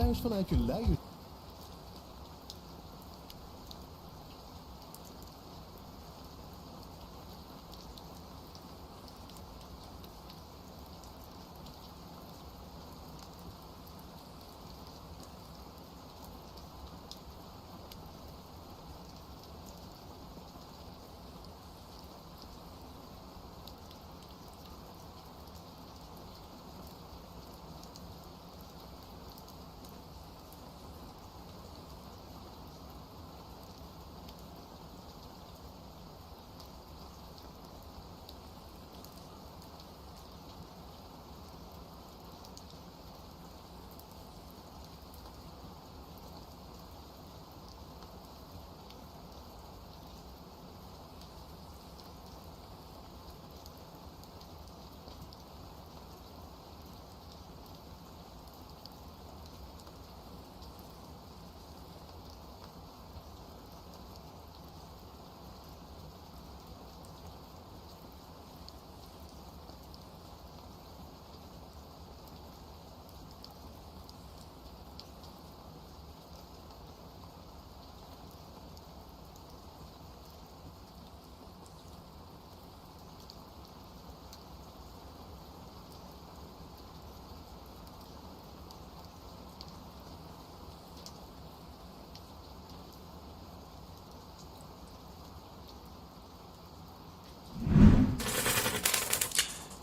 thuis vanuit je luie...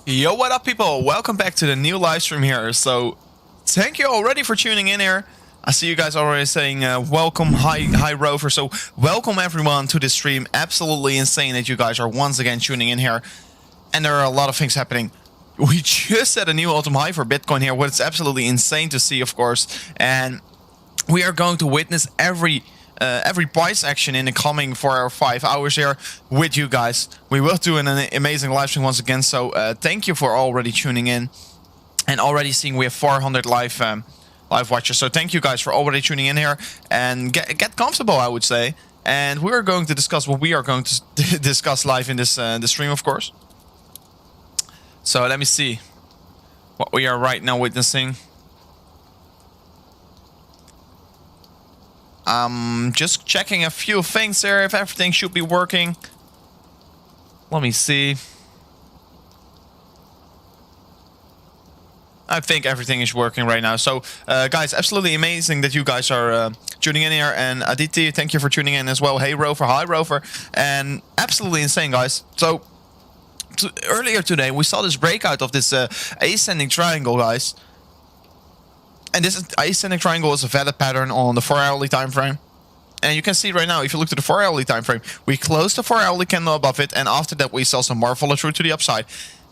Yo, what up people, welcome back to the new live stream here. So thank you already for tuning in here. I see you guys already saying welcome, hi Rover. So welcome everyone to this stream. Absolutely insane that you guys are once again tuning in here, and there are a lot of things happening. We just set a new all-time high for Bitcoin here, what is absolutely insane to see, of course, and we are going to witness every price action in the coming 4 or 5 hours here with you guys. We will do an amazing live stream once again, so thank you for already tuning in and already seeing we have 400 live watchers. So thank you guys for already tuning in here, and get comfortable, I would say. And we're going to discuss what we are going to discuss live in this the stream, of course. So let me see what we are right now witnessing. Just checking a few things there, if everything should be working. Let me see. I think everything is working right now. So, guys, absolutely amazing that you guys are tuning in here. And Aditi, thank you for tuning in as well. Hey, Rover. Hi, Rover. And absolutely insane, guys. So, earlier today, we saw this breakout of this ascending triangle, guys. And this ascending triangle is a valid pattern on the 4-hourly time frame. And you can see right now, if you look to the 4-hourly time frame, we closed the 4-hourly candle above it, and after that we saw some more follow through to the upside.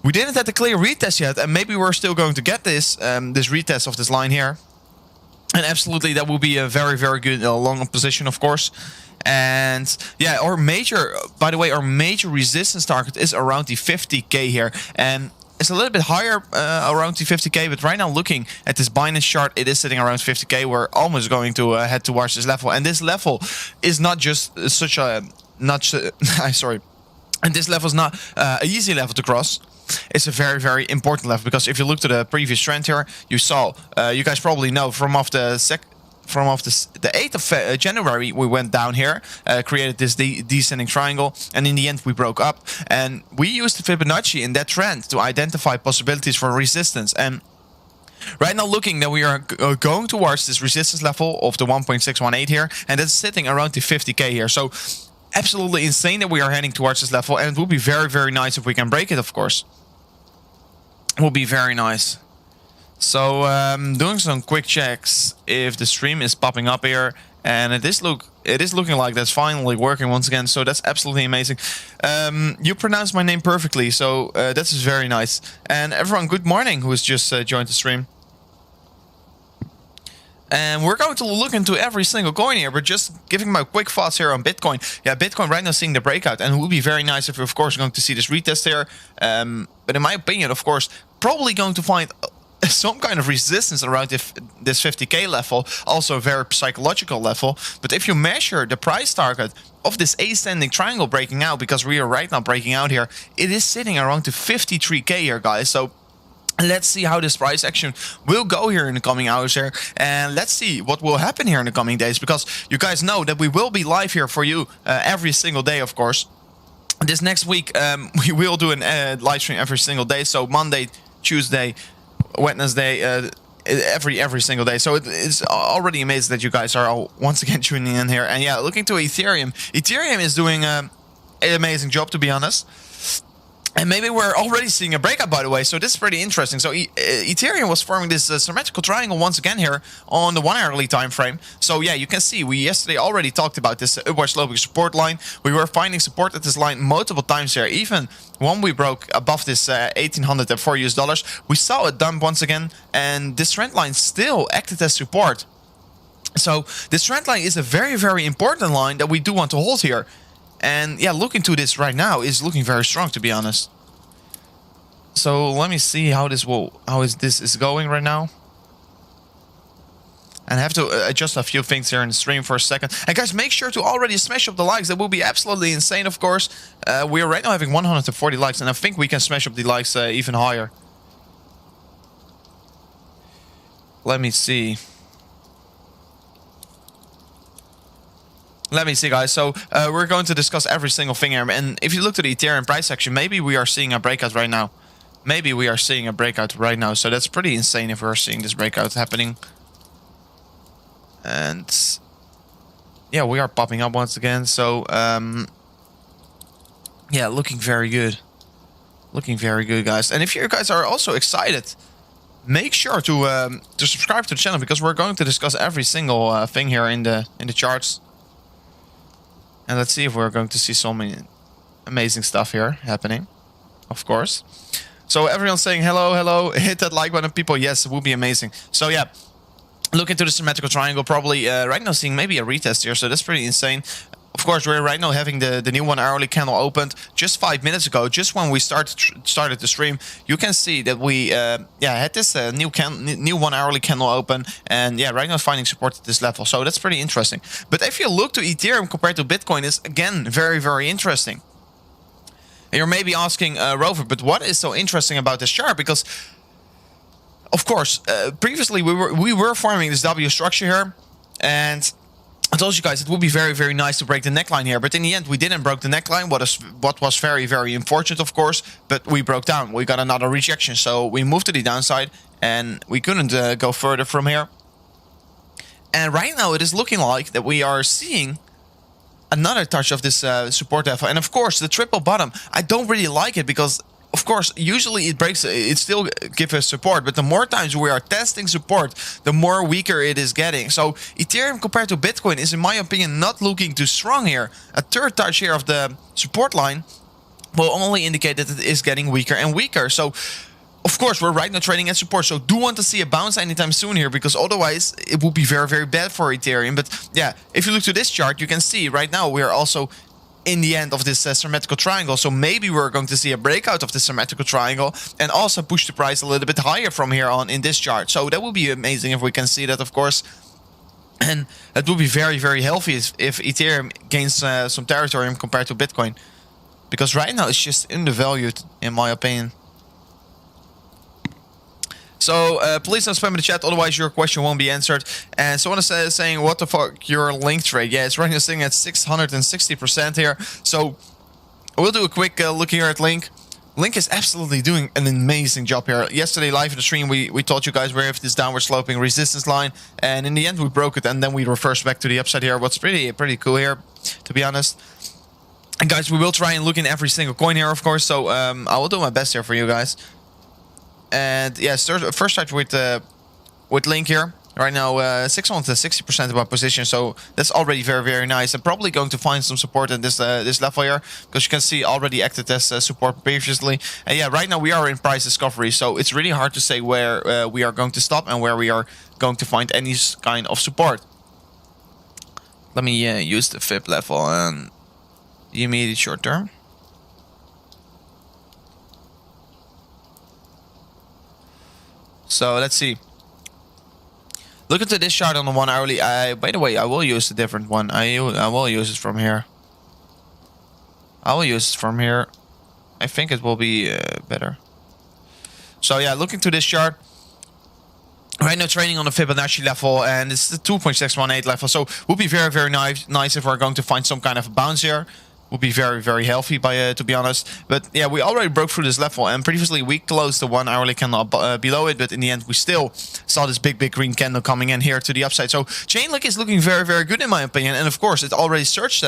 We didn't have the clear retest yet, and maybe we're still going to get this this retest of this line here. And absolutely, that will be a very, very good long position, of course. And yeah, our major, by the way, our major resistance target is around the 50k here, and it's a little bit higher around the 50k, but right now looking at this Binance chart, it is sitting around 50k. We're almost going to head towards this level, and this level is not just such a sorry, and this level is not an easy level to cross. It's a very, very important level, because if you look to the previous trend here, you saw, you guys probably know from off the 8th of January, we went down here, created this descending triangle, and in the end we broke up, and we used the Fibonacci in that trend to identify possibilities for resistance. And right now looking that we are going towards this resistance level of the 1.618 here, and that's sitting around the 50k here. So absolutely insane that we are heading towards this level, and it would be very, very nice if we can break it, of course. It will be very nice. So doing some quick checks if the stream is popping up here, and it is looking like that's finally working once again, so that's absolutely amazing. You pronounced my name perfectly, so that's very nice. And everyone, good morning who has just joined the stream. And we're going to look into every single coin here, but just giving my quick thoughts here on Bitcoin. Yeah, Bitcoin right now seeing the breakout, and it would be very nice if we're of course going to see this retest here. But in my opinion, of course, probably going to find some kind of resistance around this 50k level, also a very psychological level. But if you measure the price target of this ascending triangle breaking out, because we are right now breaking out here, it is sitting around the 53k here, guys. So Let's see how this price action will go here in the coming hours here. And let's see what will happen here in the coming days. Because you guys know that we will be live here for you every single day, of course. This next week, we will do a live stream every single day. So Monday, Tuesday, Wednesday, every single day. So it's already amazing that you guys are all once again tuning in here. And yeah, looking to Ethereum. Ethereum is doing an amazing job, to be honest. And maybe we're already seeing a breakout, by the way. So this is pretty interesting. So Ethereum was forming this symmetrical triangle once again here on the 1 hourly time frame. So yeah, you can see we yesterday already talked about this upward sloping support line. We were finding support at this line multiple times here. Even when we broke above this 1804 US dollars, we saw a dump once again, and this trend line still acted as support. So this trend line is a very, very important line that we do want to hold here. And yeah, looking to this right now is looking very strong, to be honest. So let me see how this is going right now. And I have to adjust a few things here in the stream for a second. And guys, make sure to already smash up the likes. That will be absolutely insane, of course. We are right now having 140 likes, and I think we can smash up the likes even higher. Let me see. Let me see, guys. So we're going to discuss every single thing here. And if you look to the Ethereum price action, maybe we are seeing a breakout right now. Maybe we are seeing a breakout right now. So that's pretty insane if we're seeing this breakout happening. And yeah, we are popping up once again. So yeah, looking very good. Looking very good, guys. And if you guys are also excited, make sure to subscribe to the channel, because we're going to discuss every single thing here in the charts. And let's see if we're going to see so many amazing stuff here happening, of course. So everyone's saying hello, hello, hit that like button, people. Yes, it will be amazing. So yeah, look into the symmetrical triangle, probably right now seeing maybe a retest here. So that's pretty insane. Of course, we're right now having the new 1 hourly candle opened just 5 minutes ago. Just when we started the stream, you can see that we had this new 1 hourly candle open, and yeah, right now finding support at this level. So that's pretty interesting. But if you look to Ethereum compared to Bitcoin, it's again very, very interesting. And you're maybe asking, Rover, but what is so interesting about this chart? Because of course, previously we were forming this W structure here, and I told you guys it would be very, very nice to break the neckline here, but in the end we didn't break the neckline. What was very, very unfortunate, of course, but we broke down. We got another rejection, so we moved to the downside, and we couldn't go further from here. And right now it is looking like that we are seeing another touch of this support level. And of course, the triple bottom, I don't really like it, because of course, usually it breaks, it still gives us support, but the more times we are testing support, the more weaker it is getting. So Ethereum compared to Bitcoin is, in my opinion, not looking too strong here. A third touch here of the support line will only indicate that it is getting weaker and weaker. So of course, we're right now trading at support, so do want to see a bounce anytime soon here, because otherwise it will be very, very bad for Ethereum. But yeah, if you look to this chart, you can see right now we are also in the end of this symmetrical triangle. So maybe we're going to see a breakout of the symmetrical triangle and also push the price a little bit higher from here on in this chart. So that would be amazing if we can see that, of course. And it would be very, very healthy if Ethereum gains some territory compared to Bitcoin. Because right now it's just undervalued, in my opinion. So please don't spam in the chat, otherwise your question won't be answered. And someone is saying, what the fuck, your link trade? Yeah, it's right now sitting at 660% here. So we'll do a quick look here at Link. Link is absolutely doing an amazing job here. Yesterday live in the stream, we told you guys we have this downward sloping resistance line. And in the end we broke it, and then we reversed back to the upside here. What's pretty cool here, to be honest. And guys, we will try and look in every single coin here, of course. So I will do my best here for you guys. And yeah, first start with Link here. Right now, 660% of our position, so that's already very, very nice. I'm probably going to find some support at this level here, because you can see already acted as support previously. And yeah, right now we are in price discovery, so it's really hard to say where we are going to stop and where we are going to find any kind of support. Let me use the FIB level and the immediate short term. So let's see. Look into this chart on the 1 hourly. By the way, I will use a different one. I will use it from here. I will use it from here. I think it will be better. So yeah, looking to this chart. Right now trading on the Fibonacci level, and it's the 2.618 level. So would be very, very nice if we're going to find some kind of a bounce here. Would be very, very healthy, to be honest. But yeah, we already broke through this level, and previously we closed the 1 hourly candle below it, but in the end we still saw this big green candle coming in here to the upside. So Chainlink is looking very, very good in my opinion, and of course it already surged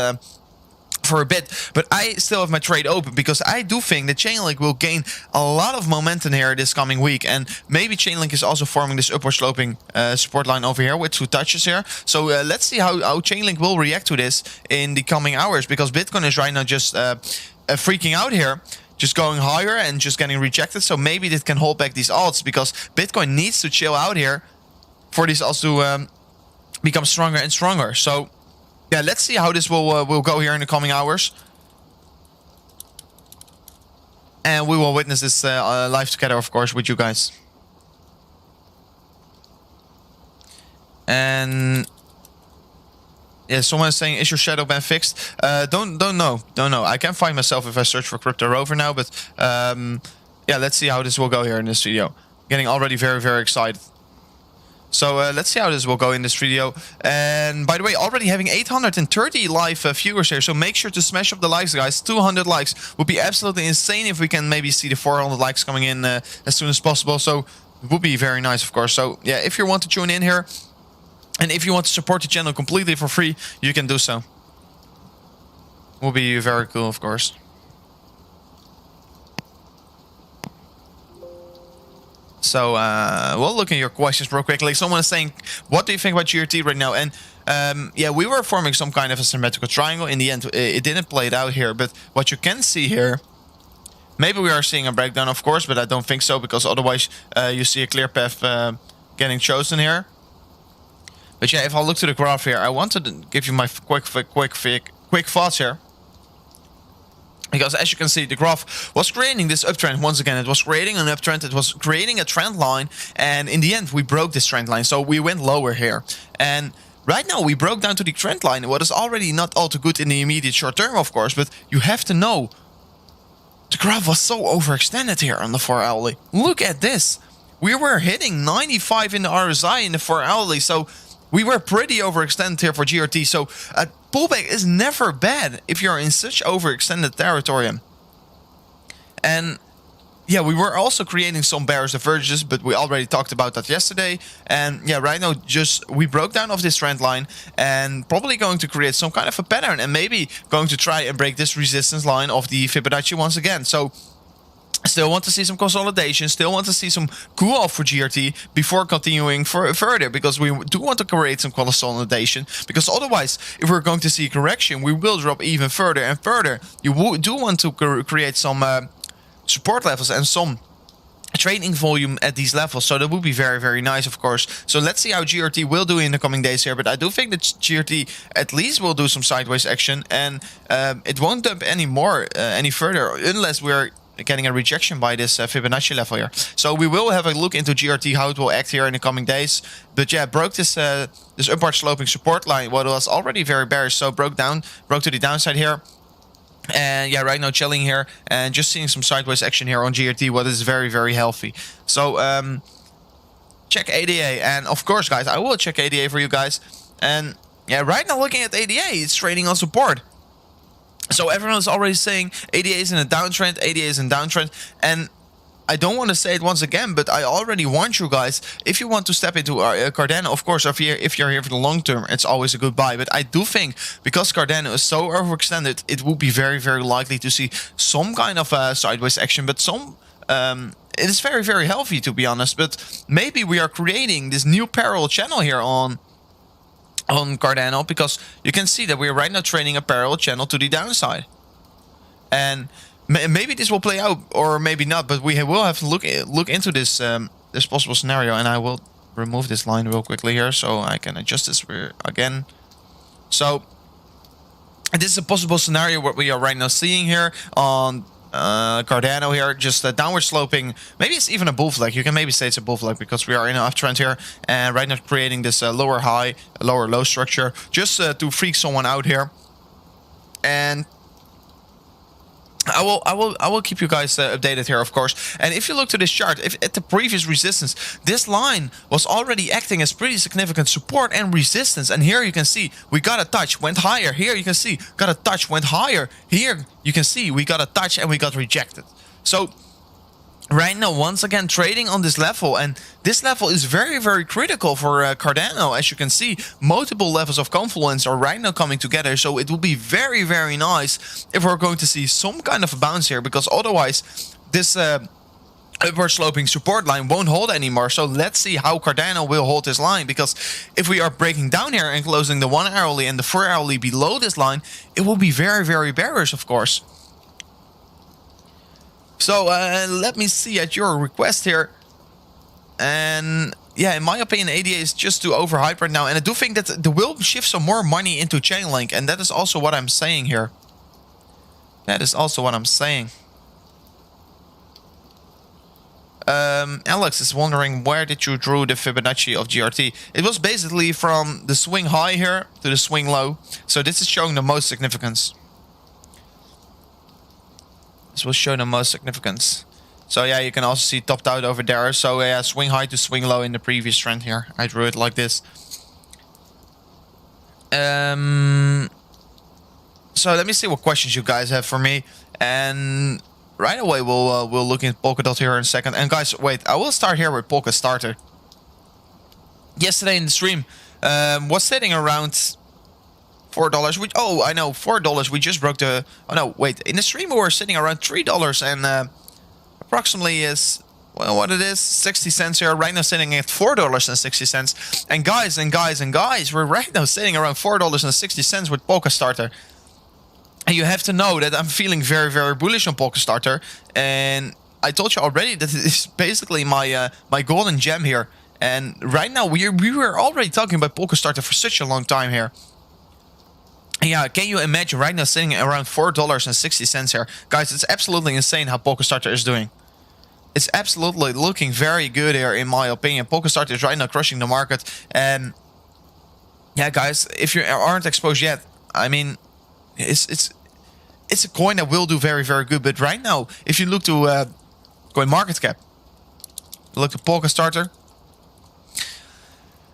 for a bit, but I still have my trade open because I do think that Chainlink will gain a lot of momentum here this coming week, and maybe Chainlink is also forming this upward sloping support line over here with 2 touches here. So let's see how Chainlink will react to this in the coming hours, because Bitcoin is right now just freaking out here, just going higher and just getting rejected. So maybe it can hold back these alts, because Bitcoin needs to chill out here for these alts to become stronger and stronger. So yeah, let's see how this will go here in the coming hours. And we will witness this live together, of course, with you guys. And yeah, someone is saying, is your shadow ban fixed? Don't know. I can find myself if I search for Crypto Rover now, but yeah, let's see how this will go here in this video. Getting already very, very excited. So let's see how this will go in this video. And by the way, already having 830 live viewers here. So make sure to smash up the likes, guys. 200 likes would be absolutely insane if we can maybe see the 400 likes coming in as soon as possible. So it would be very nice, of course. So yeah, if you want to tune in here, and if you want to support the channel completely for free, you can do so. Will be very cool, of course. So we'll look at your questions real quickly. Someone is saying, what do you think about GRT right now? And yeah, we were forming some kind of a symmetrical triangle. In the end, it didn't play it out here. But what you can see here, maybe we are seeing a breakdown, of course, but I don't think so, because otherwise you see a clear path getting chosen here. But yeah, if I look to the graph here, I wanted to give you my quick thoughts here. Because as you can see, the graph was creating this uptrend. Once again, it was creating an uptrend. It was creating a trend line. And in the end, we broke this trend line. So we went lower here. And right now, we broke down to the trend line. What is already not all too good in the immediate short term, of course. But you have to know, the graph was so overextended here on the 4 hourly. Look at this. We were hitting 95 in the RSI in the 4 hourly. So we were pretty overextended here for GRT. So a pullback is never bad if you're in such overextended territory. And yeah, we were also creating some bearish divergences, but we already talked about that yesterday. And yeah, right now we broke down off this trend line and probably going to create some kind of a pattern, and maybe going to try and break this resistance line of the Fibonacci once again. So still want to see some consolidation, still want to see some cool off for GRT before continuing further, because we do want to create some consolidation, because otherwise, if we're going to see a correction, we will drop even further and further. You do want to create some support levels and some trading volume at these levels, so that would be very, very nice, of course. So let's see how GRT will do in the coming days here, but I do think that GRT at least will do some sideways action, and it won't dump any further unless we're getting a rejection by this Fibonacci level here. So we will have a look into GRT, how it will act here in the coming days. But yeah, broke this this upward sloping support line, what was already very bearish, so broke to the downside here. And yeah, right now chilling here and just seeing some sideways action here on GRT, what is very, very healthy. So check ADA, and of course, guys, I will check ADA for you guys. And yeah, right now looking at ADA, it's trading on support. So everyone is already saying ADA is in a downtrend, ADA is in downtrend, and I don't want to say it once again, but I already warned you guys, if you want to step into Cardano, of course, if you're here for the long term, it's always a good buy. But I do think, because Cardano is so overextended, it would be very, very likely to see some kind of sideways action, but it is very, very healthy, to be honest. But maybe we are creating this new parallel channel here on Cardano, because you can see that we're right now trading a parallel channel to the downside. And maybe this will play out, or maybe not, but we will have to look into this this possible scenario. And I will remove this line real quickly here so I can adjust this again. So this is a possible scenario what we are right now seeing here on Cardano here, just a downward sloping. Maybe it's even a bull flag. You can maybe say it's a bull flag, because we are in an uptrend here, and right now creating this lower high, lower low structure, just to freak someone out here. And I will keep you guys updated here, of course. And if you look to this chart, if at the previous resistance, this line was already acting as pretty significant support and resistance. And here you can see we got a touch, went higher. Here you can see got a touch, went higher. Here you can see we got a touch and we got rejected. So right now, once again, trading on this level, and this level is very, very critical for Cardano. As you can see, multiple levels of confluence are right now coming together, so it will be very, very nice if we're going to see some kind of a bounce here, because otherwise this upward sloping support line won't hold anymore. So let's see how Cardano will hold this line, because if we are breaking down here and closing the 1 hourly and the 4 hourly below this line, it will be very, very bearish, of course. So let me see at your request here. And yeah, in my opinion, ADA is just too overhyped right now. And I do think that there will shift some more money into Chainlink. And that is also what I'm saying here. That is also what I'm saying. Alex is wondering, where did you draw the Fibonacci of GRT? It was basically from the swing high here to the swing low. So this is showing the most significance. This will show the most significance. So yeah, you can also see topped out over there. So yeah, swing high to swing low in the previous trend here. I drew it like this. So let me see what questions you guys have for me. And right away we'll look at Polkadot here in a second. And guys, wait, I will start here with Polkastarter. Yesterday in the stream was sitting around $4. Which, oh, I know, $4. We just broke the... Oh, no, wait. In the stream, we were sitting around $3 and approximately is... Well, what it is, 60 cents here. Right now sitting at $4.60. And guys, we're right now sitting around $4.60 with Polkastarter. And you have to know that I'm feeling very, very bullish on Polkastarter. And I told you already that it is basically my my golden gem here. And right now, we were already talking about Polkastarter for such a long time here. Yeah, can you imagine right now sitting around $4.60 here? Guys, it's absolutely insane how Polkastarter is doing. It's absolutely looking very good here, in my opinion. Polkastarter is right now crushing the market. And yeah, guys, if you aren't exposed yet, I mean, it's a coin that will do very, very good. But right now, if you look to coin market cap, look at Polkastarter,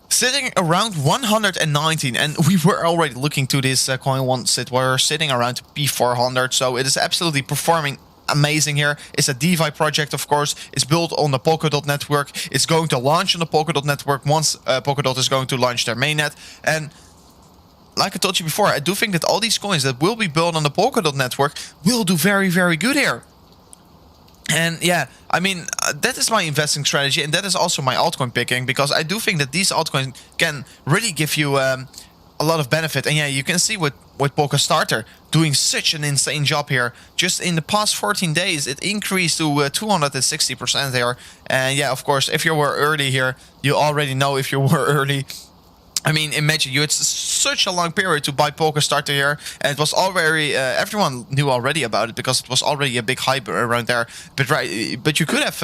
sitting around 119, and we were already looking to this coin once it were sitting around P400, so it is absolutely performing amazing here. It's a DeFi project, of course. It's built on the Polkadot network. It's going to launch on the Polkadot network once Polkadot is going to launch their mainnet. And like I told you before, I do think that all these coins that will be built on the Polkadot network will do very, very good here. And yeah, I mean, that is my investing strategy, and that is also my altcoin picking, because I do think that these altcoins can really give you a lot of benefit. And yeah, you can see with Polkastarter doing such an insane job here. Just in the past 14 days, it increased to 260% there. And yeah, of course, if you were early here, you already know if you were early. I mean, imagine you had such a long period to buy Polkastarter here, and it was already everyone knew already about it because it was already a big hype around there. But you could have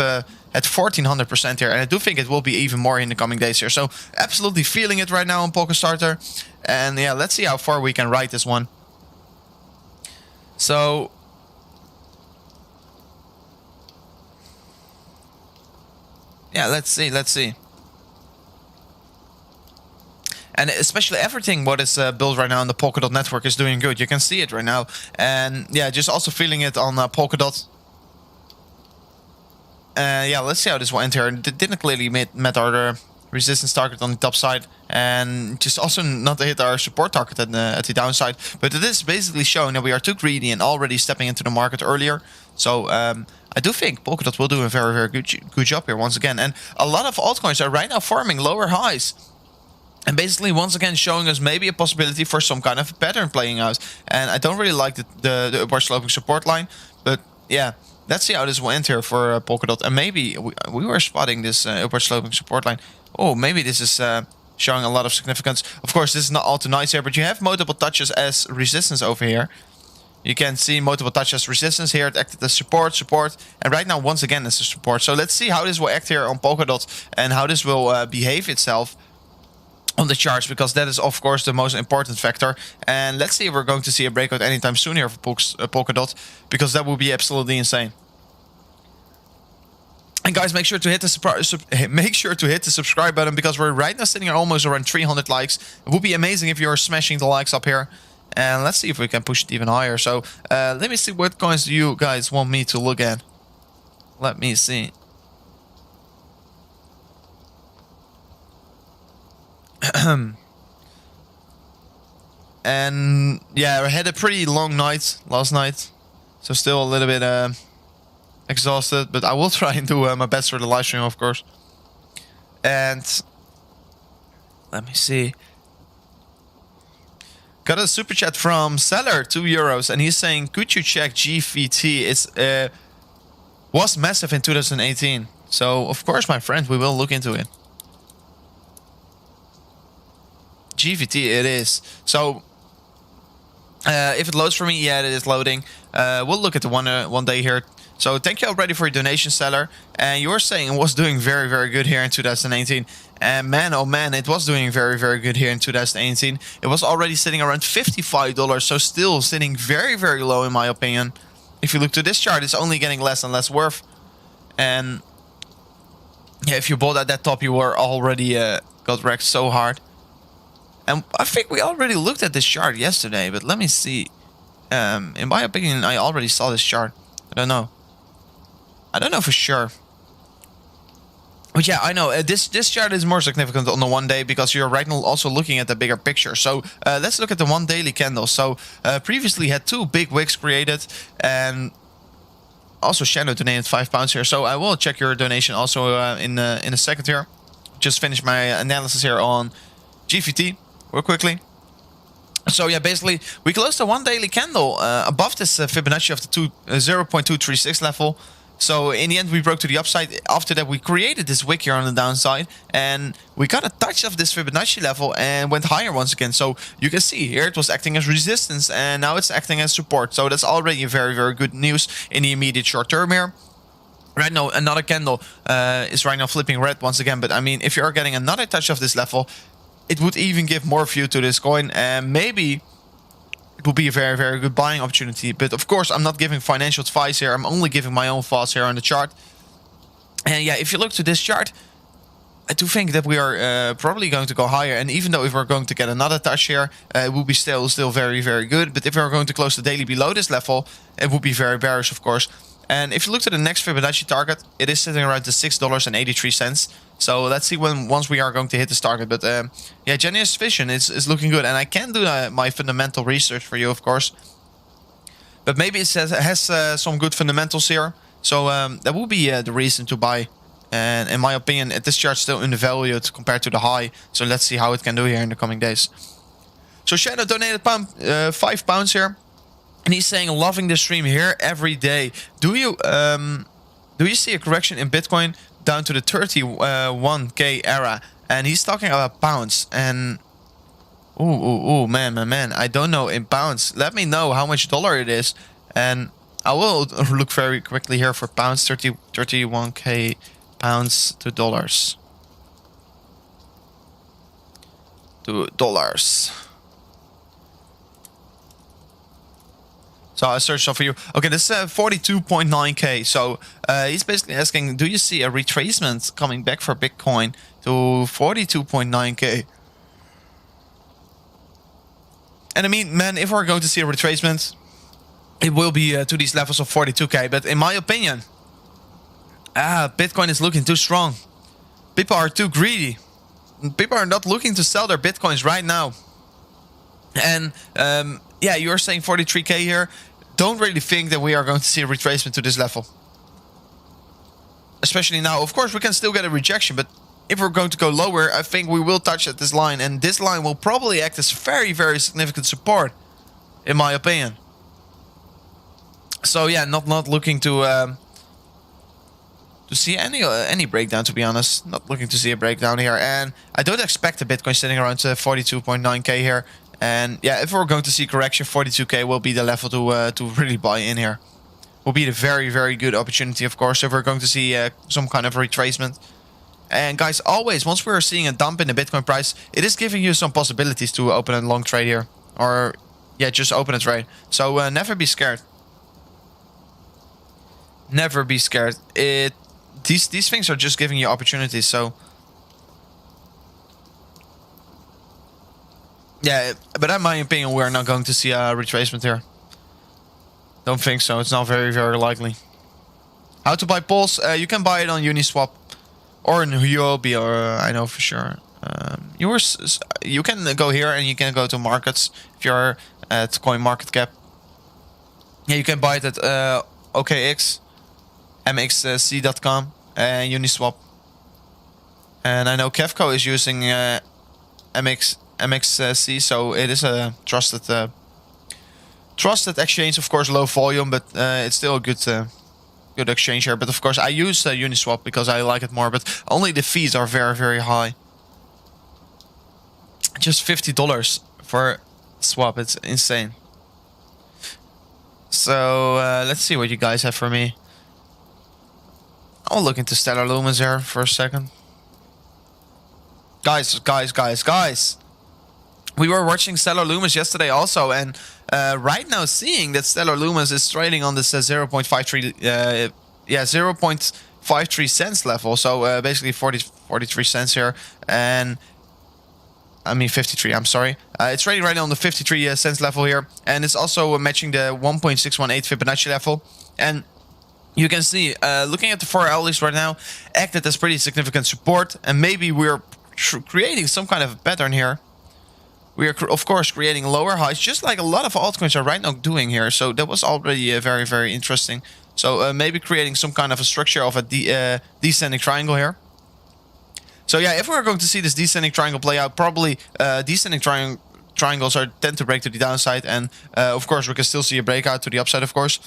at 1400% here, and I do think it will be even more in the coming days here. So absolutely feeling it right now on Polkastarter, and yeah, let's see how far we can ride this one. So yeah, let's see. And especially everything what is built right now on the Polkadot network is doing good. You can see it right now. And yeah, just also feeling it on Polkadot. Yeah, let's see how this will end here. It didn't clearly met our resistance target on the top side. And just also not hit our support target at the downside. But it is basically showing that we are too greedy and already stepping into the market earlier. So I do think Polkadot will do a very, very good job here once again. And a lot of altcoins are right now forming lower highs. And basically, once again, showing us maybe a possibility for some kind of pattern playing out. And I don't really like the upward sloping support line. But yeah, let's see how this will end here for Polkadot. And maybe we were spotting this upward sloping support line. Oh, maybe this is showing a lot of significance. Of course, this is not all too nice here, but you have multiple touches as resistance over here. You can see multiple touches as resistance here. It acted as support. And right now, once again, it's a support. So let's see how this will act here on Polkadot and how this will behave itself. on the charts, because that is of course the most important factor. And let's see if we're going to see a breakout anytime soon here for Polkadot, because that would be absolutely insane. And guys, make sure to hit the subscribe button, because we're right now sitting at almost around 300 likes. It would be amazing if you're smashing the likes up here. And let's see if we can push it even higher. So let me see, what coins do you guys want me to look at? Let me see. And yeah, I had a pretty long night last night, so still a little bit exhausted, but I will try and do my best for the live stream, of course. And let me see. Got a super chat from Seller, €2, and he's saying, could you check GVT? It's was massive in 2018. So of course, my friend, we will look into it. GVT it is. So if it loads for me, yeah, it is loading. We'll look at the one day here. So thank you already for your donation, Seller. And you were saying it was doing very, very good here in 2018. And man, oh man, it was doing very, very good here in 2018. It was already sitting around $55, so still sitting very, very low in my opinion. If you look to this chart, it's only getting less and less worth. And yeah, if you bought at that top, you were already got wrecked so hard. And I think we already looked at this chart yesterday, but let me see. In my opinion, I already saw this chart. I don't know. I don't know for sure. But yeah, I know this chart is more significant on the 1 day, because you're right now also looking at the bigger picture. So let's look at the 1 daily candle. So previously had 2 big wicks created, and also Shadow donated £5 here. So I will check your donation also in a second here. Just finish my analysis here on GVT real quickly. So yeah, basically we closed a 1 daily candle above this Fibonacci of the 0.236 level. So in the end, we broke to the upside. After that, we created this wick here on the downside, and we got a touch of this Fibonacci level and went higher once again. So you can see here it was acting as resistance, and now it's acting as support. So that's already a very, very good news in the immediate short term here. Right now, another candle is right now flipping red once again. But I mean, if you're getting another touch of this level, it would even give more view to this coin, and maybe it will be a very, very good buying opportunity. But of course, I'm not giving financial advice here. I'm only giving my own thoughts here on the chart. And yeah, if you look to this chart, I do think that we are probably going to go higher. And even though if we're going to get another touch here, it will be still very, very good. But if we're going to close the daily below this level, it would be very bearish, of course. And if you look to the next Fibonacci target, it is sitting around the $6.83. So let's see once we are going to hit this target. But yeah, Genius Vision is looking good. And I can do my fundamental research for you, of course. But maybe it has some good fundamentals here. So that will be the reason to buy. And in my opinion, this chart is still undervalued compared to the high. So let's see how it can do here in the coming days. So Shadow donated £5 here. And he's saying, loving the stream here every day. Do you see a correction in Bitcoin down to the 31k era? And he's talking about pounds. And man, I don't know in pounds. Let me know how much dollar it is, and I will look very quickly here for pounds. 31k pounds to dollars. So I searched for you. Okay, this is 42.9k. So he's basically asking, do you see a retracement coming back for Bitcoin to 42.9k? And I mean, man, if we're going to see a retracement, it will be to these levels of 42k. But in my opinion, Bitcoin is looking too strong. People are too greedy. People are not looking to sell their Bitcoins right now. And yeah, you're saying 43k here. Don't really think that we are going to see a retracement to this level. Especially now. Of course, we can still get a rejection, but if we're going to go lower, I think we will touch at this line. And this line will probably act as very, very significant support, in my opinion. So yeah, not looking to see any breakdown, to be honest. Not looking to see a breakdown here. And I don't expect the Bitcoin sitting around 42.9k here. And yeah, if we're going to see correction, 42k will be the level to really buy in here. Will be the very, very good opportunity, of course, if we're going to see some kind of retracement. And guys, always, once we're seeing a dump in the Bitcoin price, it is giving you some possibilities to open a long trade here. Or, yeah, just open a trade. So never be scared. Never be scared. These things are just giving you opportunities, so... Yeah, but in my opinion, we're not going to see a retracement here. Don't think so. It's not very, very likely. How to buy Pulse? You can buy it on Uniswap or in Huobi, or I know for sure. You can go here and you can go to markets if you're at CoinMarketCap. Yeah, you can buy it at OKX, MXC.com, and Uniswap. And I know Kevco is using MXC, so it is a trusted exchange. Of course, low volume, but it's still a good exchange here. But of course, I use Uniswap because I like it more. But only the fees are very, very high. Just $50 for swap. It's insane. So let's see what you guys have for me. I'll look into Stellar Lumens here for a second. Guys. We were watching Stellar Lumens yesterday also, and right now seeing that Stellar Lumens is trading on this 0.53 cents level. So basically 43 cents here, and I mean 53. I'm sorry. It's trading right now on the 53 cents level here, and it's also matching the 1.618 Fibonacci level. And you can see, looking at the 4 hourlies right now, acted as pretty significant support, and maybe we're creating some kind of a pattern here. We are, of course, creating lower highs, just like a lot of altcoins are right now doing here. So that was already very, very interesting. So maybe creating some kind of a structure of a descending triangle here. So yeah, if we're going to see this descending triangle play out, probably descending triangles tend to break to the downside. And of course, we can still see a breakout to the upside, of course.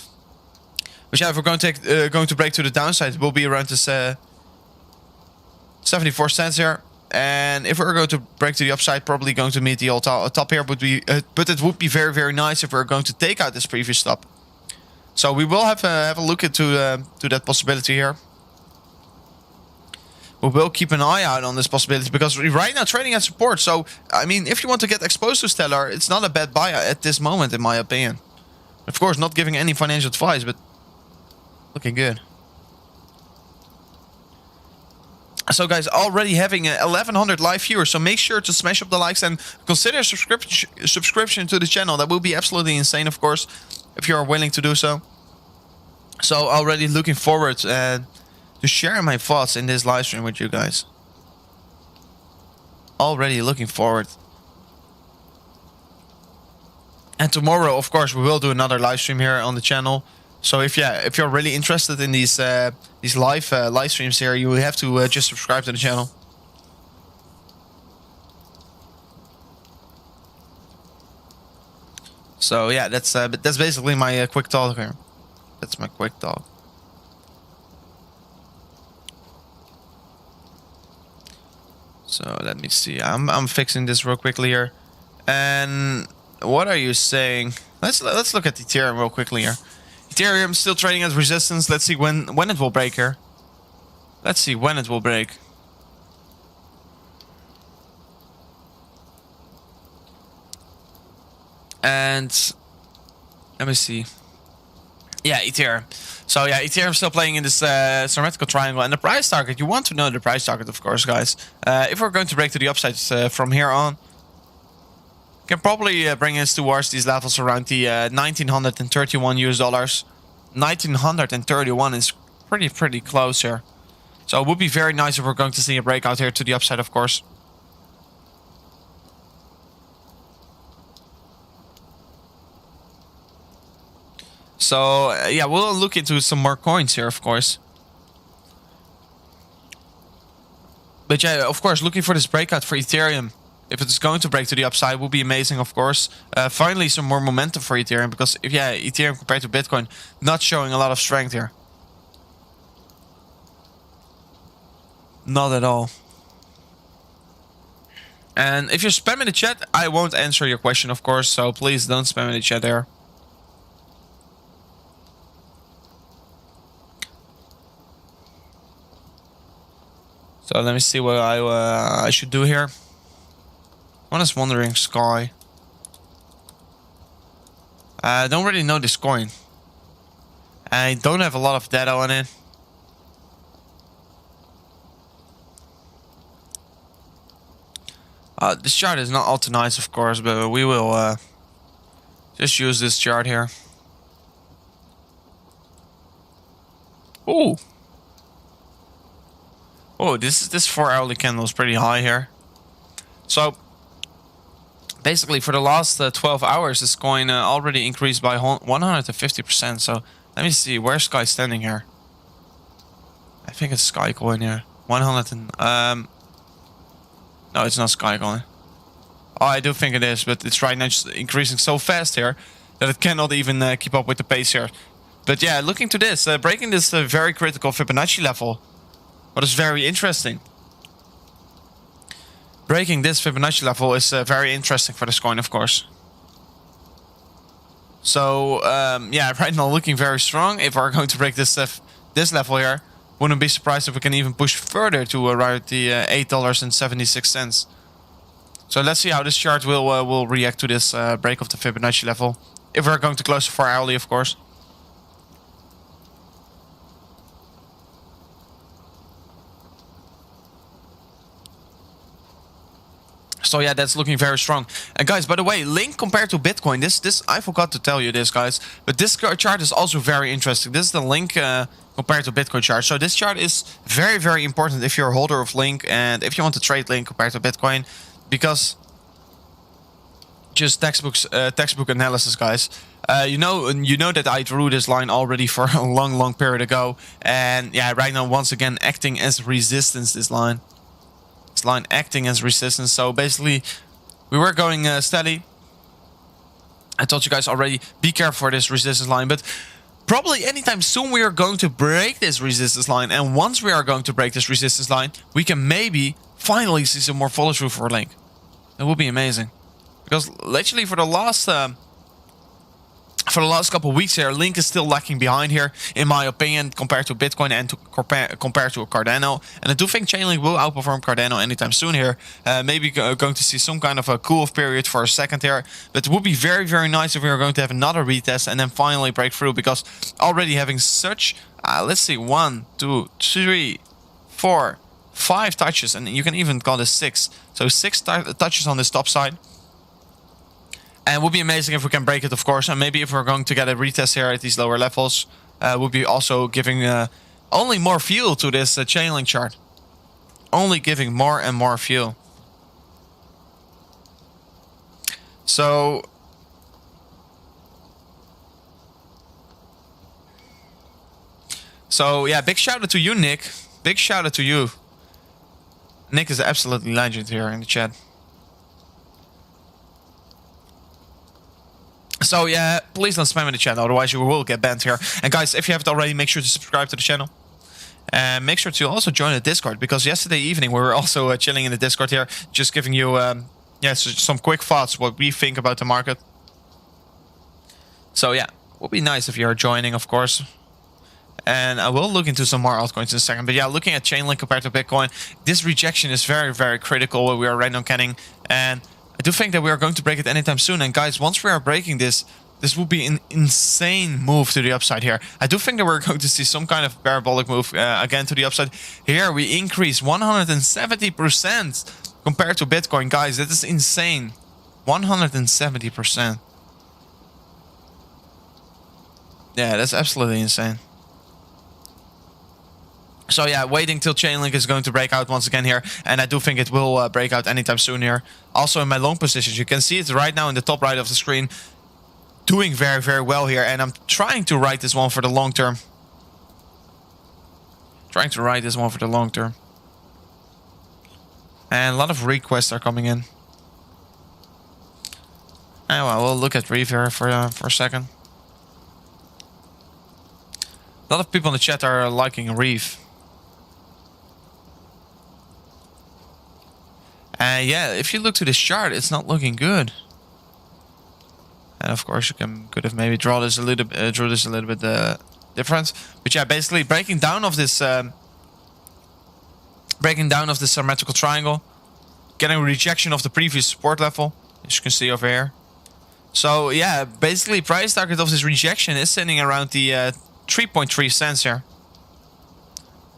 But yeah, if we're going to break to the downside, it will be around this 74 cents here. And if we're going to break to the upside, probably going to meet the old top here. But it would be very, very nice if we're going to take out this previous stop. So we will have a look into to that possibility here. We will keep an eye out on this possibility because we're right now trading at support. So, I mean, if you want to get exposed to Stellar, it's not a bad buy at this moment, in my opinion. Of course, not giving any financial advice, but looking good. So guys, already having 1100 live viewers, so make sure to smash up the likes and consider subscription to the channel. That will be absolutely insane, of course, if you are willing to do so. So already looking forward to sharing my thoughts in this live stream with you guys. Already looking forward. And tomorrow, of course, we will do another live stream here on the channel. So if you're really interested in these live streams here, you will have to just subscribe to the channel. So yeah, that's basically my quick talk here. That's my quick talk. So let me see. I'm fixing this real quickly here. And what are you saying? Let's look at Ethereum real quickly here. Ethereum still trading at resistance. Let's see when it will break here. Let's see when it will break. And let me see. Yeah, Ethereum. So yeah, Ethereum still playing in this symmetrical triangle. And the price target, you want to know the price target, of course, guys. If we're going to break to the upside from here on, can probably bring us towards these levels around the 1931 US dollars. 1931 is pretty close here. So it would be very nice if we're going to see a breakout here to the upside, of course. So yeah, we'll look into some more coins here, of course. But yeah, of course, looking for this breakout for Ethereum. If it's going to break to the upside, will be amazing, of course. Finally, some more momentum for Ethereum, because Ethereum compared to Bitcoin, not showing a lot of strength here. Not at all. And if you're spamming the chat, I won't answer your question, of course. So please don't spam in the chat there. So let me see what I should do here. One is Wandering Sky. I don't really know this coin. I don't have a lot of data on it. This chart is not all too nice, of course, but we will just use this chart here. Ooh. Oh, this 4 hourly candle is pretty high here. So basically, for the last 12 hours, this coin already increased by 150%. So let me see, where's Sky standing here? I think it's Sky coin here. 100 and no, it's not Sky coin. Oh, I do think it is, but it's right now just increasing so fast here that it cannot even keep up with the pace here. But yeah, looking to this, breaking this very critical Fibonacci level. What is very interesting. Breaking this Fibonacci level is very interesting for this coin, of course. So yeah, right now looking very strong. If we're going to break this level here, wouldn't be surprised if we can even push further to around the $8.76. So let's see how this chart will react to this break of the Fibonacci level. If we're going to close the 4 hourly, of course. So yeah, that's looking very strong. And guys, by the way, Link compared to Bitcoin, this I forgot to tell you this, guys, but this chart is also very interesting. This is the Link compared to Bitcoin chart. So this chart is very, very important if you're a holder of Link and if you want to trade Link compared to Bitcoin, because just textbook analysis, guys. You know that I drew this line already for a long period ago, and yeah, right now once again acting as resistance. This line acting as resistance. So basically, we were going steady. I told you guys already, be careful for this resistance line, but probably anytime soon we are going to break this resistance line. And once we are going to break this resistance line, we can maybe finally see some more follow through for Link. That would be amazing, because literally for the last couple of weeks here, Link is still lacking behind here, in my opinion, compared to Bitcoin and compared to Cardano. And I do think Chainlink will outperform Cardano anytime soon here. Maybe going to see some kind of a cool-off period for a second here. But it would be very, very nice if we are going to have another retest and then finally break through, because already having such, let's see, 1, 2, 3, 4, 5 touches, and you can even call this 6. So 6 touches on this top side. And it would be amazing if we can break it, of course. And maybe if we're going to get a retest here at these lower levels, would be also giving only more fuel to this Chainlink chart. Only giving more and more fuel. So yeah, big shout out to you, Nick. Big shout out to you. Nick is absolutely legend here in the chat. So yeah, please don't spam in the chat, otherwise you will get banned here. And guys, if you haven't already, make sure to subscribe to the channel. And make sure to also join the Discord, because yesterday evening we were also chilling in the Discord here, just giving you some quick thoughts what we think about the market. So yeah, it would be nice if you're joining, of course. And I will look into some more altcoins in a second. But yeah, looking at Chainlink compared to Bitcoin, this rejection is very, very critical where we are right now canning. And I do think that we are going to break it anytime soon. And guys, once we are breaking this, this will be an insane move to the upside here. I do think that we're going to see some kind of parabolic move again to the upside. Here we increase 170% compared to Bitcoin. Guys, that is insane. 170%. Yeah, that's absolutely insane. So yeah, waiting till Chainlink is going to break out once again here. And I do think it will break out anytime soon here. Also in my long positions, you can see it right now in the top right of the screen. Doing very, very well here. And I'm trying to write this one for the long term. And a lot of requests are coming in. Anyway, we'll look at Reef here for a second. A lot of people in the chat are liking Reef. Yeah, if you look to this chart, it's not looking good. And of course, you could have maybe draw this a little bit, different. But yeah, basically breaking down of this breaking down of the symmetrical triangle, getting a rejection of the previous support level, as you can see over here. So yeah, basically price target of this rejection is sitting around the 3.3 cents here.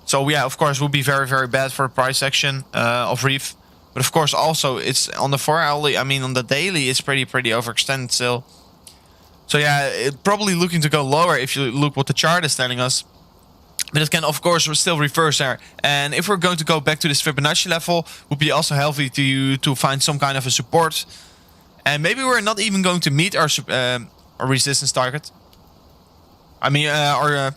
So yeah, of course, would be very, very bad for the price action of Reef. But of course, also it's on the 4-hourly. I mean, on the daily, it's pretty overextended still. So yeah, it probably looking to go lower if you look what the chart is telling us. But it can, of course, still reverse there. And if we're going to go back to this Fibonacci level, would be also healthy to find some kind of a support. And maybe we're not even going to meet our resistance target. I mean, our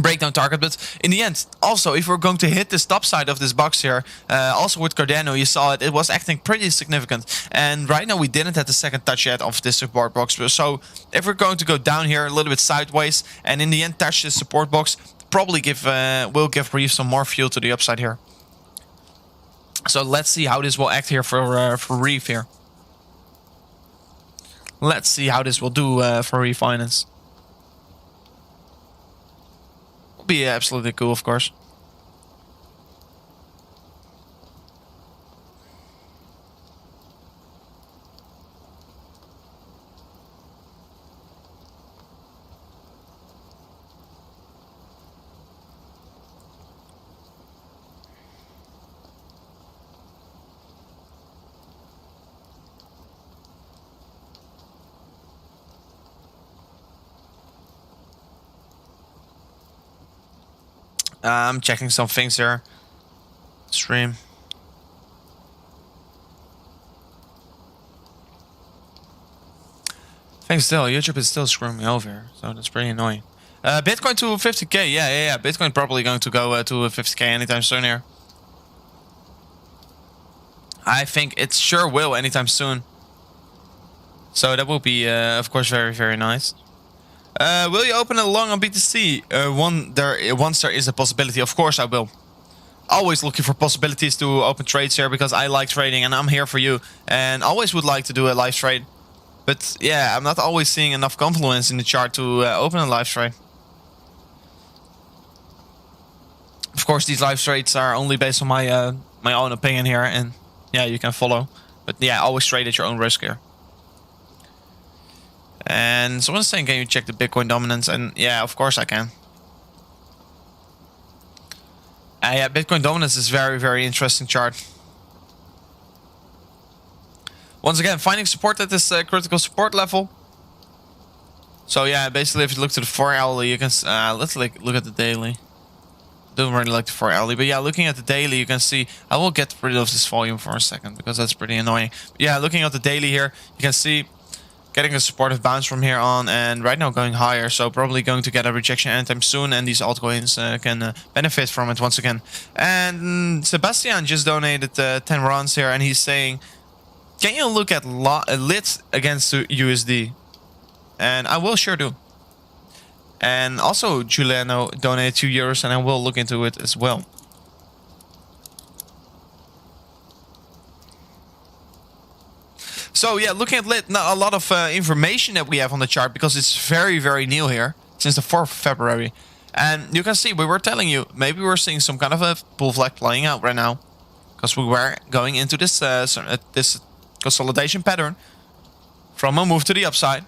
breakdown target. But in the end, also, if we're going to hit this top side of this box here, also with Cardano, you saw it was acting pretty significant. And right now, we didn't have the second touch yet of this support box. So if we're going to go down here a little bit sideways, and in the end touch this support box, probably will give Reef some more fuel to the upside here. So let's see how this will act here for Reef here. Let's see how this will do for refinance. Will be absolutely cool, of course. I'm checking some things here. Stream. Things still, YouTube is still screwing me over here, so that's pretty annoying. Bitcoin to 50k, yeah. Bitcoin probably going to go to 50k anytime soon here. I think it sure will anytime soon. So that will be, of course, very, very nice. Will you open a long on BTC? Once there is a possibility, of course I will. Always looking for possibilities to open trades here because I like trading and I'm here for you. And always would like to do a live trade. But yeah, I'm not always seeing enough confluence in the chart to open a live trade. Of course, these live trades are only based on my my own opinion here. And yeah, you can follow. But yeah, always trade at your own risk here. And someone's saying, can you check the Bitcoin dominance? And yeah, of course I can. Yeah, Bitcoin dominance is very, very interesting chart. Once again, finding support at this critical support level. So yeah, basically if you look to the 4-hourly, you can... let's look at the daily. Don't really like the 4-hourly, but yeah, looking at the daily, you can see... I will get rid of this volume for a second, because that's pretty annoying. But yeah, looking at the daily here, you can see... getting a supportive bounce from here on, and right now going higher, so probably going to get a rejection anytime soon, and these altcoins can benefit from it once again. And Sebastian just donated 10 runs here, and he's saying, can you look at lit against USD? And I will sure do. And also Giuliano donated €2, and I will look into it as well. So yeah, looking at lit, not a lot of information that we have on the chart because it's very, very new here since the 4th of February. And you can see, we were telling you, maybe we're seeing some kind of a bull flag playing out right now. Because we were going into this this consolidation pattern from a move to the upside.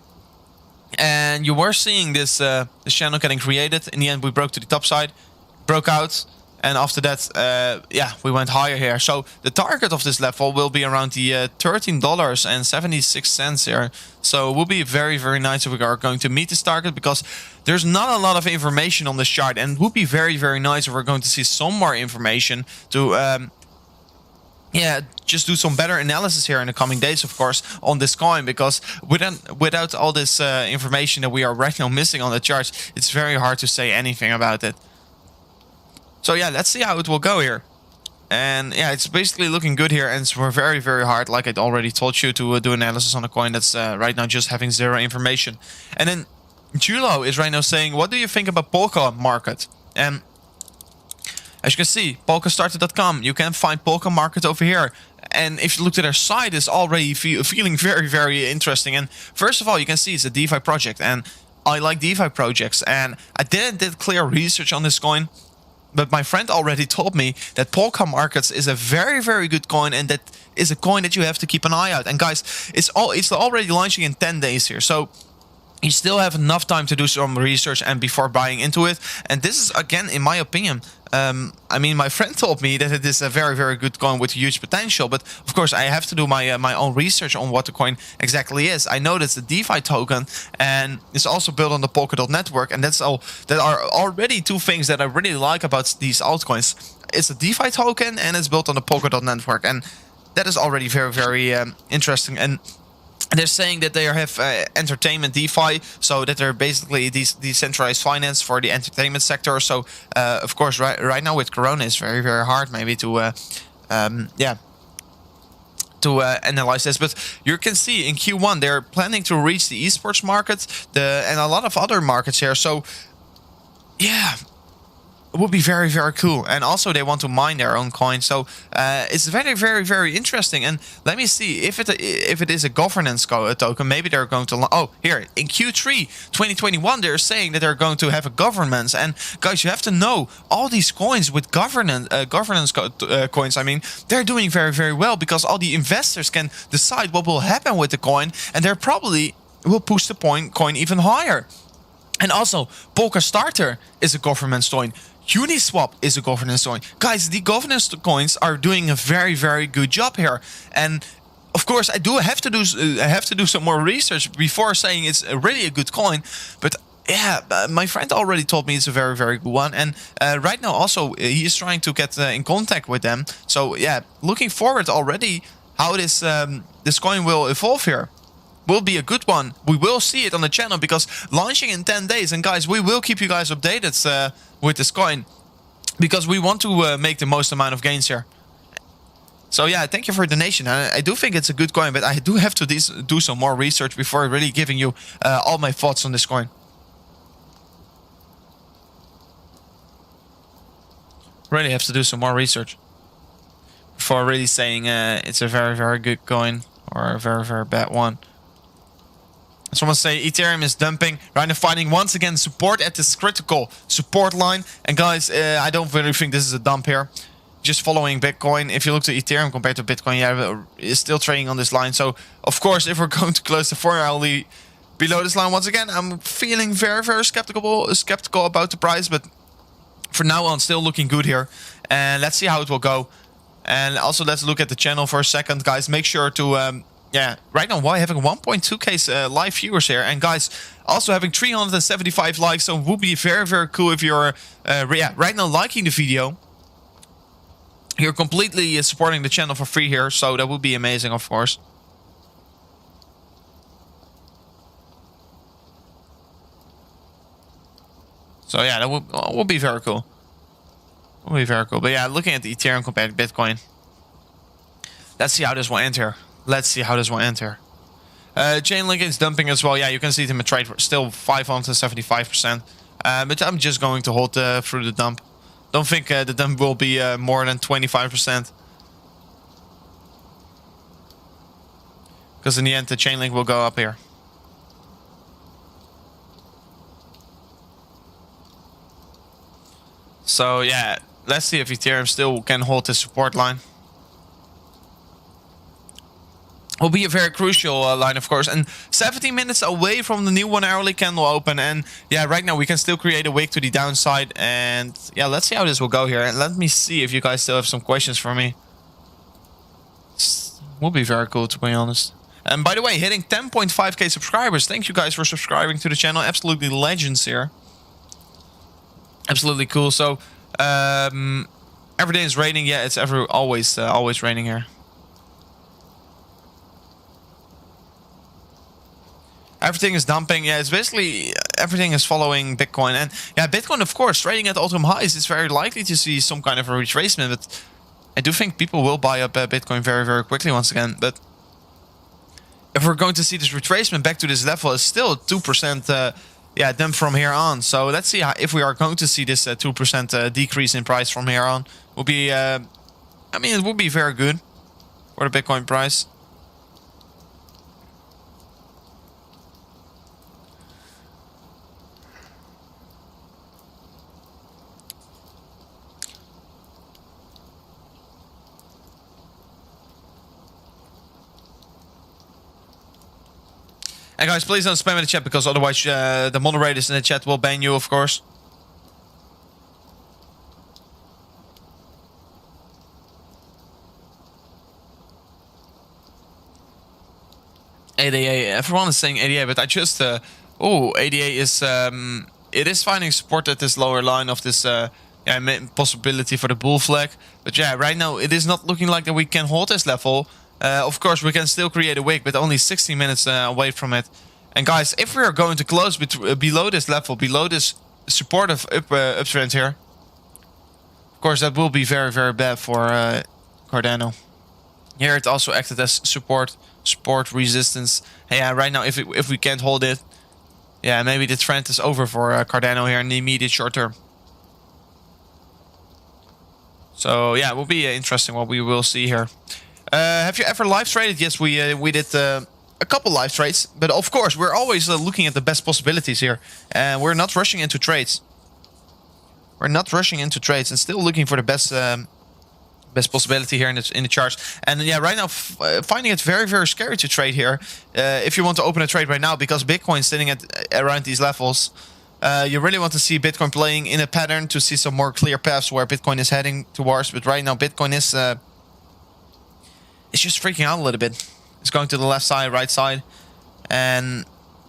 And you were seeing this, this channel getting created. In the end, we broke to the top side, broke out. And after that, yeah, we went higher here. So the target of this level will be around the $13.76 here. So it will be very, very nice if we are going to meet this target, because there's not a lot of information on this chart. And it would be very, very nice if we're going to see some more information to, yeah, just do some better analysis here in the coming days, of course, on this coin. Because without all this information that we are right now missing on the charts, it's very hard to say anything about it. So yeah, let's see how it will go here. And yeah, it's basically looking good here, and we're very, very hard, like I already told you, to do analysis on a coin that's right now just having zero information. And then Julo is right now saying, what do you think about Polka market? And as you can see, Polkastarter.com, you can find Polka market over here. And if you look at their site, it's already feeling very, very interesting. And first of all, you can see it's a DeFi project, and I like DeFi projects. And I did clear research on this coin. but my friend already told me that Polka Markets is a very, very good coin, and that is a coin that you have to keep an eye out. And guys, it's already launching in 10 days here, so you still have enough time to do some research and before buying into it. And this is, again, in my opinion, I mean, my friend told me that it is a very, very good coin with huge potential. But of course, I have to do my own research on what the coin exactly is. I know that's a DeFi token, and it's also built on the Polkadot network. And that are already two things that I really like about these altcoins. It's a DeFi token, and it's built on the Polkadot network, and that is already very, very interesting. And they're saying that they have entertainment DeFi, so that they're basically decentralized finance for the entertainment sector. So, of course, right now with Corona, it's very, very hard maybe to, analyze this. But you can see in Q1, they're planning to reach the esports market, and a lot of other markets here. So, yeah, it would be very, very cool. And also they want to mine their own coin. So it's very, very, very interesting. And let me see if it is a governance token. Maybe they're going to... Oh, here, in Q3 2021, they're saying that they're going to have a governance. And guys, you have to know, all these coins with governance coins, I mean, they're doing very, very well, because all the investors can decide what will happen with the coin. And they're probably will push the coin even higher. And also, Polkastarter is a governance coin. Uniswap is a governance coin. Guys, the governance coins are doing a very, very good job here. And of course, I have to do some more research before saying it's really a good coin. But yeah, my friend already told me it's a very, very good one. And right now also, he is trying to get in contact with them. So yeah, looking forward already how this coin will evolve here. Will be a good one. We will see it on the channel, because launching in 10 days. And guys, we will keep you guys updated with this coin, because we want to make the most amount of gains here. So yeah, thank you for the donation. I do think it's a good coin, but I do have to do some more research before really giving you all my thoughts on this coin. Really have to do some more research before really saying it's a very, very good coin or a very, very bad one. Someone say Ethereum is dumping. Right now finding once again support at this critical support line. And guys, I don't really think this is a dump here. Just following Bitcoin. If you look to Ethereum compared to Bitcoin, yeah, it's still trading on this line. So, of course, if we're going to close the 4-hourly below this line once again, I'm feeling very, very skeptical about the price. But for now on, still looking good here. And let's see how it will go. And also, let's look at the channel for a second, guys. Make sure to... yeah, right now we're having 1.2k live viewers here. And guys, also having 375 likes. So it would be very, very cool if you're right now liking the video. You're completely supporting the channel for free here. So that would be amazing, of course. So yeah, that would be very cool. Would be very cool. But yeah, looking at the Ethereum compared to Bitcoin. Let's see how this will end here. Let's see how this will end here. Chainlink is dumping as well. Yeah, you can see them in trade still 575%. But I'm just going to hold through the dump. Don't think the dump will be more than 25%. Because in the end, the Chainlink will go up here. So yeah, let's see if Ethereum still can hold this support line. Will be a very crucial line, of course. And 17 minutes away from the new 1-hourly candle open. And yeah, right now we can still create a wick to the downside. And yeah, let's see how this will go here. And let me see if you guys still have some questions for me. Will be very cool, to be honest. And by the way, hitting 10.5k subscribers. Thank you guys for subscribing to the channel. Absolutely legends here. Absolutely cool. So every day is raining. Yeah, it's always raining here. Everything is dumping. Yeah, it's basically everything is following Bitcoin. And yeah, Bitcoin, of course, trading at all-time highs. It's very likely to see some kind of a retracement. But I do think people will buy up Bitcoin very, very quickly once again. But if we're going to see this retracement back to this level, it's still 2% dump from here on. So let's see if we are going to see this 2% decrease in price from here on. Will be, I mean, it would be very good for the Bitcoin price. And guys, please don't spam in the chat, because otherwise the moderators in the chat will ban you, of course. ADA, everyone is saying ADA, but I just ADA is it is finding support at this lower line of this possibility for the bull flag. But yeah, right now it is not looking like that we can hold this level. Of course, we can still create a wick, but only 60 minutes away from it. And guys, if we are going to close below this level, below this supportive uptrend here, of course that will be very, very bad for Cardano. Here it also acted as support resistance. Yeah, right now if we can't hold it, yeah, maybe the trend is over for Cardano here in the immediate short term. So yeah, it will be interesting what we will see here. Have you ever live traded? Yes, we did a couple live trades, but of course we're always looking at the best possibilities here, and we're not rushing into trades. We're not rushing into trades and still looking for the best possibility here in the charts. And yeah, right now finding it very, very scary to trade here if you want to open a trade right now, because Bitcoin's sitting at around these levels. You really want to see Bitcoin playing in a pattern to see some more clear paths where Bitcoin is heading towards. But right now Bitcoin is it's just freaking out a little bit. It's going to the left side, right side, and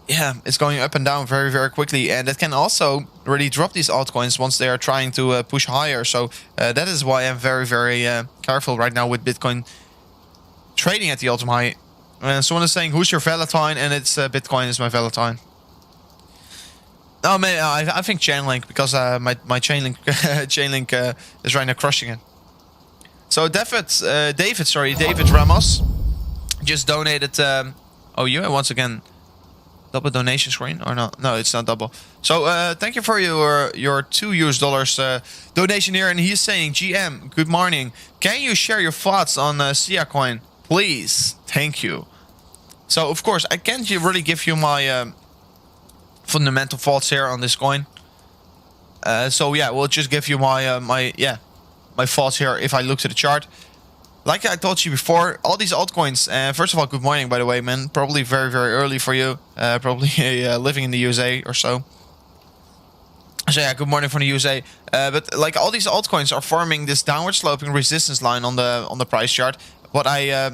yeah, it's going up and down very, very quickly, and that can also really drop these altcoins once they are trying to push higher. So that is why I'm very, very careful right now with Bitcoin trading at the all-time high. Someone is saying, "Who's your Valentine?" And it's Bitcoin is my Valentine. Oh man, I think Chainlink, because my Chainlink Chainlink is right now crushing it. So David Ramos just donated. Once again. Double donation screen or no? No, it's not double. So thank you for your $2 donation here, and he's saying, GM, good morning. Can you share your thoughts on Sia coin, please? Thank you. So of course I can't really give you my fundamental thoughts here on this coin. So yeah, we'll just give you my my thoughts here if I look to the chart. Like I told you before, all these altcoins, first of all, good morning, by the way, man. Probably very, very early for you. Probably living in the USA or so. So yeah, good morning from the USA. But like all these altcoins are forming this downward sloping resistance line on the price chart. What I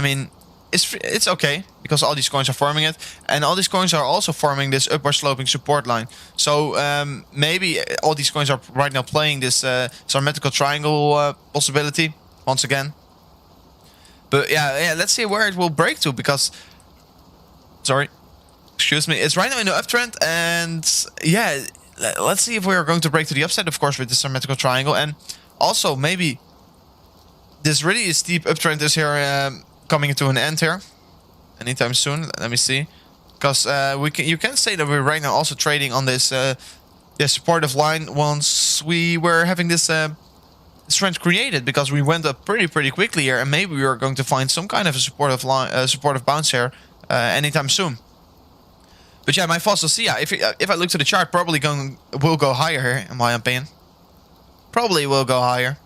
mean, it's okay, because all these coins are forming it. And all these coins are also forming this upward sloping support line. So maybe all these coins are right now playing this symmetrical triangle possibility once again. But yeah, let's see where it will break to, because, excuse me, it's right now in the uptrend, and yeah, let's see if we are going to break to the upside, of course, with the symmetrical triangle, and also maybe this really steep uptrend is here coming to an end here anytime soon. Let me see, because you can say that we're right now also trading on this supportive line once we were having this trend created, because we went up pretty quickly here, and maybe we are going to find some kind of a supportive line, supportive bounce here anytime soon. But yeah, my thoughts on Sia, if I look to the chart, probably will go higher here, in my opinion. Probably will go higher.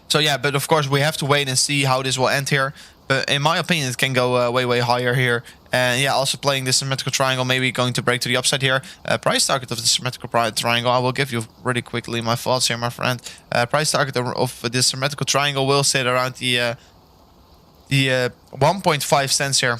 So yeah, but of course we have to wait and see how this will end here. But in my opinion, it can go way higher here. And yeah, also playing this symmetrical triangle, maybe going to break to the upside here. Price target of the symmetrical triangle, I will give you really quickly my thoughts here, my friend. Price target of this symmetrical triangle will sit around the 1.5 cents here.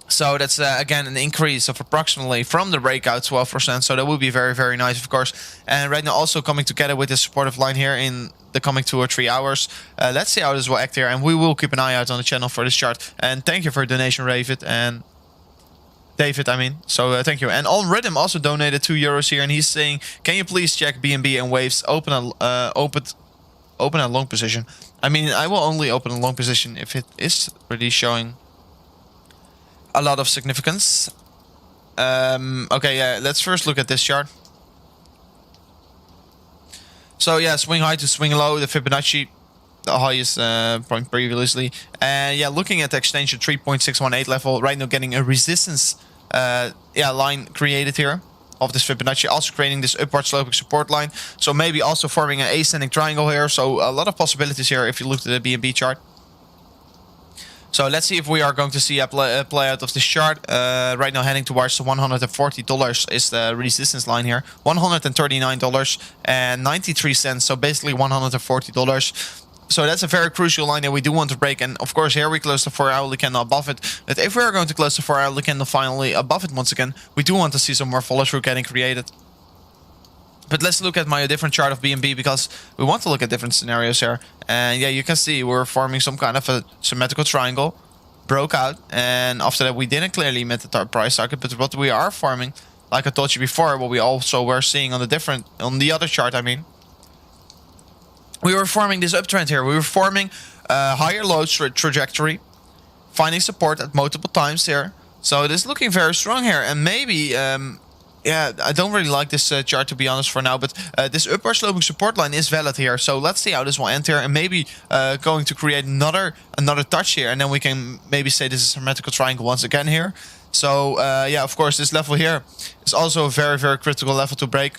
So that's again an increase of approximately from the breakout 12%. So that would be very nice, of course. And right now also coming together with this supportive line here in the coming 2 or 3 hours. Let's see how this will act here, and we will keep an eye out on the channel for this chart. And thank you for your donation, David. I mean. So thank you. And On Rhythm also donated €2 here, and he's saying, can you please check BNB and Waves open a long position? I mean, I will only open a long position if it is really showing a lot of significance. Okay, yeah, let's first look at this chart. So yeah, swing high to swing low, the Fibonacci, the highest point previously. And yeah, looking at the extension 3.618 level, right now getting a resistance line created here of this Fibonacci, also creating this upward sloping support line. So maybe also forming an ascending triangle here. So a lot of possibilities here if you look at the BNB chart. So let's see if we are going to see a play out of this chart. Right now heading towards the $140 is the resistance line here. $139.93. So basically $140. So that's a very crucial line that we do want to break. And of course here we close the 4-hourly candle above it. But if we are going to close the 4-hourly candle finally above it once again, we do want to see some more follow through getting created. But let's look at my different chart of BNB, because we want to look at different scenarios here. And yeah, you can see we're forming some kind of a symmetrical triangle. Broke out. And after that, we didn't clearly meet the price target. But what we are forming, like I told you before, what we also were seeing on the other chart, I mean. We were forming this uptrend here. We were forming a higher low trajectory. Finding support at multiple times here. So it is looking very strong here. And maybe... yeah, I don't really like this chart, to be honest, for now. But this upward sloping support line is valid here. So let's see how this will end here. And maybe going to create another touch here. And then we can maybe say this is a symmetrical triangle once again here. So yeah, of course, this level here is also a very, very critical level to break.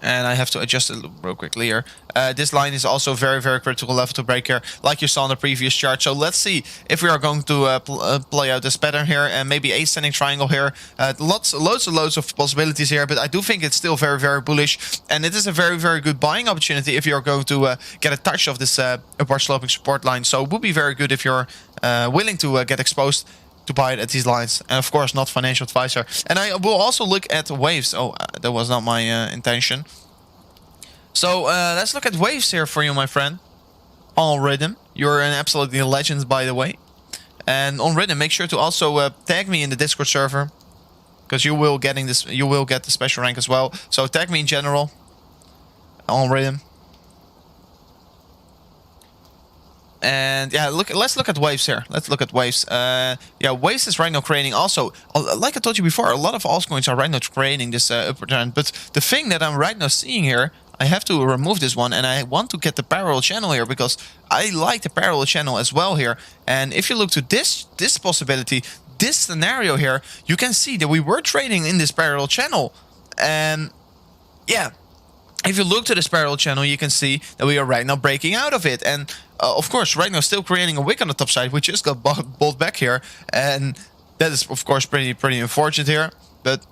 And I have to adjust it real quickly here. This line is also a very, very critical level to break here, like you saw in the previous chart. So let's see if we are going to play out this pattern here, and maybe ascending triangle here. Loads of possibilities here, but I do think it's still very, very bullish. And it is a very, very good buying opportunity if you're going to get a touch of this upward sloping support line. So it would be very good if you're willing to get exposed to buy it at these lines. And of course, not financial advisor. And I will also look at waves. Oh, that was not my intention. So let's look at waves here for you, my friend. On Rhythm, you're an absolutely legend, by the way. And on Rhythm, make sure to also tag me in the Discord server, because you will get the special rank as well. So tag me in general on Rhythm. And yeah, let's look at waves here. Let's look at waves. Yeah, waves is right now creating also, like I told you before, a lot of altcoins are right now creating this upward trend. But the thing that I'm right now seeing here, I have to remove this one, and I want to get the parallel channel here, because I like the parallel channel as well here. And if you look to this possibility, this scenario here, you can see that we were trading in this parallel channel. And yeah, if you look to this parallel channel, you can see that we are right now breaking out of it. And of course, right now still creating a wick on the top side, which just got bought back here. And that is, of course, pretty unfortunate here. But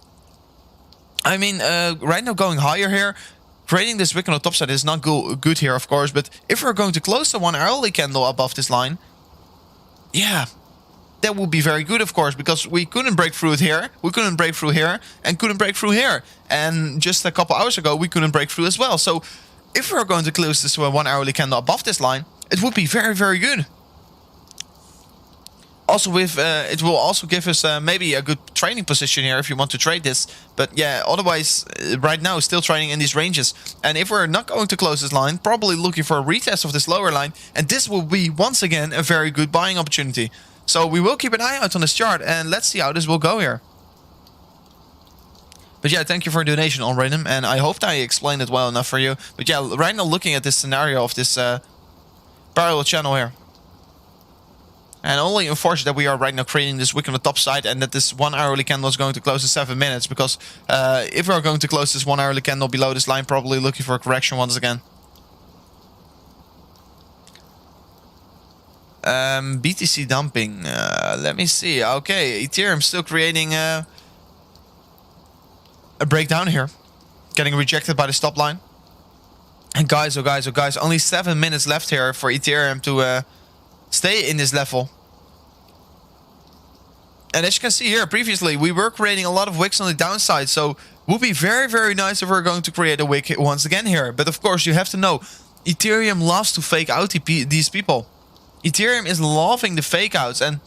I mean, right now going higher here, creating this wick on the top side is not good here, of course. But if we're going to close the 1 hourly candle above this line, yeah, that would be very good, of course, because we couldn't break through it here, we couldn't break through here, and couldn't break through here. And just a couple hours ago, we couldn't break through as well. So if we're going to close this 1 hourly candle above this line, it would be very, very good. Also, with it will also give us maybe a good trading position here if you want to trade this. But yeah, otherwise, right now, still trading in these ranges. And if we're not going to close this line, probably looking for a retest of this lower line. And this will be, once again, a very good buying opportunity. So we will keep an eye out on this chart, and let's see how this will go here. But yeah, thank you for your donation on Random, and I hope that I explained it well enough for you. But yeah, right now looking at this scenario of this parallel channel here. And only unfortunate that we are right now creating this wick on the top side, and that this 1 hourly candle is going to close in 7 minutes. Because if we are going to close this 1 hourly candle below this line, probably looking for a correction once again. BTC dumping. Let me see. Okay, Ethereum still creating a breakdown here, getting rejected by the stop line. And guys, oh guys, only 7 minutes left here for Ethereum to stay in this level. And as you can see here, previously we were creating a lot of wicks on the downside, so it would be very, very nice if we're going to create a wick once again here. But of course, you have to know, Ethereum loves to fake out these people. Ethereum is loving the fake outs, and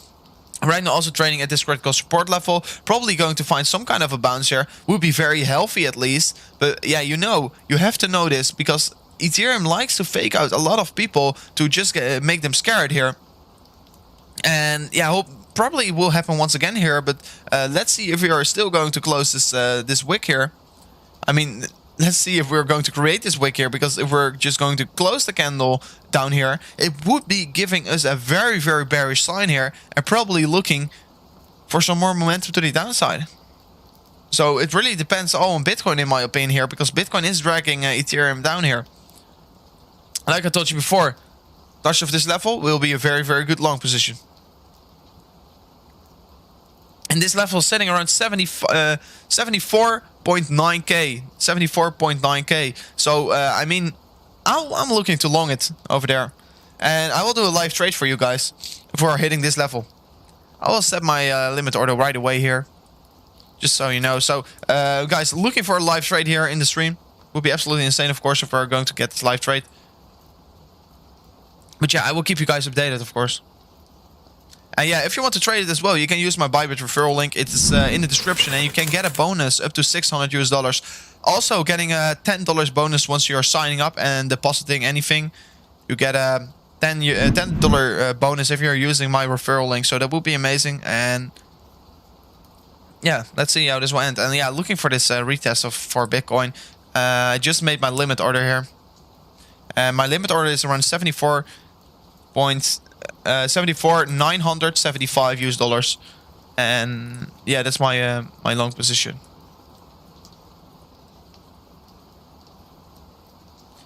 right now also trading at this critical support level, probably going to find some kind of a bounce here. Would be very healthy at least. But yeah, you have to know this, because Ethereum likes to fake out a lot of people to just make them scared here. And yeah, probably will happen once again here. But let's see if we are still going to close this wick here. I mean, let's see if we're going to create this wick here, because if we're just going to close the candle down here, it would be giving us a very, very bearish sign here, and probably looking for some more momentum to the downside. So it really depends all on Bitcoin, in my opinion, here, because Bitcoin is dragging Ethereum down here. Like I told you before, touch of this level will be a very, very good long position. And this level is sitting around 74.9k. 74.9k. So, I mean, I'm looking to long it over there. And I will do a live trade for you guys before hitting this level. I will set my limit order right away here. Just so you know. So, guys, looking for a live trade here in the stream. Would be absolutely insane, of course, if we're going to get this live trade. But yeah, I will keep you guys updated, of course. And yeah, if you want to trade it as well, you can use my Bybit referral link. It is in the description, and you can get a bonus up to $600. Also, getting a $10 bonus once you're signing up and depositing anything. You get a $10 bonus if you're using my referral link. So that would be amazing. And yeah, let's see how this will end. And yeah, looking for this retest for Bitcoin. I just made my limit order here. And my limit order is around 975 US dollars. And yeah, that's my my long position.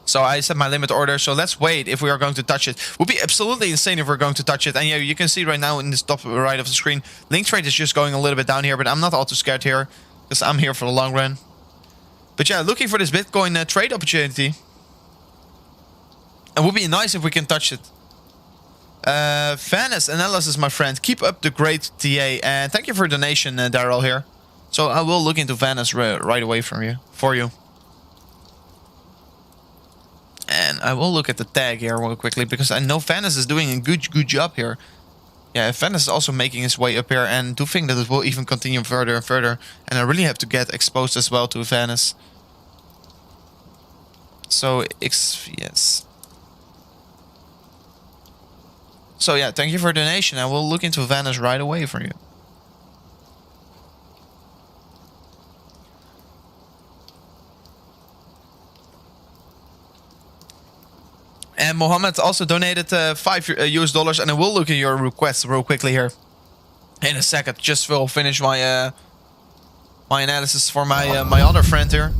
So I set my limit order. So let's wait if we are going to touch it. Would be absolutely insane if we're going to touch it. And yeah, you can see right now in the top right of the screen, link trade is just going a little bit down here, but I'm not all too scared here because I'm here for the long run. But yeah, looking for this Bitcoin trade opportunity. It would be nice if we can touch it. Vanes analysis, my friend. Keep up the great TA. And thank you for the donation, Daryl here. So I will look into Vanes right away for you. And I will look at the tag here real quickly because I know Vanes is doing a good job here. Yeah, Vanes is also making his way up here, and do think that it will even continue further and further. And I really have to get exposed as well to Vanes. So, yes. So yeah, thank you for the donation. I will look into Vanes right away for you. And Mohammed also donated $5 US, and I will look at your requests real quickly here in a second. Just will finish my my analysis for my my other friend here.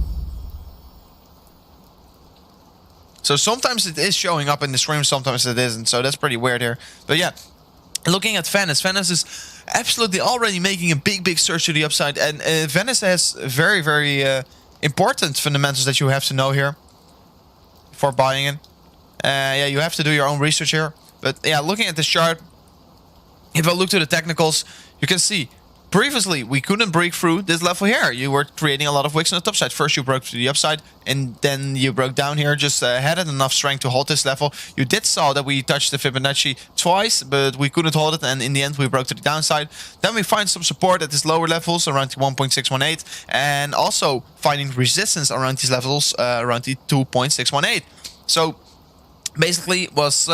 So sometimes it is showing up in the stream, sometimes it isn't. So that's pretty weird here. But yeah, looking at Vanes. Vanes is absolutely already making a big surge to the upside. And Vanes has very important fundamentals that you have to know here for buying it. Yeah, you have to do your own research here. But yeah, looking at this chart, if I look to the technicals, you can see previously we couldn't break through this level here. You were creating a lot of wicks on the top side. First you broke to the upside, and then you broke down here. Just had enough strength to hold this level. You did saw that we touched the Fibonacci twice, but we couldn't hold it, and in the end we broke to the downside. Then we find some support at these lower levels around the 1.618, and also finding resistance around these levels around the 2.618. So basically was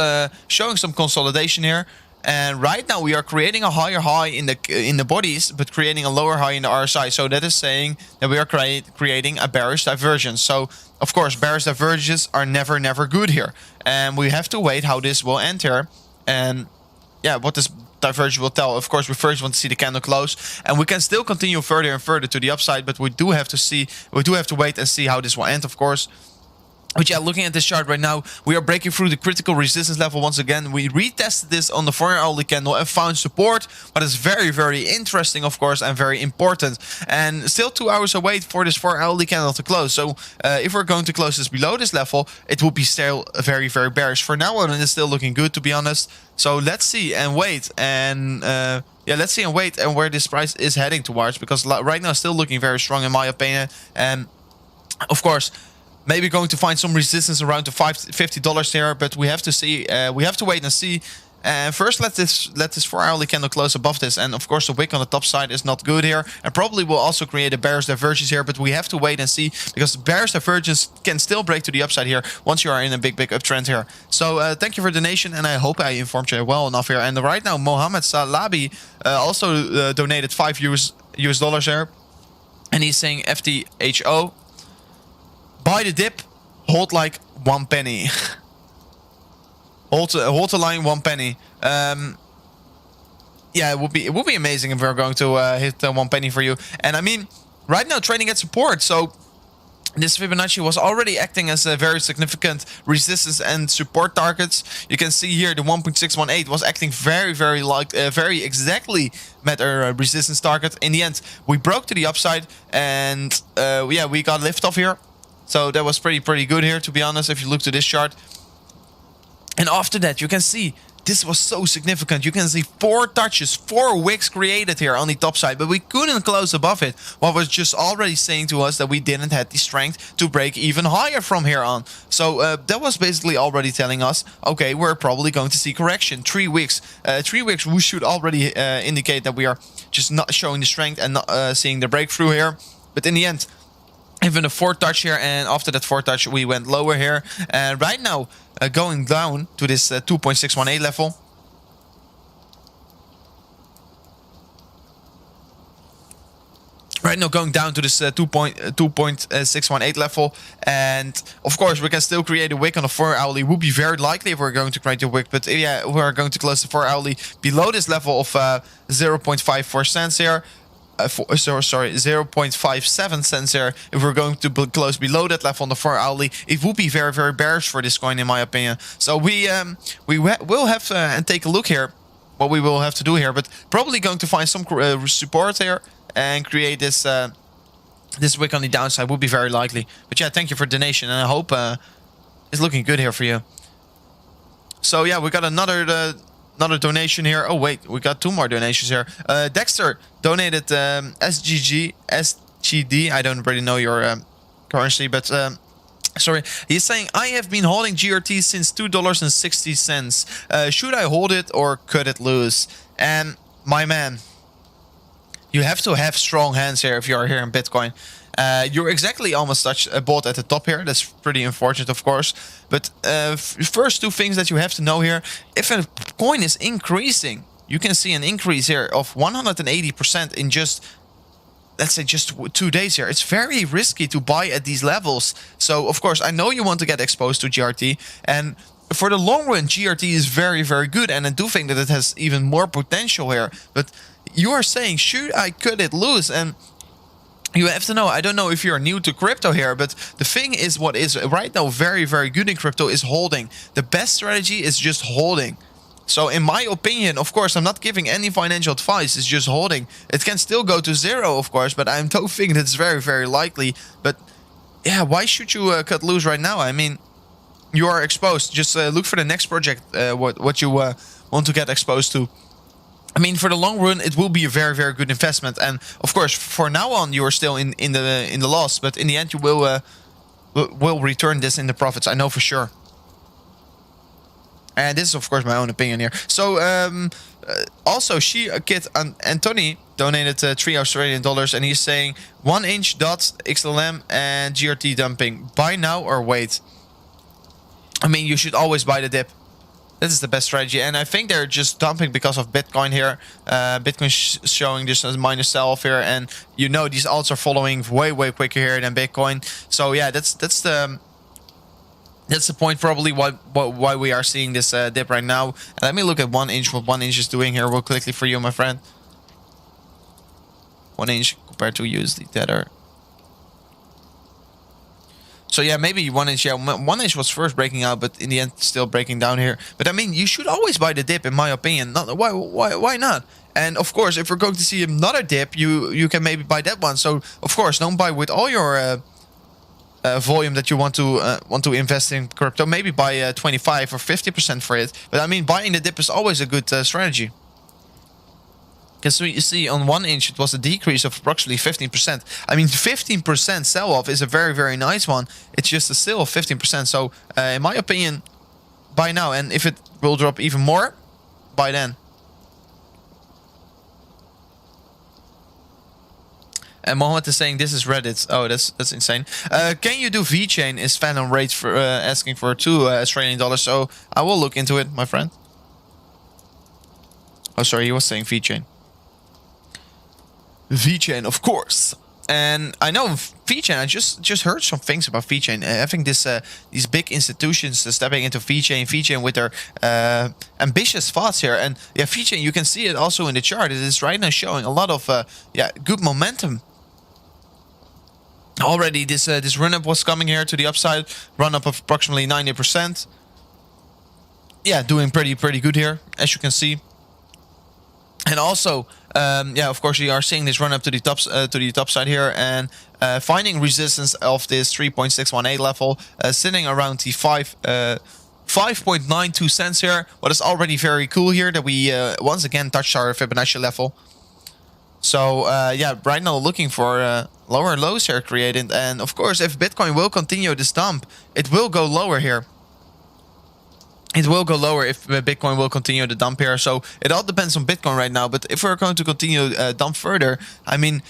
showing some consolidation here. And right now we are creating a higher high in the bodies, but creating a lower high in the RSI. So that is saying that we are creating a bearish divergence. So of course, bearish divergences are never good here, and we have to wait how this will end here. And yeah, what this divergence will tell. Of course, we first want to see the candle close, and we can still continue further and further to the upside, but we do have to wait and see how this will end, of course. But yeah, looking at this chart right now, we are breaking through the critical resistance level once again. We retested this on the 4-hourly candle and found support, but it's very interesting, of course, and very important. And still 2 hours away for this 4-hourly candle to close. So if we're going to close this below this level, it will be still very bearish. For now on, it's still looking good, to be honest. So let's see and wait. And yeah, let's see and wait and where this price is heading towards, because right now it's still looking very strong in my opinion. And of course, maybe going to find some resistance around the $50 here, but we have to see. We have to wait and see. First, let this 4-hourly candle close above this, and of course the wick on the top side is not good here, and probably will also create a bearish divergence here. But we have to wait and see, because bearish divergence can still break to the upside here once you are in a big uptrend here. So thank you for the donation, and I hope I informed you well enough here. And right now, Mohammed Salabi also donated $5 US here, and he's saying FTHO. Buy the dip, hold like 1 penny. hold the line 1 penny. Yeah, it would be amazing if we are going to hit 1 penny for you. And I mean, right now trading at support, so this Fibonacci was already acting as a very significant resistance and support targets. You can see here the 1.618 was acting very exactly met our resistance target. In the end, we broke to the upside, and yeah, we got lift off here. So that was pretty good here, to be honest, if you look to this chart. And after that, you can see this was so significant. You can see 4 touches, 4 wicks created here on the top side, but we couldn't close above it. What was just already saying to us that we didn't have the strength to break even higher from here on. So that was basically already telling us, okay, we're probably going to see correction. 3 weeks. 3 weeks we should already indicate that we are just not showing the strength and not seeing the breakthrough here. But in the end, even a 4th touch here, and after that 4th touch we went lower here, and right now going down to this 2.618 level. Right now going down to this 2.618 level, and of course we can still create a wick on the 4 hourly. Would be very likely if we're going to create a wick, but yeah, we're going to close the 4 hourly below this level of 0.54 cents here. Sorry, 0.57 cents here. If we're going to close below that level on the 4 hourly, it would be very bearish for this coin, in my opinion. So we will have and take a look here what we will have to do here, but probably going to find some support here and create this this wick on the downside would be very likely. But yeah, thank you for the donation, and I hope it's looking good here for you. So yeah, we got another donation here. Oh wait, we got 2 more donations here. Dexter donated SGD. I don't really know your currency, but sorry. He's saying, I have been holding GRT since $2.60. Should I hold it or cut it loose? And my man, you have to have strong hands here if you are here in Bitcoin. You're exactly almost bought at the top here. That's pretty unfortunate, of course. But first 2 things that you have to know here. If a coin is increasing, you can see an increase here of 180% in just, let's say, just 2 days here. It's very risky to buy at these levels. So, of course, I know you want to get exposed to GRT. And for the long run, GRT is very good. And I do think that it has even more potential here. But you are saying, should I cut it loose? And you have to know, I don't know if you're new to crypto here, but the thing is, what is right now very good in crypto is holding. The best strategy is just holding. So in my opinion, of course, I'm not giving any financial advice, it's just holding. It can still go to 0, of course, but I don't think that's very likely. But yeah, why should you cut loose right now? I mean, you are exposed. Just look for the next project, what you want to get exposed to. I mean, for the long run, it will be a very good investment, and of course, for now on, you are still in the loss. But in the end, you will return this in the profits. I know for sure. And this is, of course, my own opinion here. So, also, Kid Anthony donated $3 Australian, and he's saying 1 inch dot XLM and GRT dumping. Buy now or wait? I mean, you should always buy the dip. This is the best strategy, and I think they're just dumping because of Bitcoin here. Bitcoin showing just a minor sell-off here, and you know these alts are following way quicker here than Bitcoin. So yeah, that's the point probably why we are seeing this dip right now. And let me look at 1 inch, what 1 inch is doing here real quickly for you, my friend. 1 inch compared to USD tether. So yeah, maybe 1 inch. Yeah, 1 inch was first breaking out, but in the end, still breaking down here. But I mean, you should always buy the dip, in my opinion. Why not? And of course, if we're going to see another dip, you can maybe buy that one. So of course, don't buy with all your volume that you want to invest in crypto. Maybe buy 25 or 50% for it. But I mean, buying the dip is always a good strategy. Because you see, on 1 inch, it was a decrease of approximately 15%. I mean, 15% sell-off is a very nice one. It's just a sale of 15%. So, in my opinion, buy now. And if it will drop even more, buy then. And Mohammed is saying this is Reddit. Oh, that's insane. Can you do VeChain? Is Phantom Rate for asking for $2 Australian. So I will look into it, my friend. Oh, sorry, he was saying VeChain. VeChain, of course. And I know VeChain, I just heard some things about VeChain. I think these big institutions stepping into VeChain with their ambitious thoughts here. And yeah, VeChain, you can see it also in the chart. It is right now showing a lot of good momentum. Already this run up was coming here to the upside, run up of approximately 90%. Yeah, doing pretty good here, as you can see. And also, yeah, of course, we are seeing this run up to the top side here, and finding resistance of this 3.618 level, sitting around the 5.92 cents here. What is already very cool here that we once again touched our Fibonacci level. So yeah, right now looking for lower lows here created, and of course, if Bitcoin will continue this dump, it will go lower here. It will go lower if Bitcoin will continue the dump here. So it all depends on Bitcoin right now. But if we're going to continue dump further, I mean,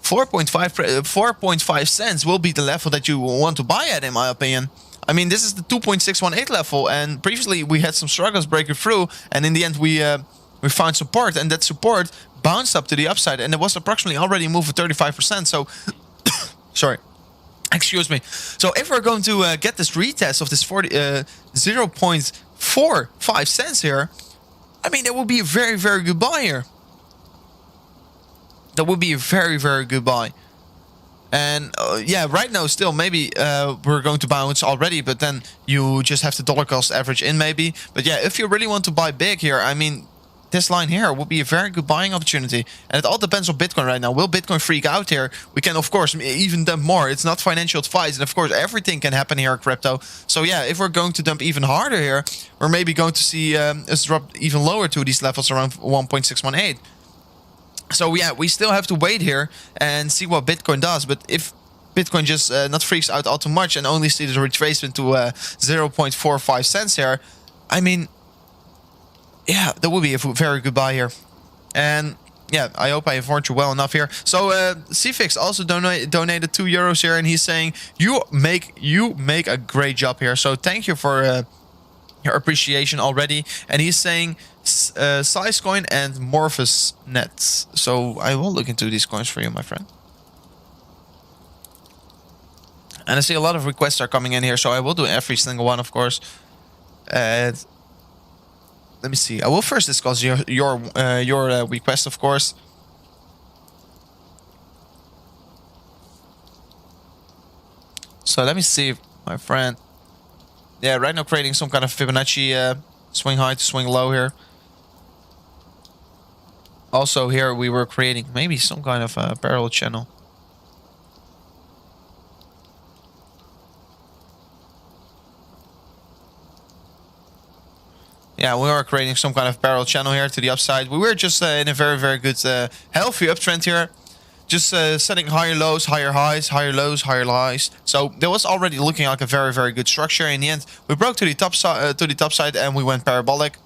4.5 cents will be the level that you want to buy at, in my opinion. I mean, this is the 2.618 level, and previously we had some struggles breaking through, and in the end we found support, and that support bounced up to the upside, and it was approximately already moved for 35%. So, sorry. Excuse me. So if we're going to get this retest of this 0.45 cents here, I mean, that would be a very good buy here. That would be a very good buy. And yeah, right now still maybe we're going to bounce already, but then you just have the dollar cost average in maybe. But yeah, if you really want to buy big here, I mean, this line here would be a very good buying opportunity. And it all depends on Bitcoin right now. Will Bitcoin freak out here? We can, of course, even dump more. It's not financial advice. And of course, everything can happen here in crypto. So yeah, if we're going to dump even harder here, we're maybe going to see us drop even lower to these levels around 1.618. So yeah, we still have to wait here and see what Bitcoin does. But if Bitcoin just not freaks out all too much and only see the retracement to 0.45 cents here, I mean, yeah, that would be a very good buy here. And yeah, I hope I informed you well enough here. So CFix also donated €2 here, and he's saying you make a great job here. So thank you for your appreciation already. And he's saying Sizecoin and Morphous Nets. So I will look into these coins for you, my friend. And I see a lot of requests are coming in here, so I will do every single one, of course. And let me see. I will first discuss your request, of course. So let me see, my friend. Yeah, right now creating some kind of Fibonacci swing high to swing low here. Also here we were creating maybe some kind of parallel channel. Yeah, we are creating some kind of parallel channel here to the upside. We were just in a very good, healthy uptrend here. Just setting higher lows, higher highs, higher lows, higher highs. So that was already looking like a very good structure. In the end, we broke to the top side and we went parabolic.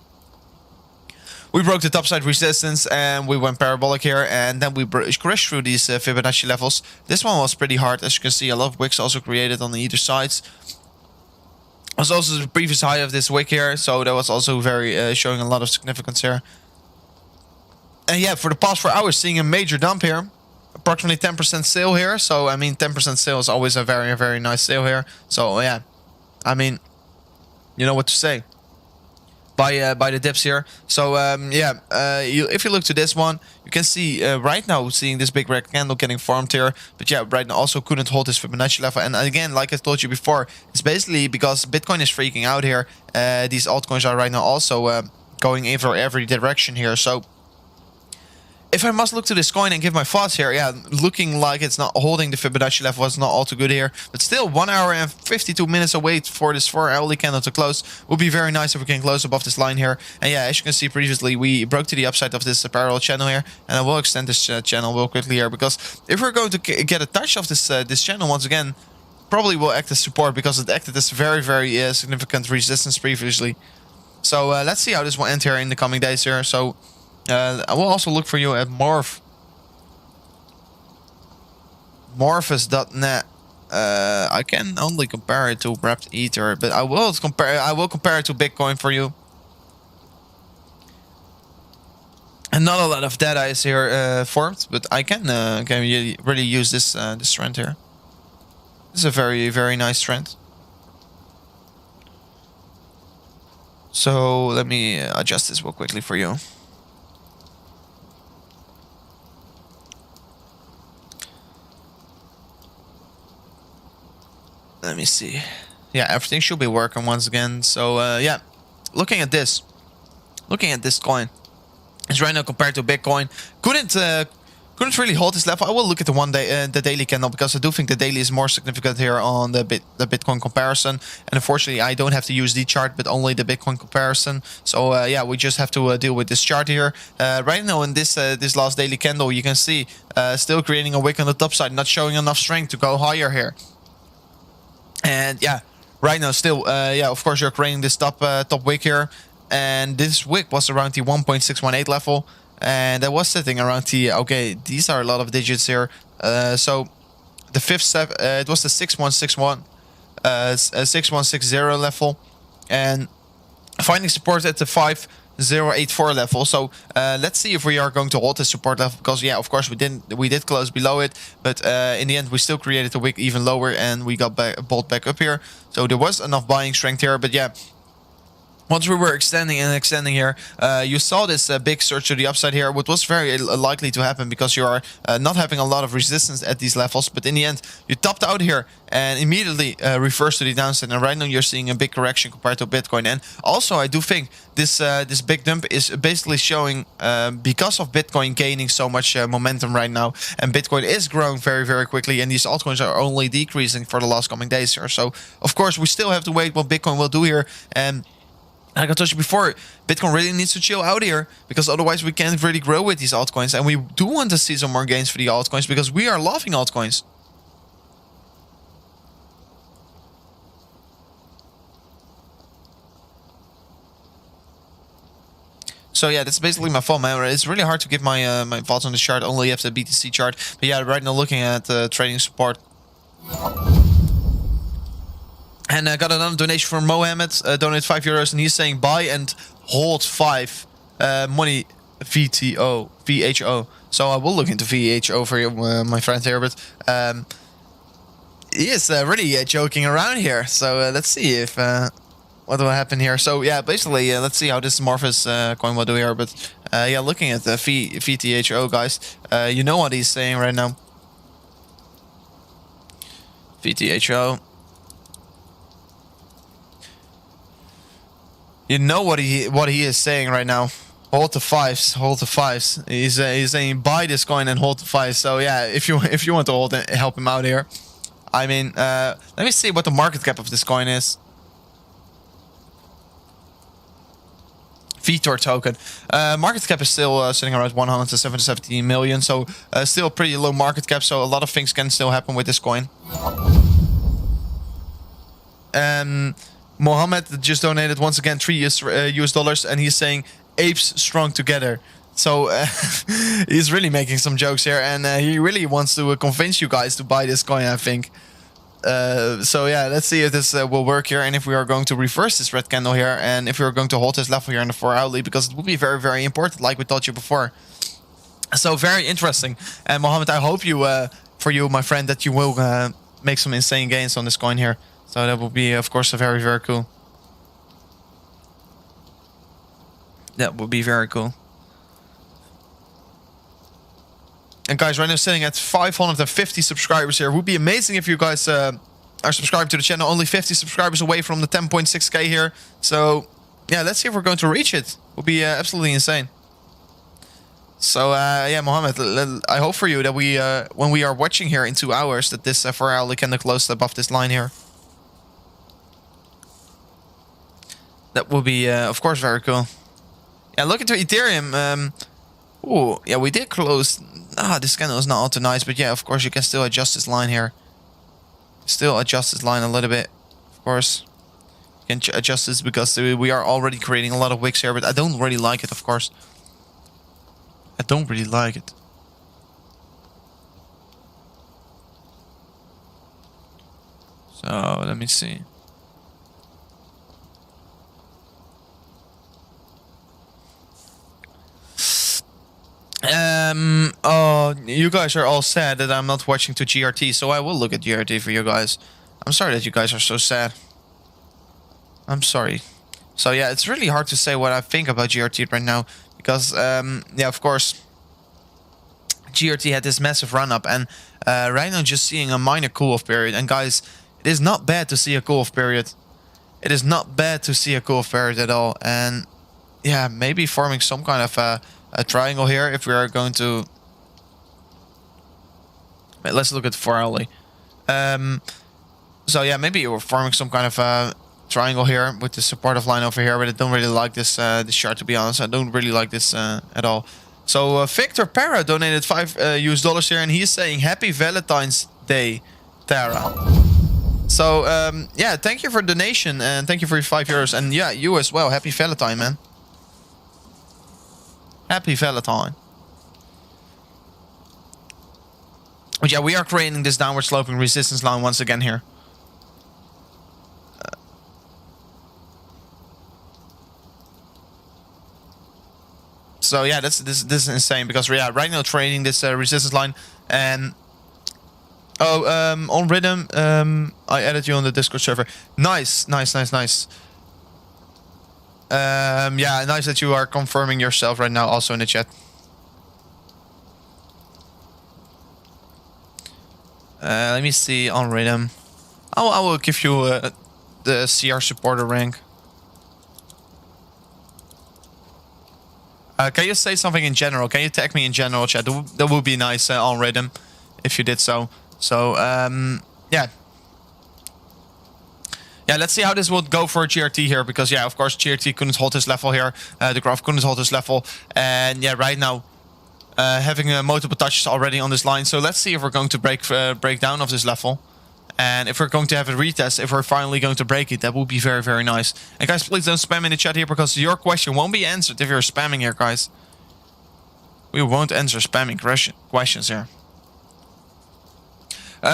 We broke the topside resistance and we went parabolic here, and then we crashed through these Fibonacci levels. This one was pretty hard, as you can see. A lot of wicks also created on either sides. Was also the previous high of this wick here, so that was also very showing a lot of significance here. And yeah, for the past 4 hours, seeing a major dump here, approximately 10% sale here. So I mean, 10% sale is always a very nice sale here. So yeah, I mean, you know what to say. By the dips here. So yeah, if you look to this one, you can see right now seeing this big red candle getting formed here. But yeah, right now also couldn't hold this Fibonacci level. And again, like I told you before, it's basically because Bitcoin is freaking out here. These altcoins are right now also going in for every direction here. So if I must look to this coin and give my thoughts here, yeah, looking like it's not holding the Fibonacci level was not all too good here. But still, 1 hour and 52 minutes away for this 4-hourly candle to close. Would be very nice if we can close above this line here. And yeah, as you can see previously, we broke to the upside of this parallel channel here. And I will extend this channel real quickly here, because if we're going to get a touch of this channel once again, probably will act as support, because it acted as very significant resistance previously. So let's see how this will end here in the coming days here. So I will also look for you at Morphous.net. I can only compare it to wrapped Ether, but I will compare it to Bitcoin for you. And not a lot of data is here formed, but I can really use this this trend here. This is a very nice trend. So let me adjust this real quickly for you. see. Yeah, everything should be working once again. So yeah, looking at this coin, it's right now compared to Bitcoin. Couldn't really hold this level. I will look at the daily candle, because I do think the daily is more significant here on the Bitcoin comparison. And unfortunately, I don't have to use the chart, but only the Bitcoin comparison. So yeah, we just have to deal with this chart here. Right now in this last daily candle, you can see still creating a wick on the top side, not showing enough strength to go higher here. And yeah, right now still, yeah, of course you're creating this top wick here, and this wick was around the 1.618 level. And I was sitting around the, okay, these are a lot of digits here. So the fifth step, it was the 6161, 6160 level, and finding support at the 5084 level. So let's see if we are going to hold this support level, because yeah, of course we did close below it, but in the end we still created a wick even lower, and we got bought back up here. So there was enough buying strength here, but yeah, once we were extending here, you saw this big surge to the upside here, what was very likely to happen, because you are not having a lot of resistance at these levels. But in the end, you topped out here and immediately reversed to the downside. And right now you're seeing a big correction compared to Bitcoin. And also, I do think this this big dump is basically showing because of Bitcoin gaining so much momentum right now, and Bitcoin is growing very, very quickly, and these altcoins are only decreasing for the last coming days here. So of course we still have to wait what Bitcoin will do here. And like I told you before, Bitcoin really needs to chill out here, because otherwise we can't really grow with these altcoins. And we do want to see some more gains for the altcoins, because we are loving altcoins. So yeah, that's basically my fault, man. It's really hard to give my my thoughts on the chart. Only have the BTC chart. But yeah, right now looking at trading support. And I got another donation from Mohammed, donated €5, and he's saying buy and hold 5 money VHO. So I will look into VHO for you, my friend here, but he is really joking around here. So let's see if what will happen here. So yeah, basically let's see how this Morphous coin will do here. But yeah, looking at the VTHO, guys, you know what he's saying right now. VTHO. You know what he is saying right now. Hold the 5s, hold the 5s. He's saying buy this coin and hold the 5s. So yeah, if you want to hold it, help him out here. I mean, let me see what the market cap of this coin is. VTOR token. Market cap is still sitting around 170 million. So still pretty low market cap. So a lot of things can still happen with this coin. Mohammed just donated once again $3 and he's saying apes strong together. So he's really making some jokes here, and he really wants to convince you guys to buy this coin, I think. So yeah, let's see if this will work here, and if we are going to reverse this red candle here, and if we are going to hold this level here in the 4-hourly, because it will be very, very important, like we told you before. So very interesting. And Mohammed, I hope for you, my friend, that you will make some insane gains on this coin here. So that will be, of course, very, very cool. That would be very cool. And guys, right now sitting at 550 subscribers here. It would be amazing if you guys are subscribed to the channel. Only 50 subscribers away from the 10.6k here. So yeah, let's see if we're going to reach it. It would be absolutely insane. So yeah, Mohammed, I hope for you that we when we are watching here in 2 hours, that this 4-hourly candle closed above this line here. That will be, of course, very cool. Yeah, look into Ethereum. Oh, yeah, we did close. This candle is not all too nice, but yeah, of course, you can still adjust this line here. Still adjust this line a little bit, of course. You can adjust this because we are already creating a lot of wicks here, but I don't really like it, of course. I don't really like it. So, let me see. Oh, you guys are all sad that I'm not watching to GRT, so I will look at GRT for you guys. I'm sorry that you guys are so sad. I'm sorry. So yeah, it's really hard to say what I think about GRT right now, because yeah, of course, GRT had this massive run up, and right now just seeing a minor cool off period. And guys, it is not bad to see a cool-off period. It is not bad to see a cool-off period at all. And yeah, maybe forming some kind of a triangle here if we are going to... Let's look at 4 hourly. So yeah, maybe we're forming some kind of a triangle here with the supportive line over here, but I don't really like this this chart, to be honest. I don't really like this at all. So Victor Para donated $5 here, and he's saying Happy Valentine's Day, Tara. So yeah, thank you for the donation and thank you for your €5, and yeah, you as well. Happy Valentine, man. Happy Valentine. But yeah, we are creating this downward sloping resistance line once again here. So yeah, this is insane because yeah, right now trading this resistance line, and on Rhythm, I added you on the Discord server. Nice. Yeah, nice that you are confirming yourself right now also in the chat. Let me see on Rhythm. I will give you the CR supporter rank. Can you say something in general? Can you tag me in general, chat? That would be nice on Rhythm if you did so. So, yeah. Yeah, let's see how this would go for GRT here. Because, yeah, of course, GRT couldn't hold this level here. The graph couldn't hold this level. And, yeah, right now, having multiple touches already on this line. So, let's see if we're going to break down of this level. And if we're going to have a retest, if we're finally going to break it, that would be very, very nice. And guys, please don't spam in the chat here, because your question won't be answered if you're spamming here, guys. We won't answer spamming questions here.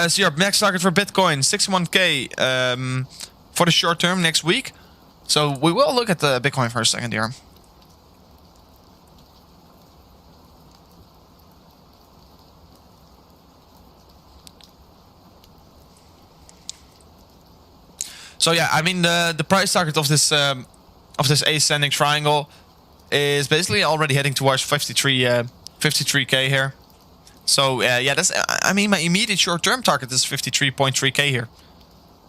So your next target for Bitcoin, 61k for the short term next week. So we will look at the Bitcoin for a second here. So yeah, I mean the price target of this ascending triangle is basically already heading towards 53k here. So yeah, that's, I mean, my immediate short-term target is 53.3k here.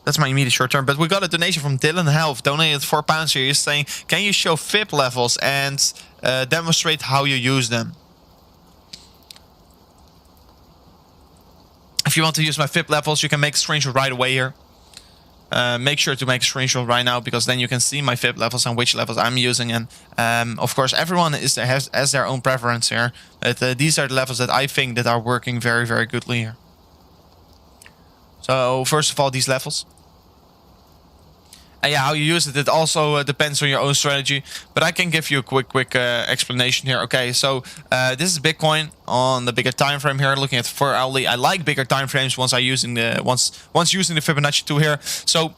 That's my immediate short-term. But we got a donation from Dylan Health, donated £4 here. He's saying, can you show FIB levels and demonstrate how you use them? If you want to use my FIB levels, you can make a screenshot right away here. Make sure to make a screenshot right now, because then you can see my FIB levels and which levels I'm using. And of course, everyone has their own preference here. But these are the levels that I think that are working very, very goodly here. So first of all, these levels. And yeah, how you use it, it also depends on your own strategy. But I can give you a quick explanation here. Okay, so this is Bitcoin on the bigger time frame here, looking at 4 hourly. I like bigger time frames once using the Fibonacci 2 here. So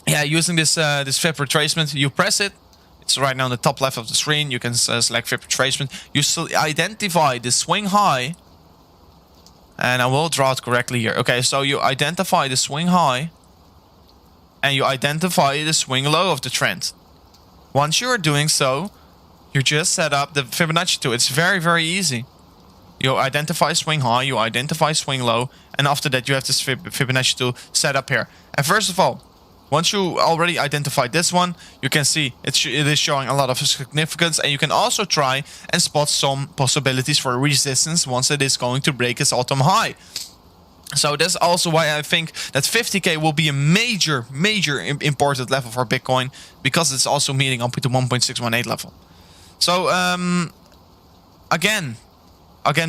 yeah, using this Fib retracement, you press it. It's right now on the top left of the screen. You can select Fib retracement. You identify the swing high, and I will draw it correctly here. Okay, so you identify the swing high, and you identify the swing low of the trend. Once you are doing so, you just set up the Fibonacci 2. It's very, very easy. You identify swing high, you identify swing low, and after that you have this Fibonacci 2 set up here. And first of all, once you already identified this one, you can see it is showing a lot of significance, and you can also try and spot some possibilities for resistance once it is going to break its all-time high. So that's also why I think that 50k will be a major important level for Bitcoin, because it's also meeting up with the 1.618 level. So again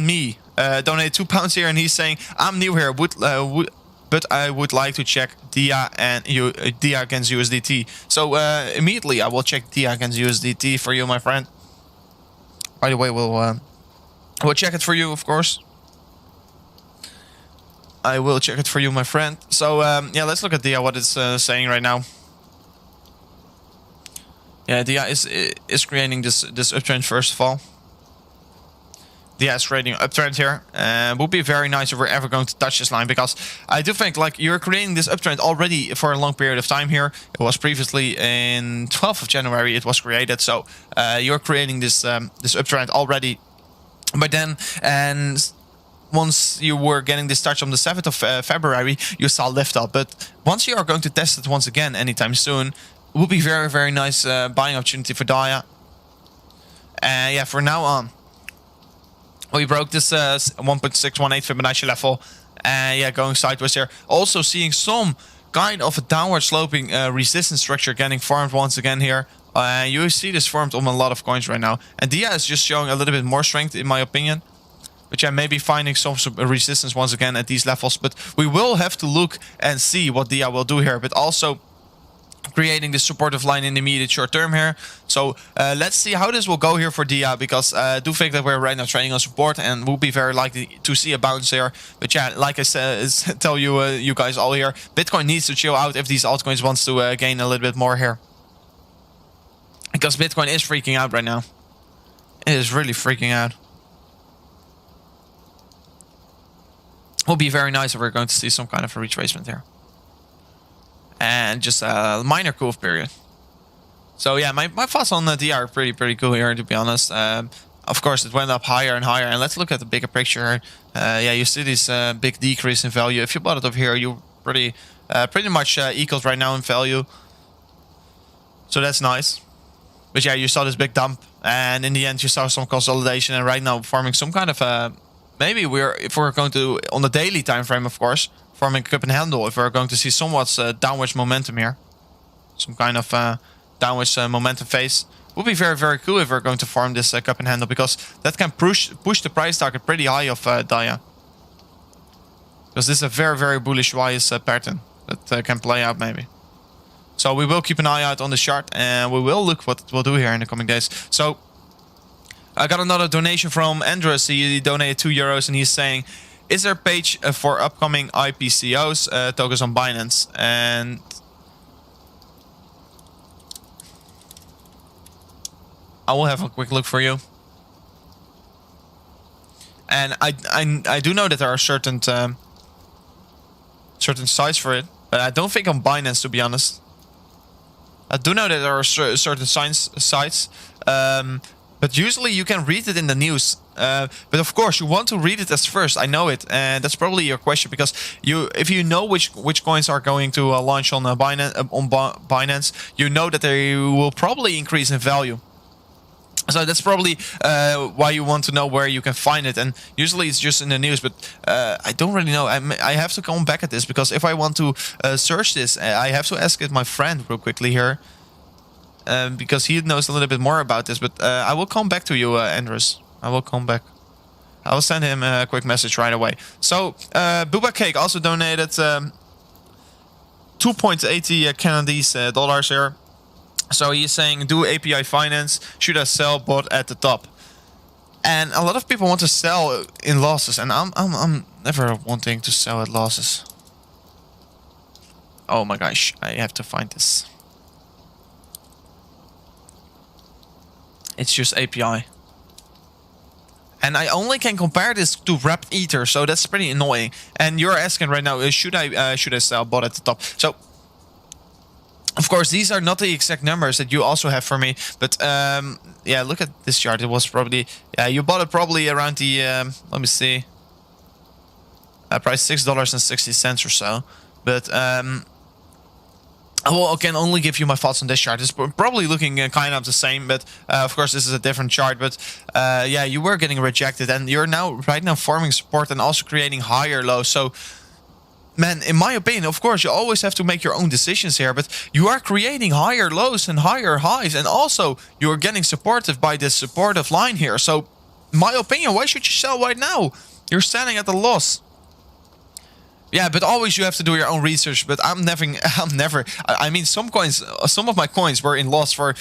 me donated £2 here, and he's saying, I'm new here, but I would like to check DIA and DIA against USDT. So immediately I will check DIA against USDT for you, my friend. By the way, we'll check it for you, of course. I will check it for you, my friend. So yeah, let's look at DIA, what it's saying right now. Yeah, DIA is creating this uptrend first of all. DIA is creating an uptrend here. Would be very nice if we're ever going to touch this line, because I do think like you're creating this uptrend already for a long period of time here. It was previously in 12th of January it was created. So you're creating this this uptrend already by then, and once you were getting this touch on the 7th of February, you saw lift up. But once you are going to test it once again anytime soon, it will be very, very nice buying opportunity for DIA. And yeah, for now on, we broke this 1.618 Fibonacci level. And yeah, going sideways here. Also seeing some kind of a downward sloping resistance structure getting formed once again here. You see this formed on a lot of coins right now. And DIA is just showing a little bit more strength in my opinion. But yeah, maybe finding some resistance once again at these levels. But we will have to look and see what DIA will do here. But also creating this supportive line in the immediate short term here. So let's see how this will go here for DIA. Because I do think that we're right now trading on support. And we'll be very likely to see a bounce here. But yeah, like I said, tell you you guys all here. Bitcoin needs to chill out if these altcoins wants to gain a little bit more here. Because Bitcoin is freaking out right now. It is really freaking out. Will be very nice if we're going to see some kind of a retracement here. And just a minor cool period. So yeah, my thoughts on the DIA are pretty cool here, to be honest. Of course, it went up higher and higher. And let's look at the bigger picture. Yeah, you see this big decrease in value. If you bought it up here, you're pretty much equals right now in value. So that's nice. But yeah, you saw this big dump. And in the end, you saw some consolidation. And right now, forming some kind of maybe if we're going to, on the daily time frame, of course, forming a cup and handle, if we're going to see somewhat downwards momentum here. Some kind of downwards momentum phase. Would be very, very cool if we're going to form this cup and handle, because that can push the price target pretty high of DIA. Because this is a very, very bullish wise pattern that can play out maybe. So we will keep an eye out on the chart, and we will look what it will do here in the coming days. So I got another donation from Andres. He donated €2 and he's saying, is there a page for upcoming IPCOs tokens on Binance? And I will have a quick look for you. And I do know that there are certain sites for it, but I don't think on Binance, to be honest. I do know that there are certain sites, but usually you can read it in the news. But of course, you want to read it as first. I know it, and that's probably your question, because if you know which coins are going to launch on Binance, you know that they will probably increase in value. So that's probably why you want to know where you can find it. And usually it's just in the news, but I don't really know. I have to come back at this, because if I want to search this, I have to ask it my friend real quickly here. Because he knows a little bit more about this. But I will come back to you, Andres. I will come back. I will send him a quick message right away. So, Booba Cake also donated 2.80 Canadian dollars here. So he's saying, do API finance, should I sell bot at the top? And a lot of people want to sell in losses, and I'm never wanting to sell at losses. Oh my gosh, I have to find this. It's just API. And I only can compare this to wrapped ether, so that's pretty annoying. And you're asking right now, should I sell bot at the top? So, of course, these are not the exact numbers that you also have for me, but yeah, look at this chart. It was probably, yeah, you bought it probably around the let me see, price $6.60 or so. But I can only give you my thoughts on this chart. It's probably looking kind of the same, but of course this is a different chart. But yeah, you were getting rejected, and you're right now forming support and also creating higher lows. So, man, in my opinion, of course, you always have to make your own decisions here, but you are creating higher lows and higher highs, and also you're getting supported by this supportive line here. So, in my opinion, why should you sell right now? You're standing at a loss. Yeah, but always you have to do your own research. But I'm never. I mean, some of my coins were in loss for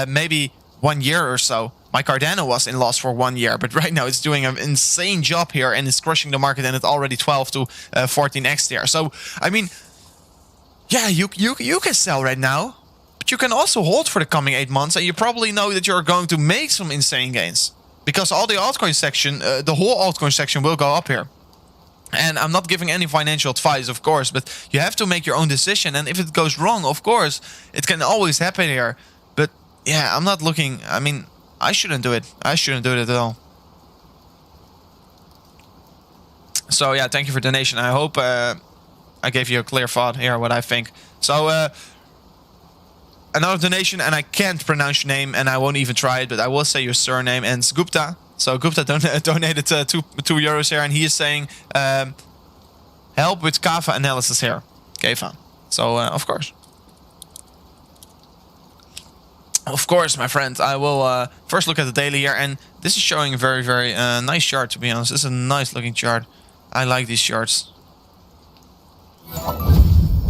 maybe 1 year or so. My Cardano was in loss for 1 year, but right now it's doing an insane job here and it's crushing the market, and it's already 12 to 14x there. So, I mean, yeah, you can sell right now, but you can also hold for the coming 8 months, and you probably know that you're going to make some insane gains, because all the altcoin section, the whole altcoin section will go up here. And I'm not giving any financial advice, of course, but you have to make your own decision. And if it goes wrong, of course, it can always happen here. But yeah, I'm not looking. I mean, I shouldn't do it. I shouldn't do it at all. So yeah, thank you for donation. I hope I gave you a clear thought here what I think. So another donation, and I can't pronounce your name, and I won't even try it, but I will say your surname, and it's Gupta. So Gupta donated €2 here, and he is saying help with Kava analysis here. Kava. So of course. Of course, my friend, I will first look at the daily here, and this is showing a very, very nice chart, to be honest. This is a nice looking chart. I like these charts.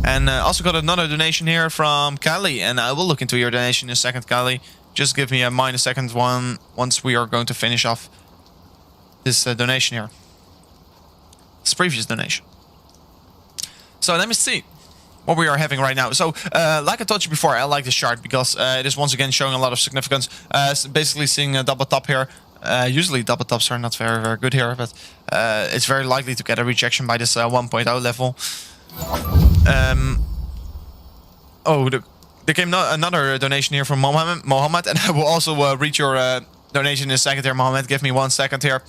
And also got another donation here from Kali, and I will look into your donation in a second, Kali. Just give me a minus second one once we are going to finish off this donation here. This previous donation. So let me see what we are having right now. So like I told you before, I like this chart because it is once again showing a lot of significance. Basically seeing a double top here. Usually double tops are not very, very good here, but it's very likely to get a rejection by this 1.0 level. There came another donation here from Mohammed, and I will also read your donation in a second here, Mohammed. Give me 1 second here.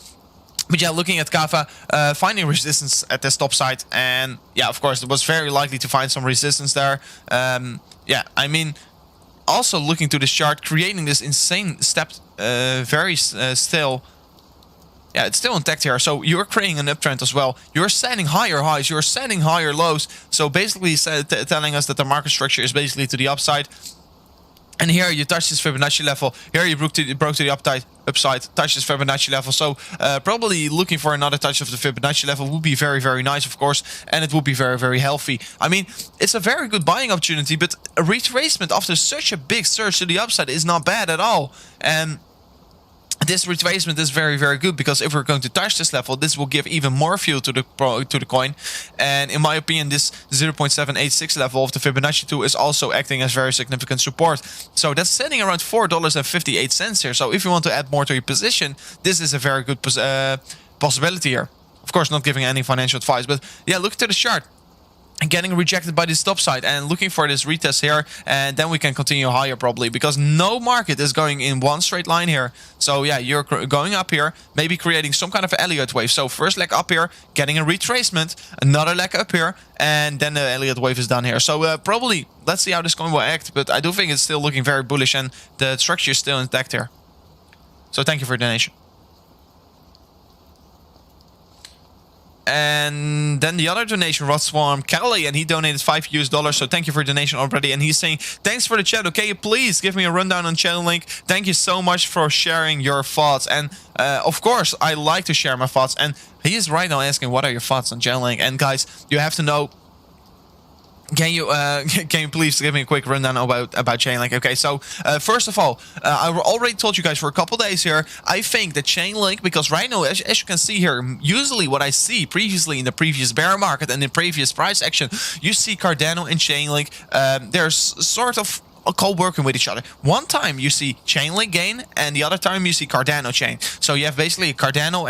But yeah, looking at Kava, finding resistance at this top side, and yeah, of course, it was very likely to find some resistance there. Yeah, I mean, also looking to this chart, creating this insane step, very still. Yeah, it's still intact here. So you're creating an uptrend as well. You're setting higher highs. You're setting higher lows. So basically telling us that the market structure is basically to the upside. And here you touch this Fibonacci level. Here you broke to the upside, touch this Fibonacci level. So probably looking for another touch of the Fibonacci level would be very, very nice, of course. And it would be very, very healthy. I mean, it's a very good buying opportunity, but a retracement after such a big surge to the upside is not bad at all. And this retracement is very, very good because if we're going to touch this level, this will give even more fuel to the coin. And in my opinion, this 0.786 level of the Fibonacci 2 is also acting as very significant support. So that's sitting around $4.58 here. So if you want to add more to your position, this is a very good possibility here. Of course, not giving any financial advice, but yeah, look to the chart. Getting rejected by this top side and looking for this retest here, and then we can continue higher probably because no market is going in one straight line here. So yeah, you're going up here, maybe creating some kind of Elliott wave. So first leg up here, getting a retracement, another leg up here, and then the Elliott wave is done here. So probably let's see how this coin will act, but I do think it's still looking very bullish and the structure is still intact here. So thank you for the donation. And then the other donation was from Kelly, and he donated $5 US. So thank you for the donation already. And he's saying, thanks for the chat. Okay, please give me a rundown on Chainlink. Thank you so much for sharing your thoughts. And of course, I like to share my thoughts. And he is right now asking, what are your thoughts on Chainlink? And guys, you have to know. Can you please give me a quick rundown about Chainlink? Okay, so first of all, I already told you guys for a couple days here, I think that Chainlink, because right now, as you can see here, usually what I see previously in the previous bear market and in previous price action, you see Cardano and Chainlink, they're sort of co-working with each other. One time you see Chainlink gain, and the other time you see Cardano chain. So you have basically a Cardano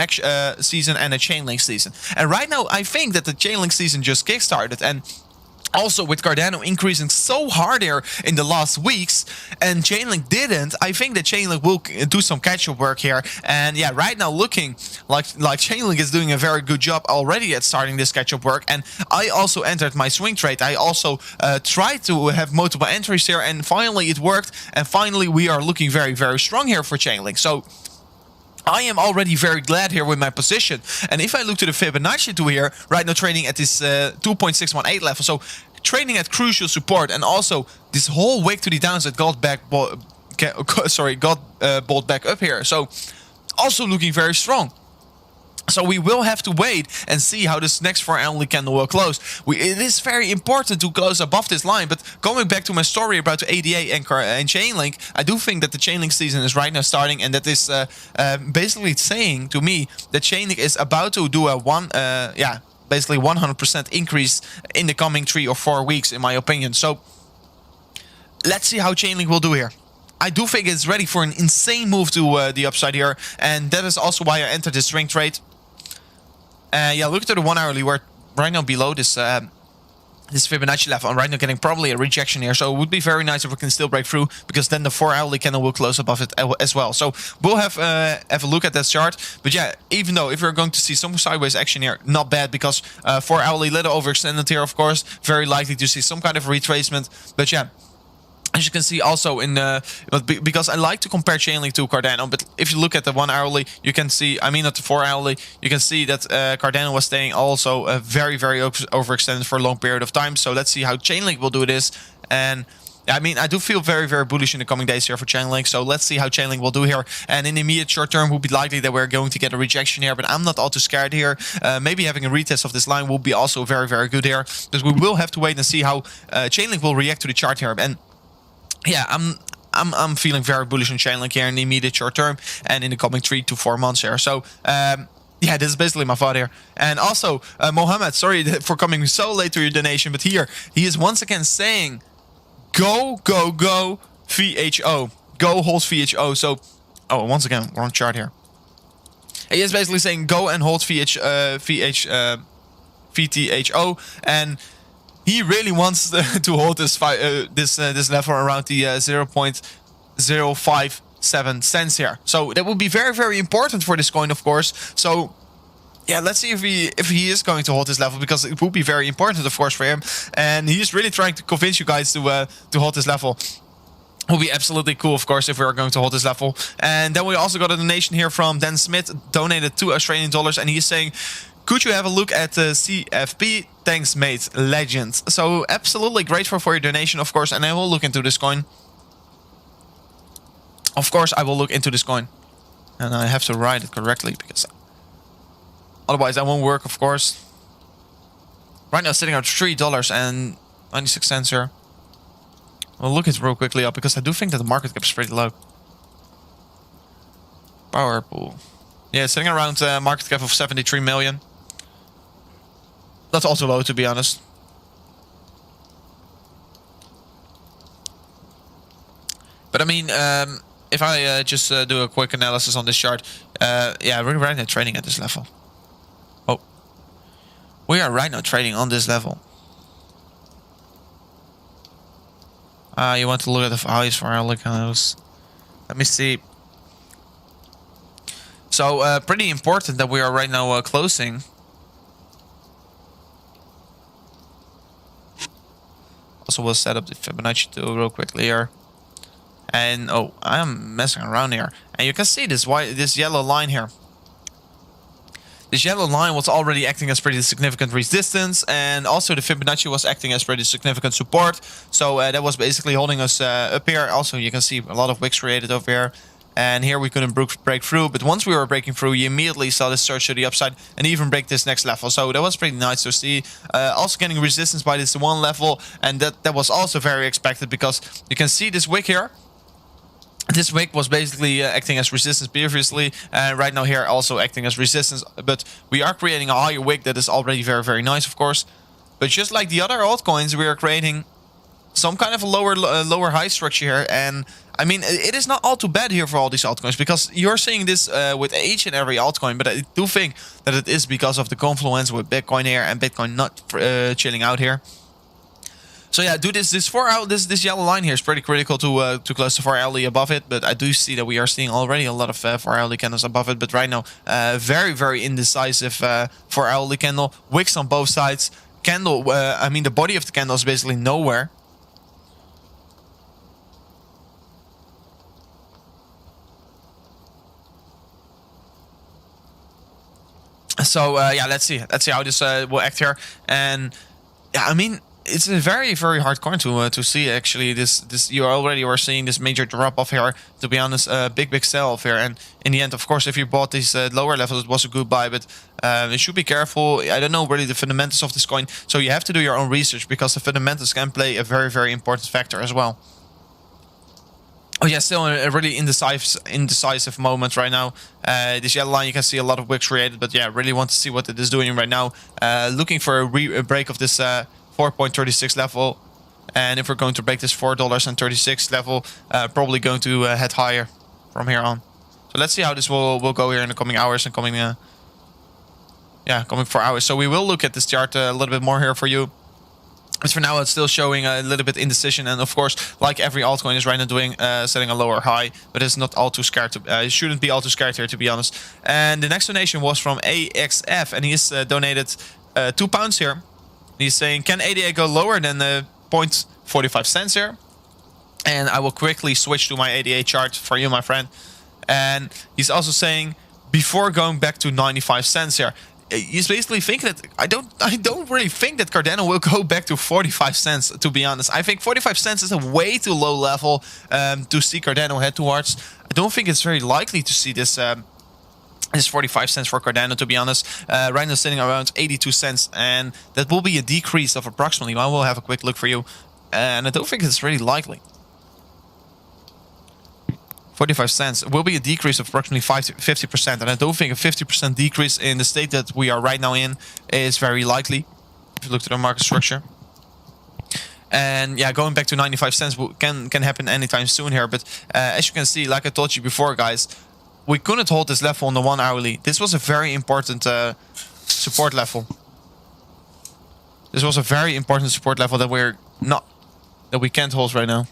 season and a Chainlink season. And right now, I think that the Chainlink season just kickstarted, and also with Cardano increasing so hard here in the last weeks and Chainlink didn't, I think that Chainlink will do some catch-up work here. And yeah, right now looking like Chainlink is doing a very good job already at starting this catch-up work. And I also entered my swing trade. I also tried to have multiple entries here, and finally it worked. And finally we are looking very, very strong here for Chainlink. So I am already very glad here with my position. And if I look to the Fibonacci 2 here, right now trading at this 2.618 level, so trading at crucial support, and also this whole wick to the downside got bought back up here. So also looking very strong. So we will have to wait and see how this next 4-hourly candle will close. It is very important to close above this line. But going back to my story about the ADA and Chainlink, I do think that the Chainlink season is right now starting, and that is basically saying to me that Chainlink is about to do a basically 100% increase in the coming 3 or 4 weeks, in my opinion. So let's see how Chainlink will do here. I do think it's ready for an insane move to the upside here, and that is also why I entered this swing trade. Yeah, look at the 1 hourly. We're right now below this this Fibonacci level, and right now getting probably a rejection here. So it would be very nice if we can still break through, because then the 4 hourly candle will close above it as well. So we'll have a look at that chart. But yeah, even though if we're going to see some sideways action here, not bad, because 4 hourly little overextended here, of course, very likely to see some kind of retracement. But yeah, as you can see also in because I like to compare Chainlink to Cardano, but if you look at the 1 hourly, you can see, I mean at the 4 hourly, you can see that Cardano was staying also very overextended for a long period of time. So let's see how Chainlink will do this. And I mean, I do feel very bullish in the coming days here for Chainlink. So let's see how Chainlink will do here. And in the immediate short term, would be likely that we're going to get a rejection here, but I'm not all too scared here. Maybe having a retest of this line will be also very good here, because we will have to wait and see how Chainlink will react to the chart here. And yeah, I'm feeling very bullish on Chainlink here in the immediate short term and in the coming 3 to 4 months here. So yeah, this is basically my thought here. And also, Mohammed, sorry for coming so late to your donation, but here he is once again saying, go VHO, go hold VHO. So, oh, once again, wrong chart here. He is basically saying go and hold VTHO, and he really wants to hold this this level around the 0.057 cents here. So that would be very important for this coin, of course. So yeah, let's see if he is going to hold this level, because it would be very important, of course, for him. And he's really trying to convince you guys to hold this level. Will be absolutely cool, of course, if we are going to hold this level. And then we also got a donation here from Dan Smith, donated $2 Australian, and he's saying, could you have a look at the CFP? Thanks, mate. Legend. So absolutely grateful for your donation, of course, and I will look into this coin. Of course, I will look into this coin, and I have to write it correctly, because otherwise I won't work, of course. Right now, sitting at $3.96 here. I'll look it real quickly up, because I do think that the market cap is pretty low. Power pool. Yeah, it's sitting around market cap of 73 million. That's also low, to be honest. But I mean, if I just do a quick analysis on this chart, yeah, we're right now trading at this level. Oh, we are right now trading on this level. You want to look at the values for our candles. Let me see. So pretty important that we are right now closing. Also, we'll set up the Fibonacci tool real quickly here. And oh, I'm messing around here. And you can see this yellow line here. This yellow line was already acting as pretty significant resistance, and also the Fibonacci was acting as pretty significant support. So that was basically holding us up here. Also, you can see a lot of wicks created over here. And here we couldn't break through, but once we were breaking through, you immediately saw this surge to the upside and even break this next level. So that was pretty nice to see. Also getting resistance by this one level, and that was also very expected, because you can see this wick here. This wick was basically acting as resistance previously, and right now here also acting as resistance. But we are creating a higher wick that is already very nice, of course. But just like the other altcoins, we are creating some kind of a lower high structure here. And I mean, it is not all too bad here for all these altcoins, because you're seeing this with each and every altcoin. But I do think that it is because of the confluence with Bitcoin here and Bitcoin not chilling out here. So yeah, do this yellow line here is pretty critical to close the 4 hourly above it. But I do see that we are seeing already a lot of 4 hourly candles above it. But right now, very indecisive 4 hourly candle, wicks on both sides. Candle, I mean, the body of the candle is basically nowhere. So yeah, let's see how this will act here. And yeah, I mean, it's a very hard coin to see actually. This you already are seeing this major drop off here. To be honest, big sell off here. And in the end, of course, if you bought these lower levels, it was a good buy. But you should be careful. I don't know really the fundamentals of this coin, so you have to do your own research, because the fundamentals can play a very important factor as well. Oh yeah, still a really indecisive moment right now. This yellow line, you can see a lot of wicks created, but yeah, really want to see what it is doing right now. Looking for a break of this 4.36 level, and if we're going to break this $4.36 level, probably going to head higher from here on. So let's see how this will go here in the coming hours and coming 4 hours. So we will look at this chart a little bit more here for you. But for now, it's still showing a little bit indecision, and of course, like every altcoin is right now doing, setting a lower high. But it's not all too scared. It shouldn't be all too scared here, to be honest. And the next donation was from AXF, and he's donated £2 here. He's saying, can ADA go lower than 0.45 cents here? And I will quickly switch to my ADA chart for you, my friend. And he's also saying, before going back to 95 cents here. He's basically thinking that I don't really think that Cardano will go back to 45 cents, to be honest. I think 45 cents is a way too low level to see Cardano head towards. I don't think it's very likely to see this this 45 cents for Cardano, to be honest. Right now sitting around 82 cents, and that will be a decrease of approximately. I will have a quick look for you, and I don't think it's really likely. 45 cents will be a decrease of approximately 50%, and I don't think a 50% decrease in the state that we are right now in is very likely, if you look at the market structure. And yeah, going back to 95 cents can happen anytime soon here, but as you can see, like I told you before, guys, we couldn't hold this level on the 1 hourly. This was a very important support level. This was a very important support level that we can't hold right now.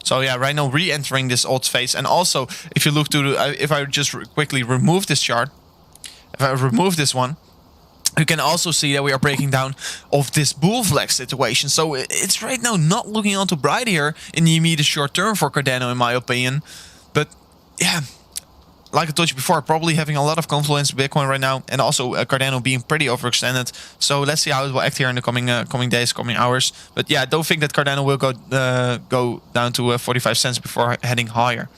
So yeah, right now re-entering this alt phase. And also, if you look to the, if I just quickly remove this chart, if I remove this one, you can also see that we are breaking down of this bull flag situation. So it's right now not looking all too bright here in the immediate short term for Cardano, in my opinion. But yeah, like I told you before, probably having a lot of confluence in Bitcoin right now, and also Cardano being pretty overextended. So let's see how it will act here in the coming days, coming hours. But yeah, I don't think that Cardano will go down to 45 cents before heading higher.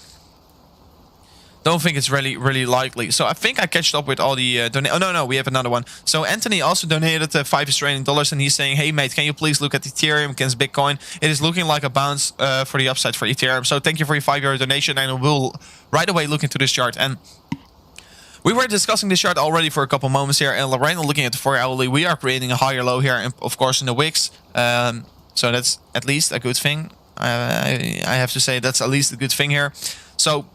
Don't think it's really likely. So I think I catched up with all the oh no, we have another one. So Anthony also donated $5 Australian, and he's saying, hey mate, can you please look at Ethereum against Bitcoin? It is looking like a bounce for the upside for Ethereum. So thank you for your €5 donation, and we'll right away look into this chart. And we were discussing this chart already for a couple moments here, and right now looking at the 4 hourly, we are creating a higher low here, and of course in the wicks. So that's at least a good thing. I have to say that's at least a good thing here. So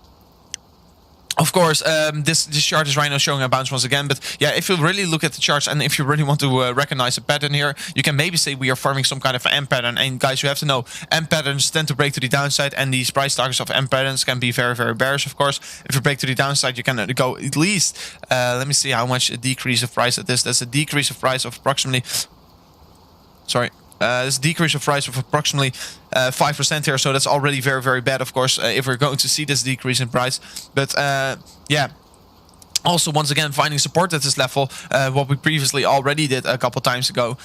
of course, this chart is right now showing a bounce once again. But yeah, if you really look at the charts, and if you really want to recognize a pattern here, you can maybe say we are forming some kind of M pattern. And guys, you have to know, M patterns tend to break to the downside, and these price targets of M patterns can be very bearish, of course. If you break to the downside, you can go at least, let me see how much a decrease of price it is. That's a decrease of price of approximately, sorry, this decrease of price of approximately 5% here, so that's already very bad, of course, if we're going to see this decrease in price. But yeah, also once again finding support at this level, what we previously already did a couple times ago.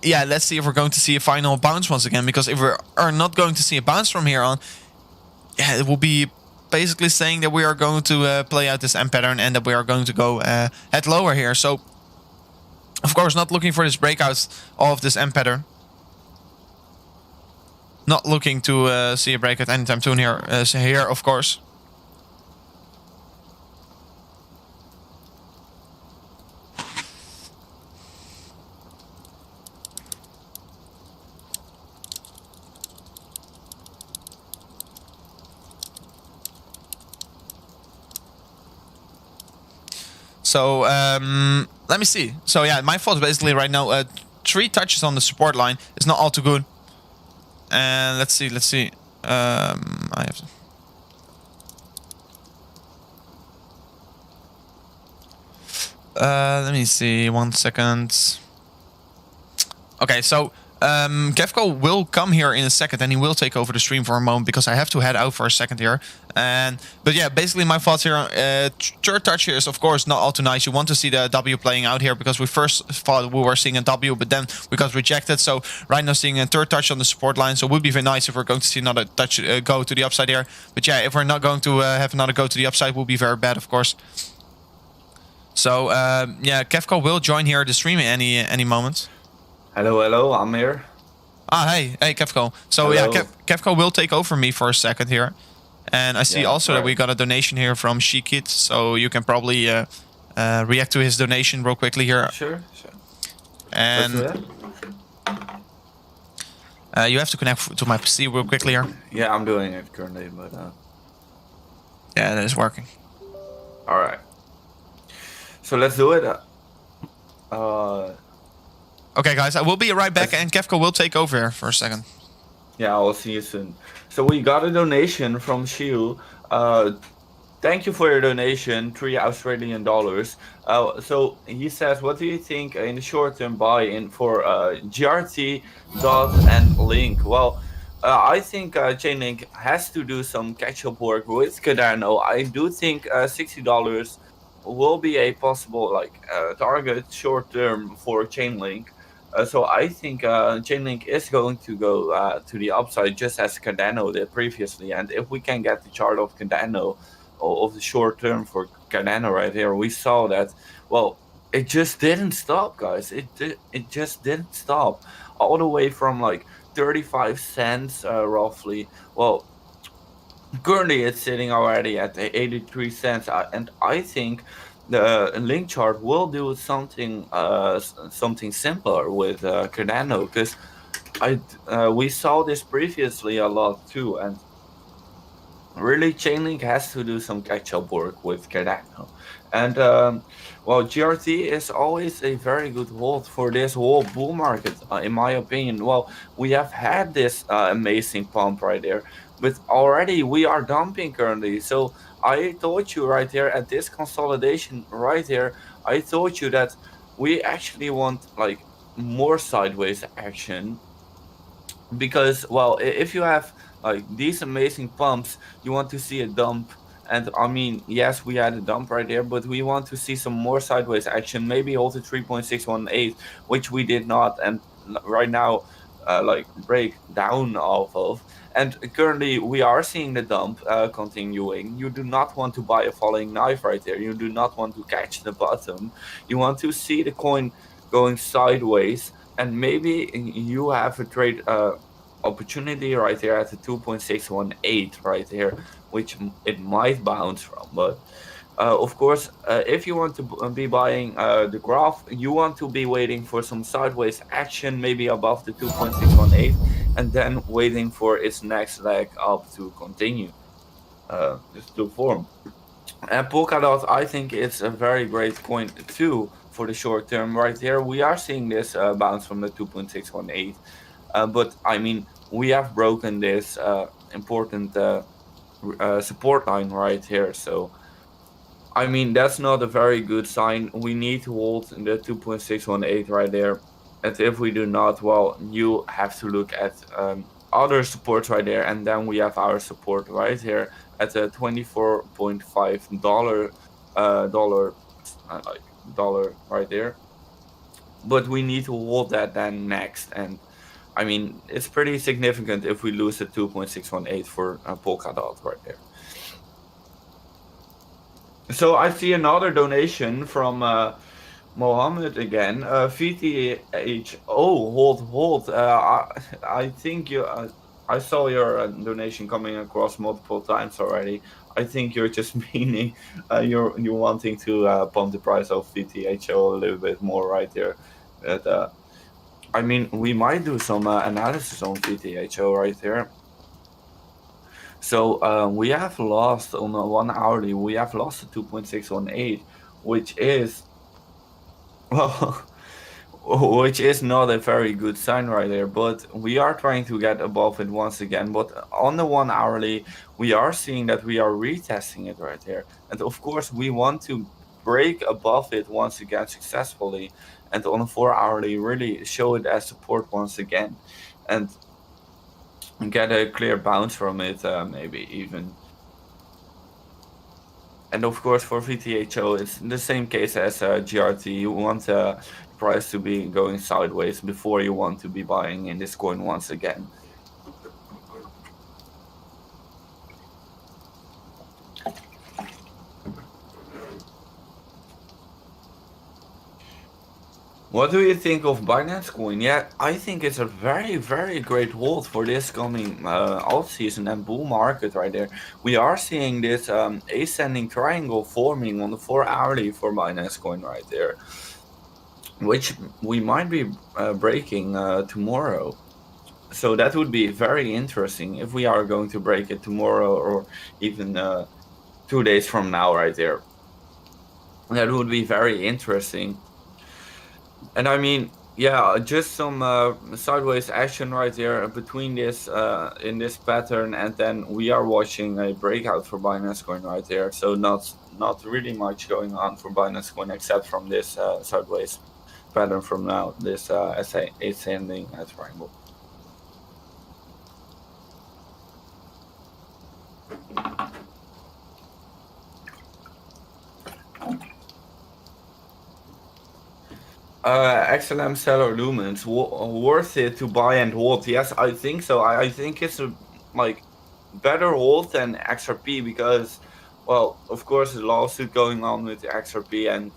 Yeah, let's see if we're going to see a final bounce once again, because if we are not going to see a bounce from here on, yeah, it will be basically saying that we are going to play out this M pattern, and that we are going to go head lower here. So of course, not looking for this breakout of this M pattern. Not looking to see a breakout anytime soon here, of course. So let me see. So yeah, my thoughts basically right now, 3 touches on the support line is not all too good. And let's see. I have to. Let me see. 1 second. Okay, so Kevco will come here in a second, and he will take over the stream for a moment, because I have to head out for a second here. But yeah, basically my thoughts here. Third touch here is of course not all too nice. You want to see the W playing out here, because we first thought we were seeing a W, but then we got rejected. So right now seeing a third touch on the support line. So it would be very nice if we're going to see another touch go to the upside here. But yeah, if we're not going to have another go to the upside, will be very bad, of course. So yeah, Kevco will join here the stream at any moment. Hello, I'm here. Hey Kevco. So hello. Yeah, Kevco will take over me for a second here. And I see also that we got a donation here from Shikit, so you can probably react to his donation real quickly here. Sure. And you have to connect to my PC real quickly here. Yeah, I'm doing it currently, but yeah, that is working. All right. So let's do it. Okay, guys, I will be right back, and Kefko will take over here for a second. Yeah, I'll see you soon. So we got a donation from Shiu. Thank you for your donation, $3 Australian. So he says, what do you think in the short term buy-in for GRT, DOT, and Link? Well, I think Chainlink has to do some catch-up work with Cardano. I do think $60 will be a possible target short term for Chainlink. So I think Chainlink is going to go to the upside just as Cardano did previously. And if we can get the chart of Cardano of the short term for Cardano right here, we saw that, well, it just didn't stop, guys. It just didn't stop all the way from like 35 cents roughly. Well, currently it's sitting already at 83 cents, and I think the link chart will do something something similar with Cardano, because we saw this previously a lot too, and really Chainlink has to do some catch-up work with Cardano. And well, GRT is always a very good hold for this whole bull market, in my opinion. Well, we have had this amazing pump right there, but already we are dumping currently. So I told you right here at this consolidation right here, I told you that we actually want like more sideways action, because, well, if you have like these amazing pumps, you want to see a dump. And I mean, yes, we had a dump right there, but we want to see some more sideways action, maybe also 3.618, which we did not, and right now like break down off of. And currently we are seeing the dump continuing. You do not want to buy a falling knife right there. You do not want to catch the bottom. You want to see the coin going sideways, and maybe you have a trade opportunity right there at the 2.618 right here, which it might bounce from. But of course, if you want to be buying the graph, you want to be waiting for some sideways action, maybe above the 2.618, and then waiting for its next leg up to continue to form. And Polkadot, I think it's a very great coin too for the short term. Right here, we are seeing this bounce from the 2.618. But I mean, we have broken this important support line right here. So, I mean, that's not a very good sign. We need to hold the 2.618 right there. And if we do not, well, you have to look at other supports right there. And then we have our support right here at the $24.5 dollar right there. But we need to hold that then next. And I mean, it's pretty significant if we lose the 2.618 for Polkadot right there. So I see another donation from Mohammed again. VTH. Oh, hold. I think you. I saw your donation coming across multiple times already. I think you're just meaning you're wanting to pump the price of VTHO a little bit more right there. But, I mean, we might do some analysis on VTHO right there. So we have lost on a 1 hourly. We have lost to 2.618, which is, well, which is not a very good sign right there. But we are trying to get above it once again. But on the 1 hourly, we are seeing that we are retesting it right there. And of course, we want to break above it once again successfully. And on a 4 hourly, really show it as support once again. And get a clear bounce from it, maybe even. And of course, for VTHO, it's the same case as GRT. You want the price to be going sideways before you want to be buying in this coin once again. What do you think of Binance Coin? Yeah, I think it's a very, very great hold for this coming alt season and bull market right there. We are seeing this ascending triangle forming on the 4 hourly for Binance Coin right there, which we might be breaking tomorrow. So that would be very interesting if we are going to break it tomorrow or even 2 days from now right there. That would be very interesting. And I mean, Yeah, just some sideways action right there between this in this pattern, and then we are watching a breakout for Binance Coin right there. So not really much going on for Binance Coin except from this sideways pattern from now. This ascending triangle. XLM seller lumens worth it to buy and hold? Yes, I think so. I think it's a like better hold than XRP because, well, of course, the lawsuit going on with the XRP, and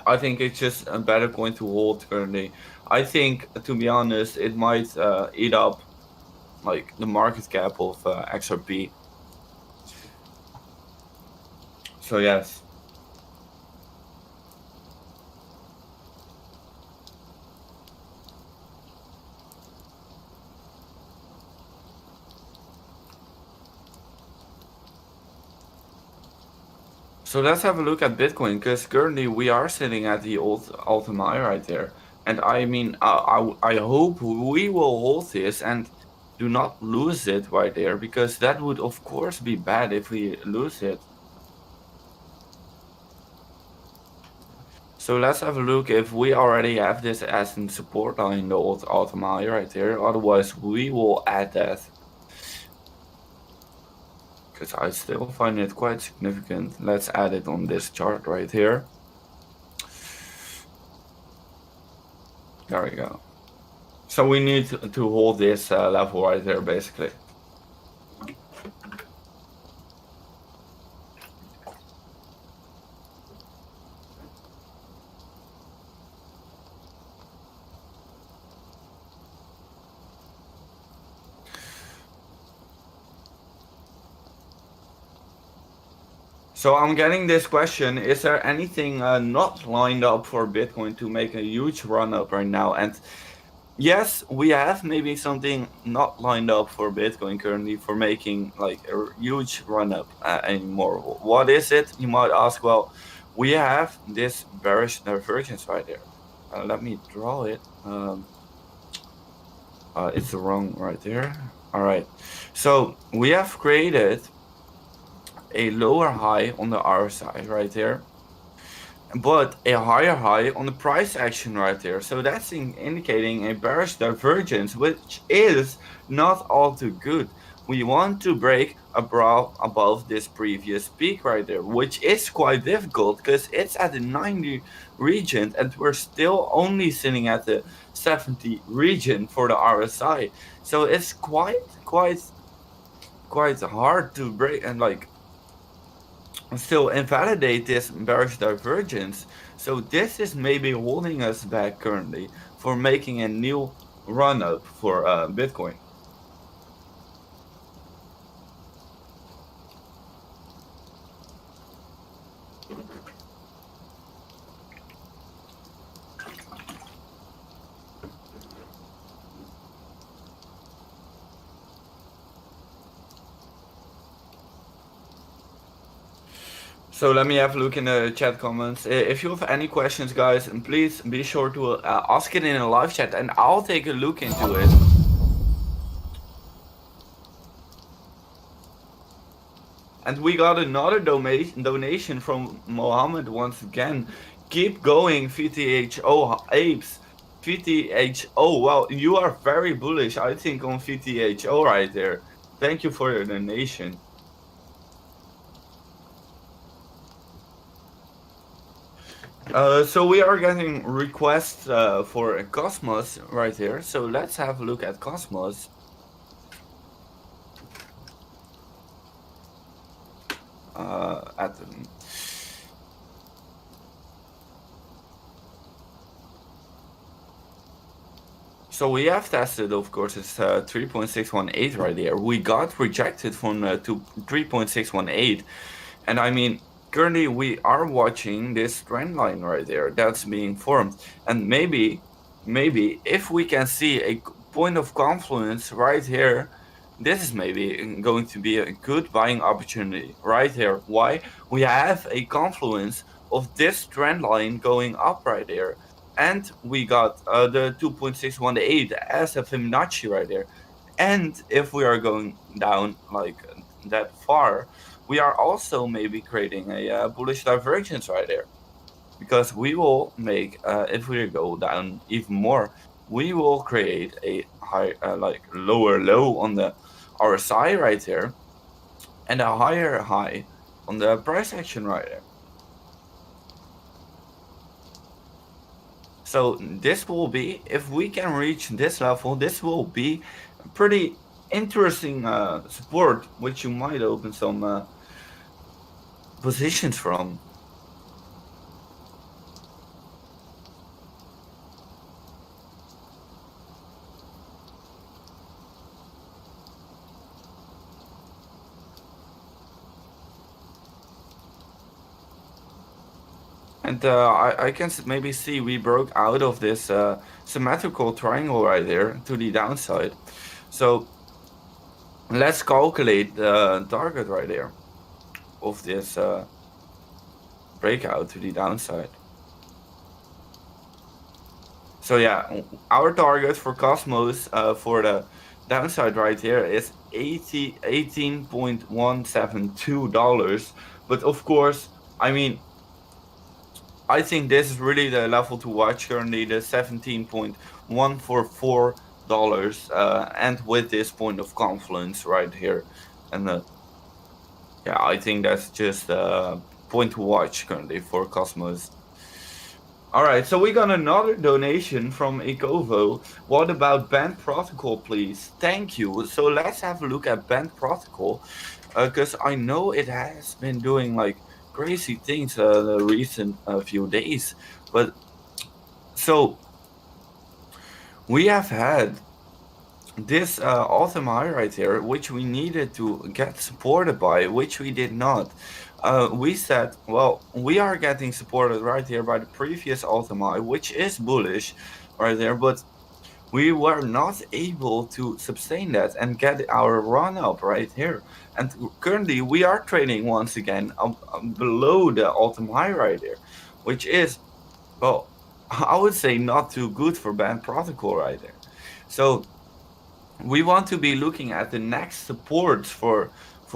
I think it's just a better coin to hold currently. I think, to be honest, it might eat up like the market cap of XRP. So yes. So let's have a look at Bitcoin, because currently we are sitting at the all-time high right there. And I mean, I hope we will hold this and do not lose it right there, because that would of course be bad if we lose it. So let's have a look if we already have this as in support line, the all-time high right there. Otherwise, we will add that, because I still find it quite significant. Let's add it on this chart right here. There we go. So we need to hold this level right there, basically. So I'm getting this question: is there anything not lined up for Bitcoin to make a huge run up right now? And yes, we have maybe something not lined up for Bitcoin currently for making like a huge run up anymore. What is it? You might ask. Well, we have this bearish divergence right there. Let me draw it. It's wrong right there. All right. So we have created a lower high on the RSI right there, but a higher high on the price action right there. So that's indicating a bearish divergence, which is not all too good. We want to break above this previous peak right there, which is quite difficult because it's at the 90 region and we're still only sitting at the 70 region for the RSI. So it's quite hard to break and like still invalidate this bearish divergence. So this is maybe holding us back currently for making a new run up for Bitcoin. So let me have a look in the chat comments. If you have any questions, guys, please be sure to ask it in a live chat and I'll take a look into it. And we got another donation from Mohammed once again. Keep going, VTHO apes. VTHO, wow, you are very bullish, I think, on VTHO right there. Thank you for your donation. So we are getting requests for Cosmos right here. So let's have a look at Cosmos. So we have tested, of course, it's 3.618 right there. We got rejected from to 3.618, and I mean, currently we are watching this trend line right there that's being formed, and maybe if we can see a point of confluence right here, this is maybe going to be a good buying opportunity right here. Why? We have a confluence of this trend line going up right there. and we got the 2.618 as a Fibonacci right there. And if we are going down like that far, we are also maybe creating a bullish divergence right there, because we will make if we go down even more, we will create a high like lower low on the RSI right there, and a higher high on the price action right there. So this will be, if we can reach this level, this will be a pretty interesting support, which you might open some positions from. And I can maybe see we broke out of this symmetrical triangle right there to the downside. So let's calculate the target right there of this breakout to the downside. So yeah, our target for Cosmos for the downside right here is $18.172. But of course, I mean, I think this is really the level to watch currently, the $17.144, and with this point of confluence right here. And yeah, I think that's just a point to watch currently for Cosmos. All right, so we got another donation from Ecovo. What about Band Protocol, please? Thank you. So let's have a look at Band Protocol, because I know it has been doing like crazy things the recent few days. But so we have had this all-time high right here, which we needed to get supported by, which we did not. We said, well, we are getting supported right here by the previous all-time high, which is bullish right there, but we were not able to sustain that and get our run up right here. And currently we are trading once again below the all-time high right there, which is, well, I would say not too good for Band Protocol right there. So we want to be looking at the next supports for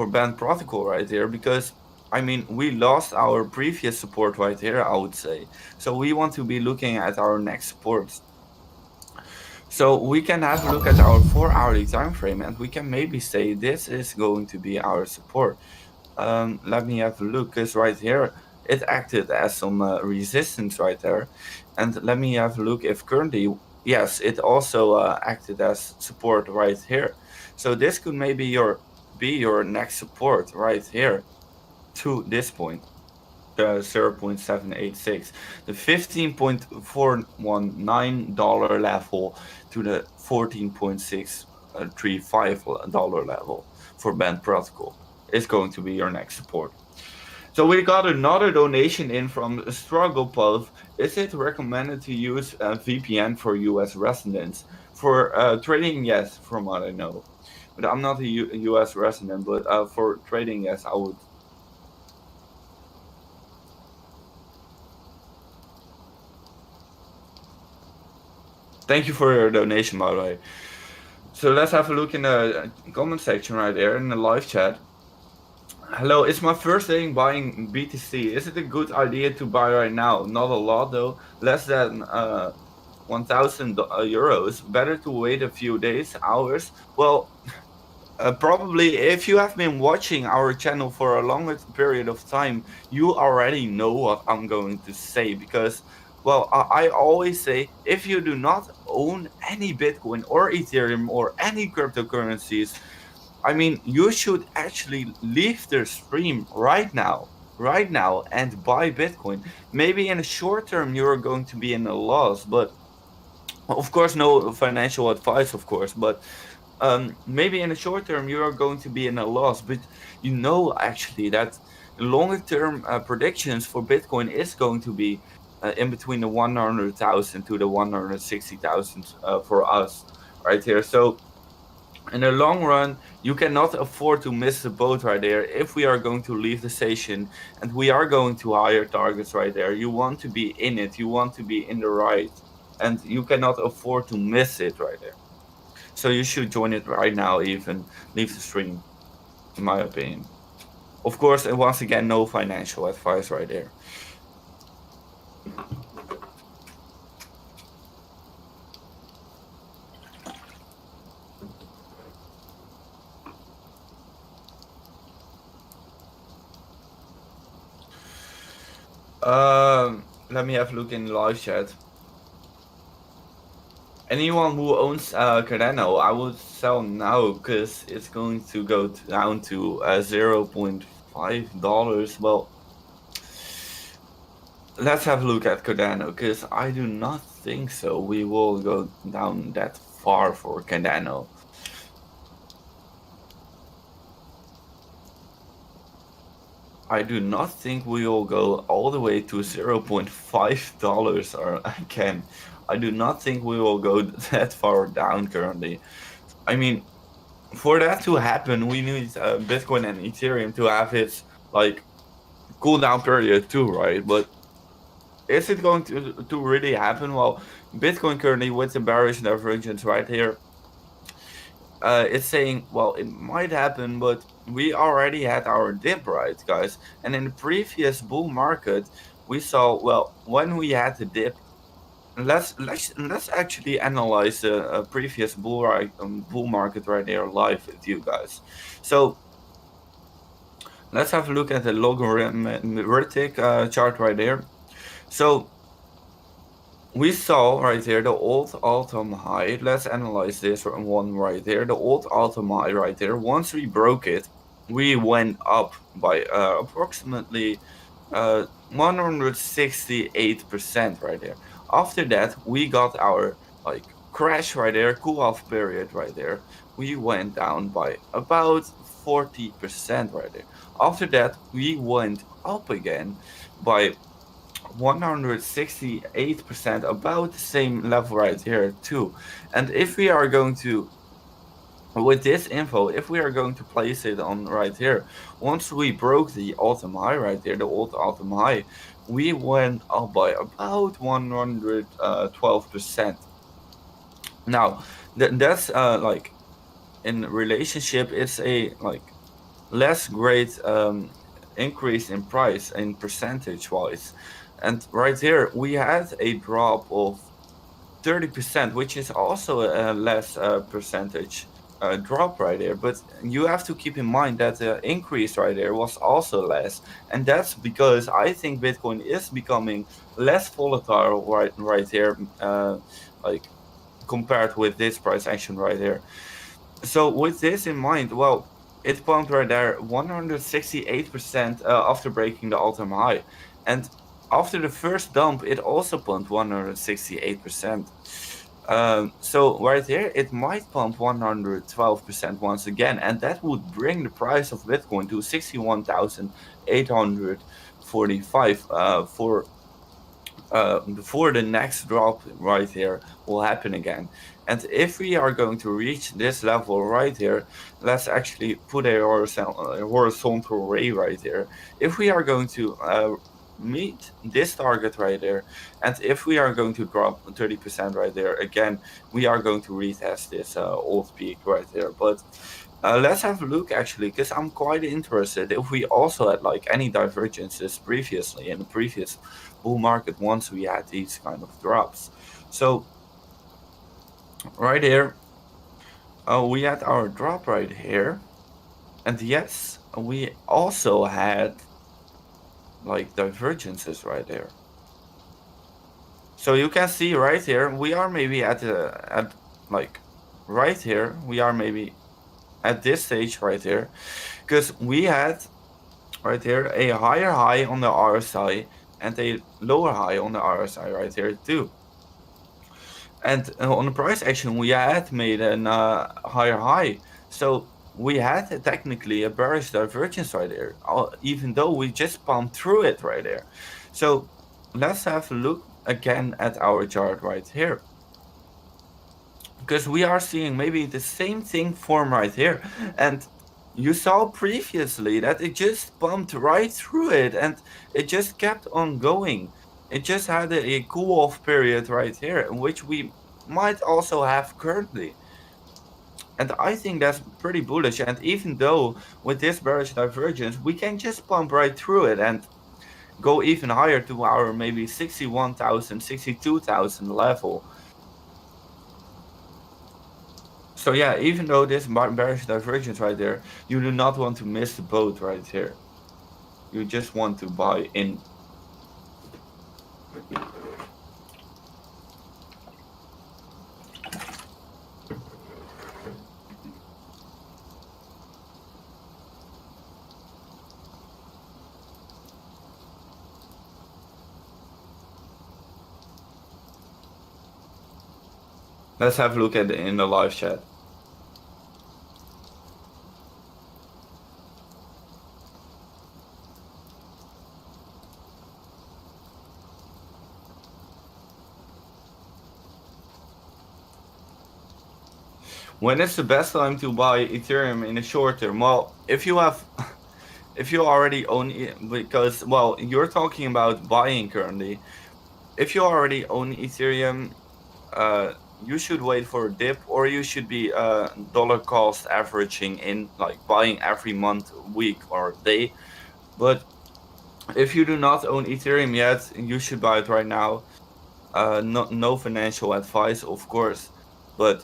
Band Protocol right there, because I mean, we lost our previous support right here, I would say. So we want to be looking at our next supports. So we can have a look at our 4-hourly time frame, and we can maybe say this is going to be our support. Let me have a look, because right here it acted as some resistance right there. And let me have a look if currently, yes, it also acted as support right here. So this could maybe be your next support right here to this point, the 0.786, the $15.419 level to the $14.635 level for Band Protocol is going to be your next support. So we got another donation in from Struggle Puff. Is it recommended to use a VPN for US residents? For trading, yes, from what I know. But I'm not a US resident, but for trading, yes, I would. Thank you for your donation, by the way. So let's have a look in the comment section right there in the live chat. Hello, it's my first day buying BTC. Is it a good idea to buy right now? Not a lot though, less than 1,000 euros. Better to wait a few days, hours. Well, probably if you have been watching our channel for a longer period of time, you already know what I'm going to say, because, well, I always say, if you do not own any Bitcoin or Ethereum or any cryptocurrencies, I mean, you should actually leave the stream right now, and buy Bitcoin. Maybe in the short term, you're going to be in a loss, but of course, no financial advice, of course, but maybe in the short term you are going to be in a loss, but you know actually that longer term predictions for Bitcoin is going to be in between the 100,000 to the 160,000 for us right here. So In the long run, you cannot afford to miss the boat right there. If we are going to leave the station and we are going to higher targets right there, you want to be in it, you want to be in the right, and you cannot afford to miss it right there. So you should join it right now, even leave the stream, in my opinion. Of course, and once again, no financial advice right there. Let me have a look in the live chat. Anyone who owns Cardano, I would sell now because it's going to go down to $0.5. Well, let's have a look at Cardano because I do not think so. We will go down that far for Cardano. I do not think we will go all the way to $0.5 or again. I do not think we will go that far down currently. I mean, for that to happen, we need Bitcoin and Ethereum to have its like cooldown period too, right? But is it going to really happen? Well, Bitcoin currently with the bearish divergence right here, it's saying, well, it might happen, but we already had our dip, right, guys? And in the previous bull market, we saw, well, when we had the dip, let's actually analyze the previous bull market right there live with you guys. So let's have a look at the logarithmic chart right there. So we saw right there the old all-time high. Let's analyze this one right there. The old all-time high right there. Once we broke it, we went up by approximately 168% right there. After that, we got our like crash right there, cool off period right there. We went down by about 40% right there. After that, we went up again by 168%, about the same level right here too. And if we are going to, with this info, if we are going to place it on right here, once we broke the all-time high right there, the old all-time high, we went up by about 112%. Now that's like in relationship, it's a like less great increase in price in percentage wise. And right here, we had a drop of 30%, which is also a less percentage drop right there. But you have to keep in mind that the increase right there was also less. And that's because I think Bitcoin is becoming less volatile right here, like compared with this price action right here. So with this in mind, well, it pumped right there 168% after breaking the all-time high. And after the first dump, it also pumped 168%. So right here, it might pump 112% once again, and that would bring the price of Bitcoin to 61,845 before the next drop right here will happen again. And if we are going to reach this level right here, let's actually put a horizontal ray right here. If we are going to meet this target right there, and if we are going to drop 30% right there again, we are going to retest this old peak right there. But let's have a look actually, because I'm quite interested if we also had like any divergences previously in the previous bull market once we had these kind of drops. So right here, we had our drop right here, and yes, we also had like divergences right there. So you can see right here, we are maybe at like right here, we are maybe at this stage right here, because we had right here a higher high on the RSI and a lower high on the RSI right here too. And on the price action, we had made a higher high. So we had technically a bearish divergence right there, even though we just pumped through it right there. So let's have a look again at our chart right here. because we are seeing maybe the same thing form right here. And you saw previously that it just bumped right through it and it just kept on going. It just had a cool off period right here, which we might also have currently. And I think that's pretty bullish. And even though with this bearish divergence, we can just pump right through it and go even higher to our maybe 61,000, 62,000 level. So yeah, even though this bearish divergence right there, you do not want to miss the boat right here. You just want to buy in. Let's have a look at in the live chat. When is the best time to buy Ethereum in the short term? Well, if you already own it, because, well, you're talking about buying currently. If you already own Ethereum, you should wait for a dip, or you should be dollar cost averaging in, like buying every month, week, or day. But if you do not own Ethereum yet, you should buy it right now. No financial advice, of course, but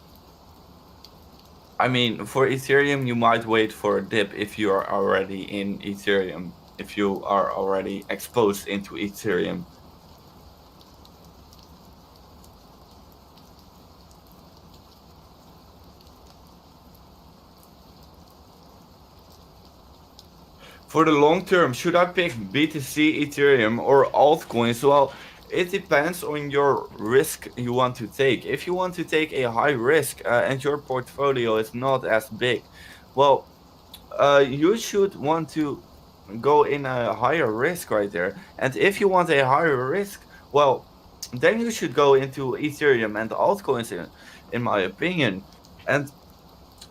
I mean, for Ethereum, you might wait for a dip if you are already in Ethereum, if you are already exposed into Ethereum. For the long term, should I pick BTC, Ethereum, or altcoins? Well, it depends on your risk you want to take. If you want to take a high risk and your portfolio is not as big, well, you should want to go in a higher risk right there. And if you want a higher risk, well, then you should go into Ethereum and altcoins, in my opinion. And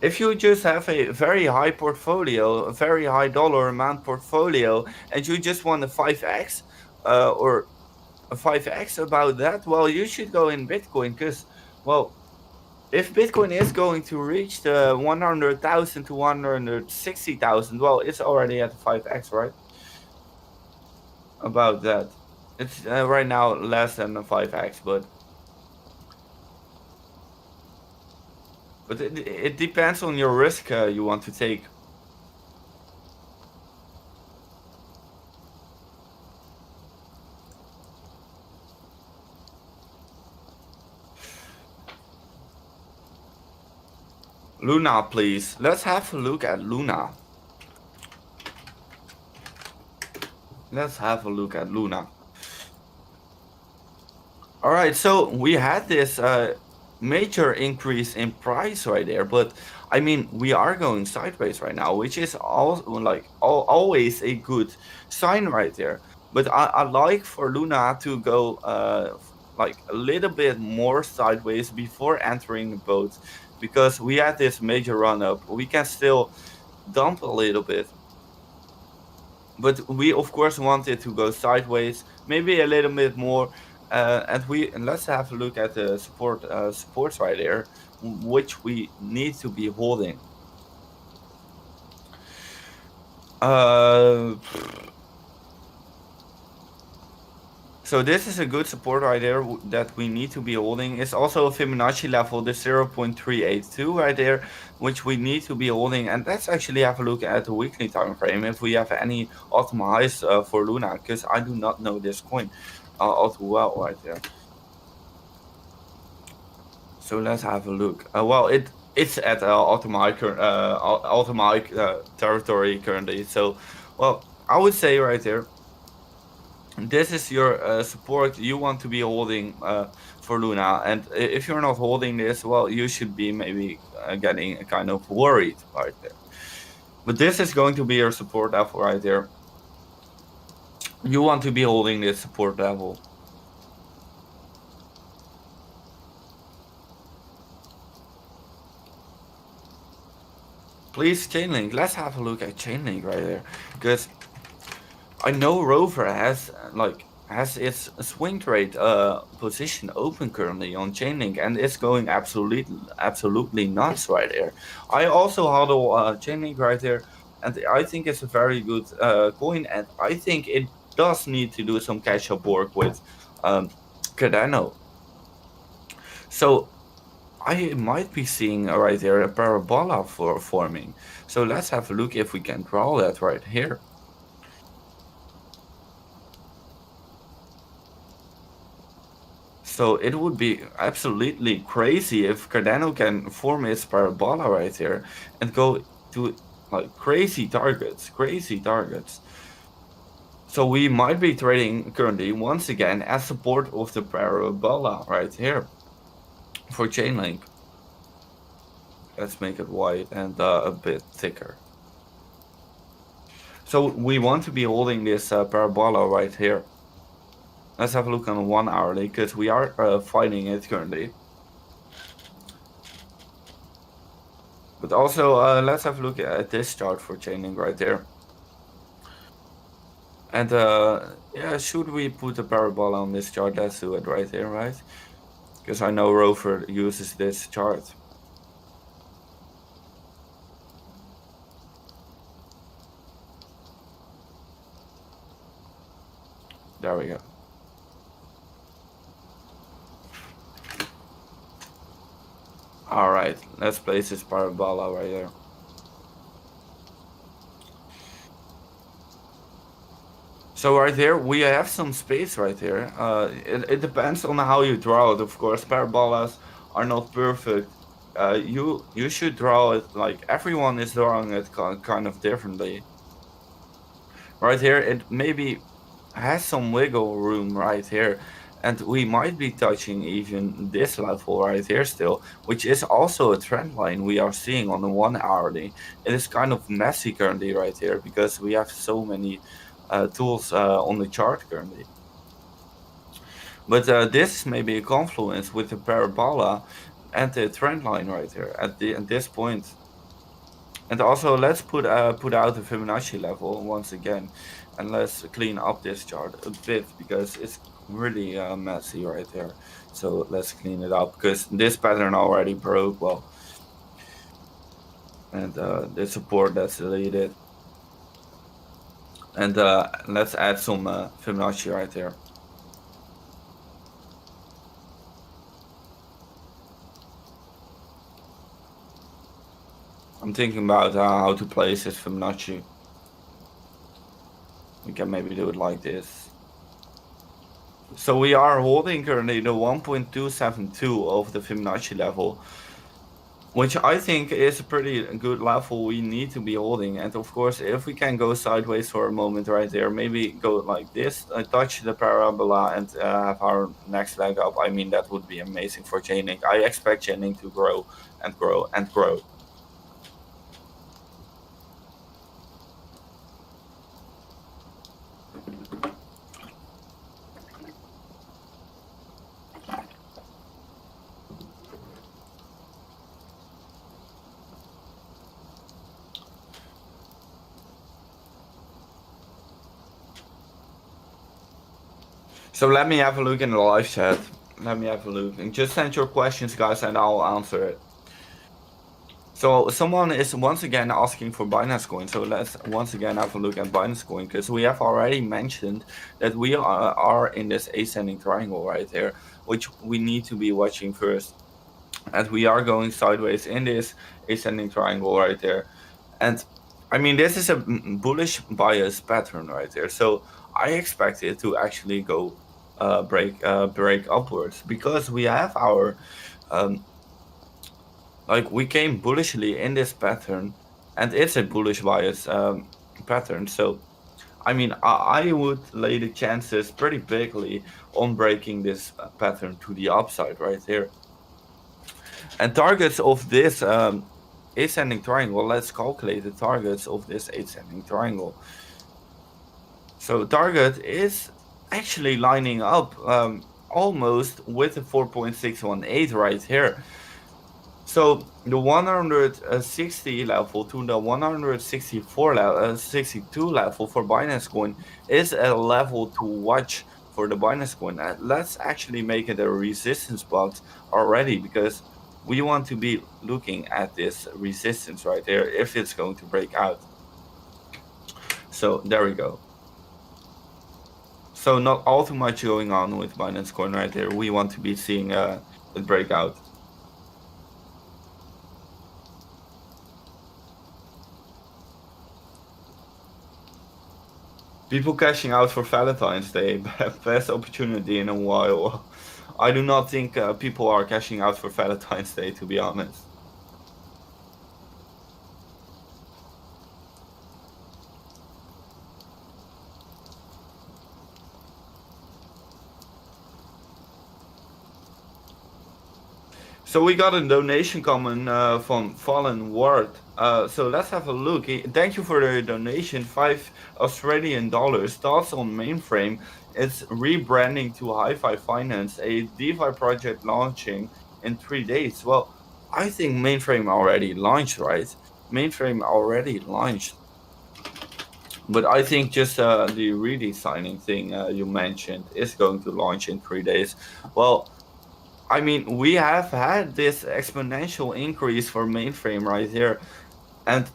if you just have a very high portfolio, a very high dollar amount portfolio, and you just want a 5x or a 5x about that, well, you should go in Bitcoin because, well, if Bitcoin is going to reach the 100,000 to 160,000, well, it's already at 5x, right? About that. It's right now less than a 5x, but it depends on your risk you want to take. Luna, please. Let's have a look at Luna. Let's have a look at Luna. All right, so we had this major increase in price right there, but I mean, we are going sideways right now, which is also like always a good sign right there. But I like for Luna to go like a little bit more sideways before entering the boat, because we had this major run up. We can still dump a little bit, but we of course want it to go sideways, maybe a little bit more. And let's have a look at the supports right there, which we need to be holding. So this is a good support right there that we need to be holding. It's also a Fibonacci level, the 0.382 right there, which we need to be holding. And let's actually have a look at the weekly time frame if we have any all-time highs for Luna, because I do not know this coin all too well right there. So let's have a look. Well, it's at all-time territory currently. So, well, I would say right there, this is your support you want to be holding for Luna. And if you're not holding this, well, you should be maybe getting kind of worried right there. But this is going to be your support level right there. You want to be holding this support level. Please, Chainlink. Let's have a look at Chainlink right there, because I know Rover has its swing trade position open currently on Chainlink, and it's going absolutely nuts right there. I also hodl Chainlink right there, and I think it's a very good coin, and I think it does need to do some catch-up work with Cardano. So I might be seeing right there a parabola forming. So let's have a look if we can draw that right here. So it would be absolutely crazy if Cardano can form its parabola right here and go to like crazy targets. So we might be trading currently once again as support of the parabola right here for Chainlink. Let's make it white and a bit thicker. So we want to be holding this parabola right here. Let's have a look on 1 hourly, because we are fighting it currently. But also, let's have a look at this chart for Chainlink right there. And yeah, should we put a parabola on this chart? Let's do it right there, right? Because I know Rover uses this chart. There we go. Alright, let's place this parabola right there. So right there, we have some space right there. It depends on how you draw it, of course. Parabolas are not perfect. You should draw it like everyone is drawing it kind of differently. Right here, it maybe has some wiggle room right here. And we might be touching even this level right here still, which is also a trend line we are seeing on the 1 hourly. It is kind of messy currently right here because we have so many tools on the chart currently. But this may be a confluence with the parabola and the trend line right here at this point. And also let's put out the Fibonacci level once again, and let's clean up this chart a bit because it's really messy right there. So let's clean it up because this pattern already broke well, and the support that's deleted. And let's add some Fibonacci right there. I'm thinking about how to place this Fibonacci. We can maybe do it like this. So we are holding currently the 1.272 of the Fibonacci level, which I think is a pretty good level we need to be holding. And of course, if we can go sideways for a moment right there, maybe go like this, touch the parabola and have our next leg up, I mean, that would be amazing for Chainlink. I expect Chainlink to grow and grow and grow. So let me have a look in the live chat. Let me have a look. And just send your questions, guys, and I'll answer it. So someone is once again asking for Binance Coin. So let's once again have a look at Binance Coin, because we have already mentioned that we are in this ascending triangle right there, which we need to be watching first. And we are going sideways in this ascending triangle right there. And I mean, this is a bullish bias pattern right there. So I expect it to actually go break upwards, because we have our like we came bullishly in this pattern, and it's a bullish bias pattern. So I mean, I would lay the chances pretty bigly on breaking this pattern to the upside right here. And targets of this ascending triangle, let's calculate the targets of this ascending triangle. So target is actually lining up almost with the 4.618 right here. So the 160 level to the 164 level, 62 level for Binance Coin is a level to watch for the Binance Coin. Let's actually make it a resistance box already, because we want to be looking at this resistance right there if it's going to break out. So there we go. So not all too much going on with Binance Coin right there. We want to be seeing it break out. People cashing out for Valentine's Day, best opportunity in a while. I do not think people are cashing out for Valentine's Day, to be honest. So we got a donation coming from Fallen Ward. So let's have a look. Thank you for the donation, $5 Thoughts on Mainframe? It's rebranding to Hi-Fi Finance, a DeFi project launching in 3 days. Well, I think Mainframe already launched, right? Mainframe already launched. But I think just the redesigning thing you mentioned is going to launch in 3 days. Well, I mean, we have had this exponential increase for Mainframe right here. And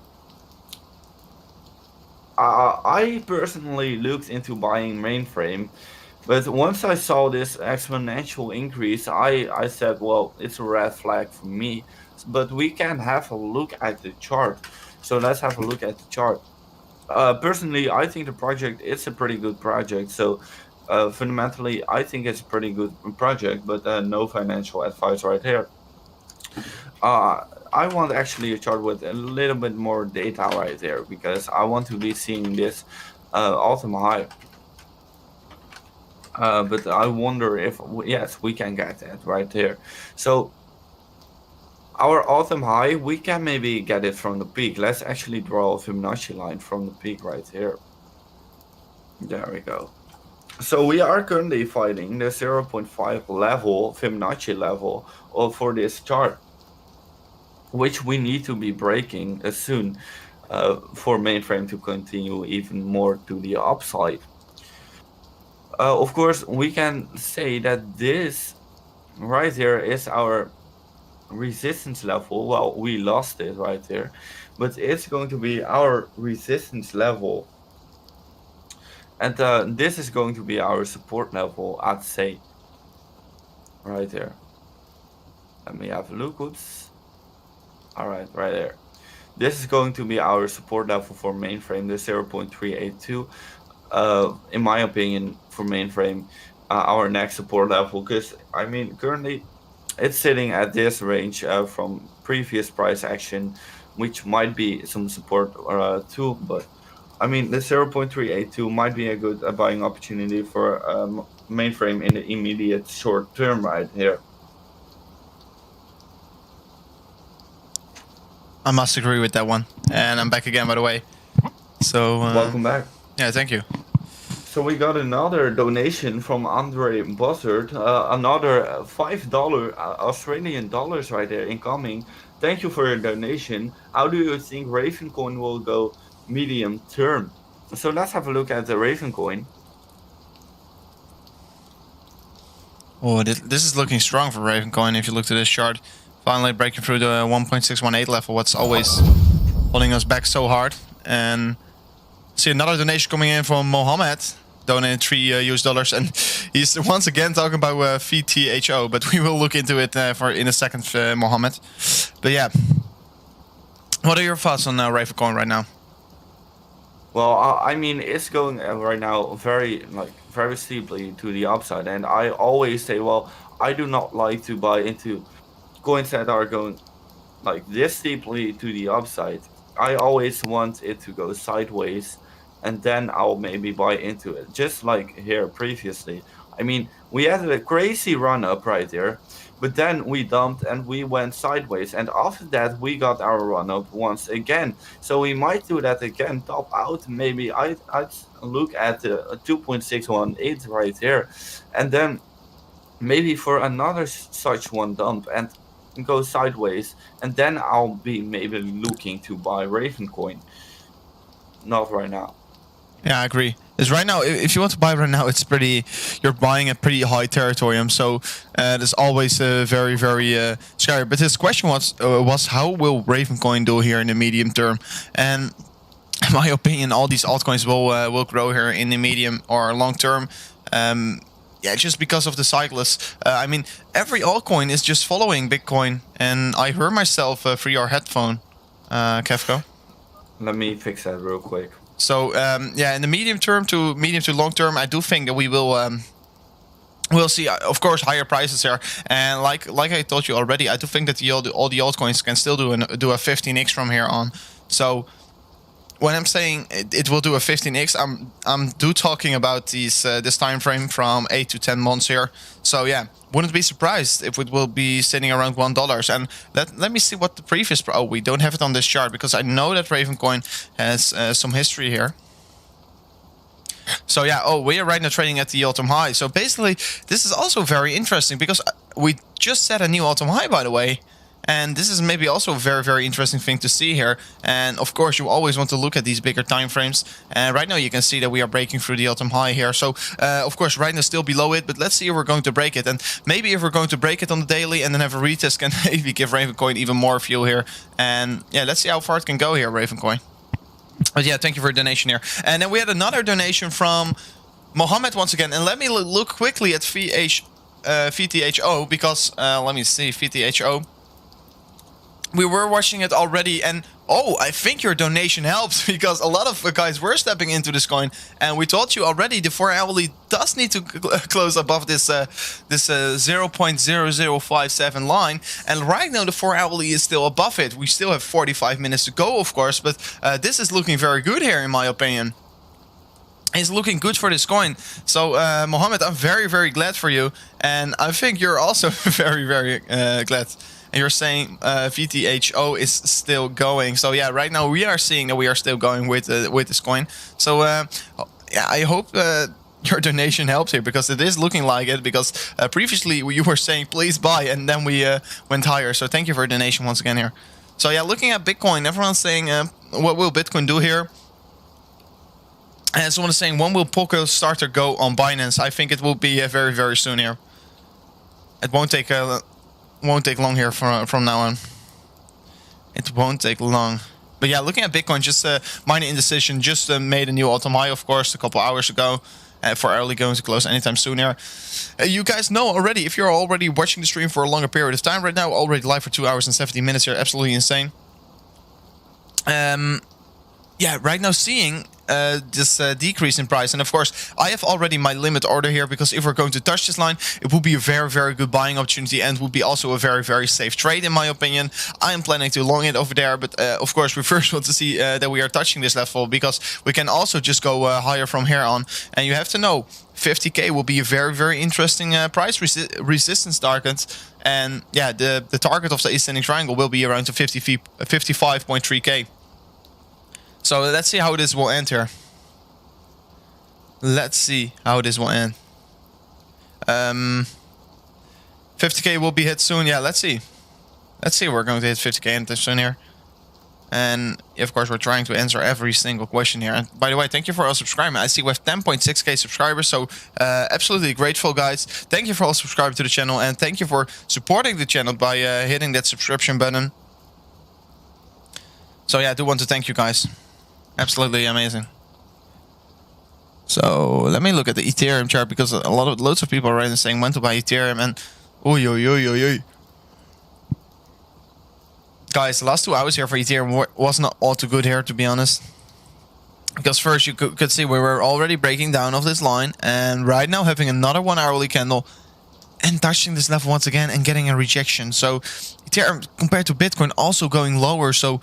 I personally looked into buying Mainframe. But once I saw this exponential increase, I said, well, it's a red flag for me. But we can have a look at the chart. So let's have a look at the chart. Personally, I think the project is a pretty good project. So fundamentally, I think it's a pretty good project, but no financial advice right here. I want actually a chart with a little bit more data right there, because I want to be seeing this all-time high. But I wonder if, yes, we can get that right there. So our all-time high, we can maybe get it from the peak. Let's actually draw a Fibonacci line from the peak right here. There we go. So we are currently fighting the 0.5 level, Fibonacci level, for this chart, which we need to be breaking soon for Mainframe to continue even more to the upside. Of course, we can say that this right here is our resistance level. Well, we lost it right there, but it's going to be our resistance level. And this is going to be our support level, I'd say. Right there. Let me have a look. Oops. Alright, right there. This is going to be our support level for Mainframe, the 0.382. In my opinion, for Mainframe, our next support level. Because, I mean, currently it's sitting at this range from previous price action, which might be some support too, but I mean, the 0.382 might be a good buying opportunity for Mainframe in the immediate short term right here. I must agree with that one. And I'm back again, by the way. So Welcome back. Yeah, thank you. So we got another donation from Andre Buzzard, another $5 Australian dollars right there incoming. Thank you for your donation. How do you think Ravencoin will go medium term? So let's have a look at the Ravencoin. Oh, this is looking strong for Ravencoin if you look to this chart. Finally breaking through the 1.618 level, what's always holding us back so hard. And see another donation coming in from Mohammed, donated $3 and he's once again talking about VTHO, but we will look into it in a second, Mohammed. But yeah, what are your thoughts on Ravencoin right now? Well, I mean, it's going right now very steeply to the upside, and I always say, well, I do not like to buy into coins that are going like this steeply to the upside. I always want it to go sideways, and then I'll maybe buy into it, just like here previously. I mean, we had a crazy run up right there, but then we dumped and we went sideways, and after that we got our run up once again. So we might do that again, top out. Maybe I'd look at the 2.618 right here, and then maybe for another such one dump. And go sideways, and then I'll be maybe looking to buy Ravencoin. Not right now. Yeah, I agree. Is right now, if you want to buy right now, it's pretty. You're buying a pretty high territorium, so there's always very, very scary. But his question was how will Ravencoin do here in the medium term? And in my opinion, all these altcoins will grow here in the medium or long term. Yeah, just because of the cyclists. I mean, every altcoin is just following Bitcoin, and I heard myself through your headphone, Kefko. Let me fix that real quick. So yeah, in the medium to long term, I do think that we will we'll see, of course, higher prices here. And like I told you already, I do think that all the altcoins can still do a 15x from here on. So when I'm saying it will do a 15x, I'm talking about this time frame from 8 to 10 months here. So yeah, wouldn't be surprised if it will be sitting around $1. And let me see what the previous. Oh, we don't have it on this chart because I know that Ravencoin has some history here. So yeah, we are right now trading at the all-time high. So basically, this is also very interesting because we just set a new all-time high, by the way. And this is maybe also a very, very interesting thing to see here. And of course, you always want to look at these bigger time frames. And right now, you can see that we are breaking through the all-time high here. So, of course, right now still below it. But let's see if we're going to break it. And maybe if we're going to break it on the daily and then have a retest, can maybe give Ravencoin even more fuel here. And yeah, let's see how far it can go here, Ravencoin. But yeah, thank you for your donation here. And then we had another donation from Mohammed once again. And let me look quickly at VTHO because, let me see, VTHO. We were watching it already, and I think your donation helps because a lot of guys were stepping into this coin, and we told you already the 4-hourly does need to close above this 0.0057 line, and right now the 4-hourly is still above it. We still have 45 minutes to go, of course, but this is looking very good here, in my opinion. It's looking good for this coin. So, Mohammed, I'm very, very glad for you, and I think you're also very, very glad. And you're saying VTHO is still going. So yeah, right now we are seeing that we are still going with this coin. So yeah, I hope your donation helps here because it is looking like it. Because previously you were saying please buy, and then we went higher. So thank you for your donation once again here. So yeah, looking at Bitcoin, everyone's saying what will Bitcoin do here? And someone is saying when will Polkastarter go on Binance? I think it will be very, very soon here. It won't take long here from now on. It won't take long. But yeah, looking at Bitcoin, just minor indecision. Just made a new all-time high, of course, a couple hours ago. For early going to close anytime soon here. You guys know already, if you're already watching the stream for a longer period of time right now, already live for 2 hours and 17 minutes here, absolutely insane. Yeah, right now seeing this decrease in price. And of course, I have already my limit order here because if we're going to touch this line, it will be a very, very good buying opportunity and will be also a very, very safe trade in my opinion. I am planning to long it over there, but of course, we first want to see that we are touching this level because we can also just go higher from here on. And you have to know, 50k will be a very, very interesting price resistance target. And yeah, the target of the ascending triangle will be around to 55.3k. So let's see how this will end here. Let's see how this will end. 50k will be hit soon. Yeah, let's see. Let's see. We're going to hit 50k anytime soon here. And of course, we're trying to answer every single question here. And by the way, thank you for all subscribing. I see we have 10.6k subscribers. So absolutely grateful, guys. Thank you for all subscribing to the channel. And thank you for supporting the channel by hitting that subscription button. So yeah, I do want to thank you guys. Absolutely amazing. So let me look at the Ethereum chart because loads of people are already saying when to buy Ethereum and guys, the last 2 hours here for Ethereum was not all too good here, to be honest. Because first you could see we were already breaking down of this line and right now having another 1 hourly candle and touching this level once again and getting a rejection. So Ethereum compared to Bitcoin also going lower. So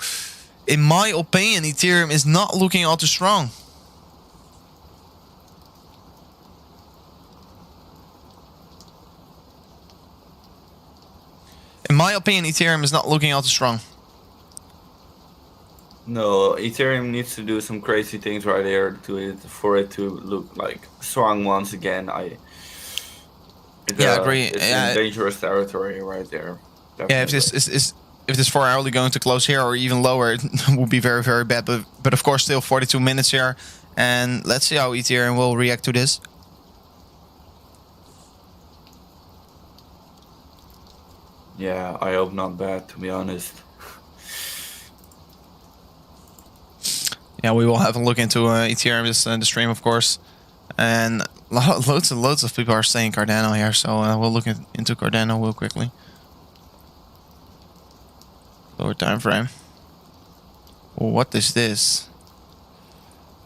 in my opinion, Ethereum is not looking all too strong. In my opinion, Ethereum is not looking all too strong. No, Ethereum needs to do some crazy things right here for it to look like strong once again. Yeah, I agree. It's in dangerous territory right there. Yeah, if this is if this 4 hourly going to close here or even lower, it would be very, very bad. But of course, still 42 minutes here, and let's see how Ethereum will react to this. Yeah, I hope not bad, to be honest. Yeah, we will have a look into Ethereum in the stream, of course. And loads and loads of people are saying Cardano here, so we'll look into Cardano real quickly. Lower time frame. What is this?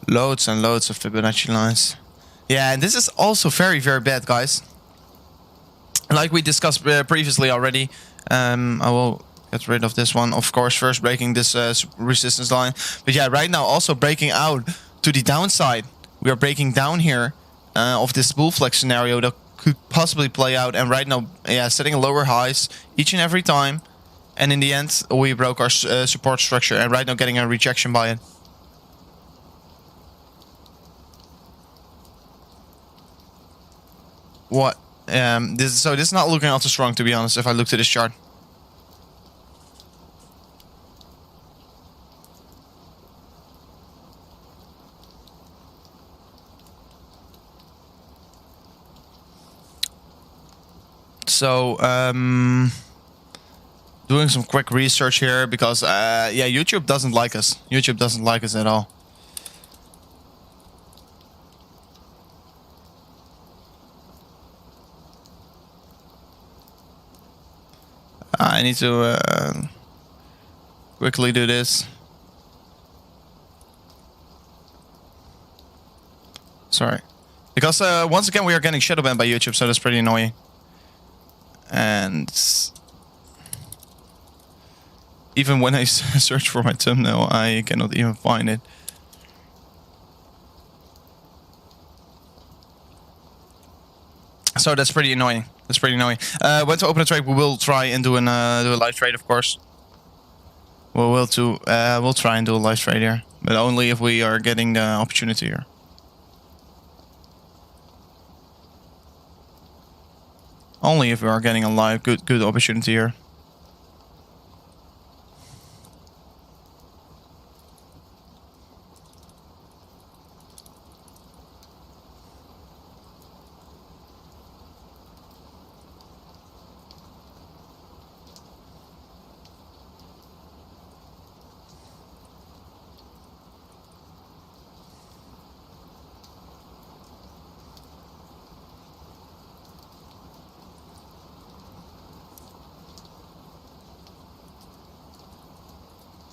Loads and loads of Fibonacci lines. Yeah, and this is also very, very bad, guys. Like we discussed previously already, I will get rid of this one. Of course, first breaking this resistance line. But yeah, right now also breaking out to the downside. We are breaking down here of this bull flex scenario that could possibly play out. And right now, yeah, setting lower highs each and every time. And in the end, we broke our support structure. And right now getting a rejection by it. What? This is not looking ultra strong, to be honest, if I look to this chart. So, doing some quick research here because, yeah, YouTube doesn't like us. YouTube doesn't like us at all. I need to quickly do this. Sorry. Because once again we are getting shadow banned by YouTube, so that's pretty annoying. And even when I search for my thumbnail, I cannot even find it. So that's pretty annoying. That's pretty annoying. When to open a trade, we will try and do a live trade, of course. We'll try and do a live trade here, but only if we are getting the opportunity here. Only if we are getting a live good opportunity here.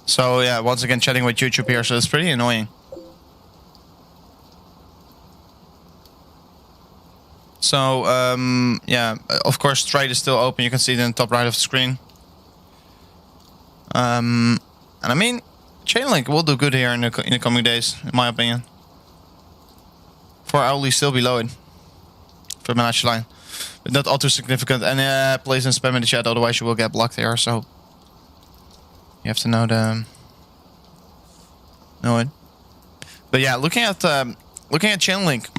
So yeah, once again chatting with YouTube here, so it's pretty annoying. So yeah, of course trade is still open. You can see it in the top right of the screen. And I mean, Chainlink will do good here in the coming days, in my opinion. 4 hourly still below it. Fibonacci line, but not all too significant. And please don't spam in the chat, otherwise you will get blocked here. So you have to know it. But yeah, looking at Chainlink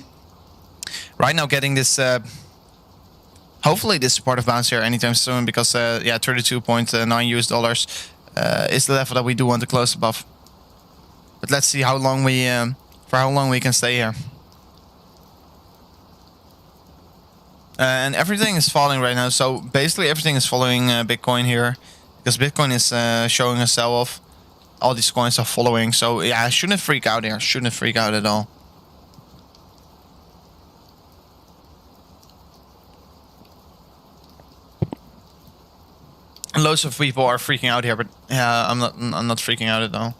right now, getting this hopefully this supportive bounce here anytime soon, because yeah, $32.9 is the level that we do want to close above. But let's see how long we for how long we can stay here. And everything is falling right now, so basically everything is following Bitcoin here. Because Bitcoin is showing a sell-off. All these coins are following. So yeah, I shouldn't freak out here. Shouldn't freak out at all. And loads of people are freaking out here, but yeah, I'm not freaking out at all.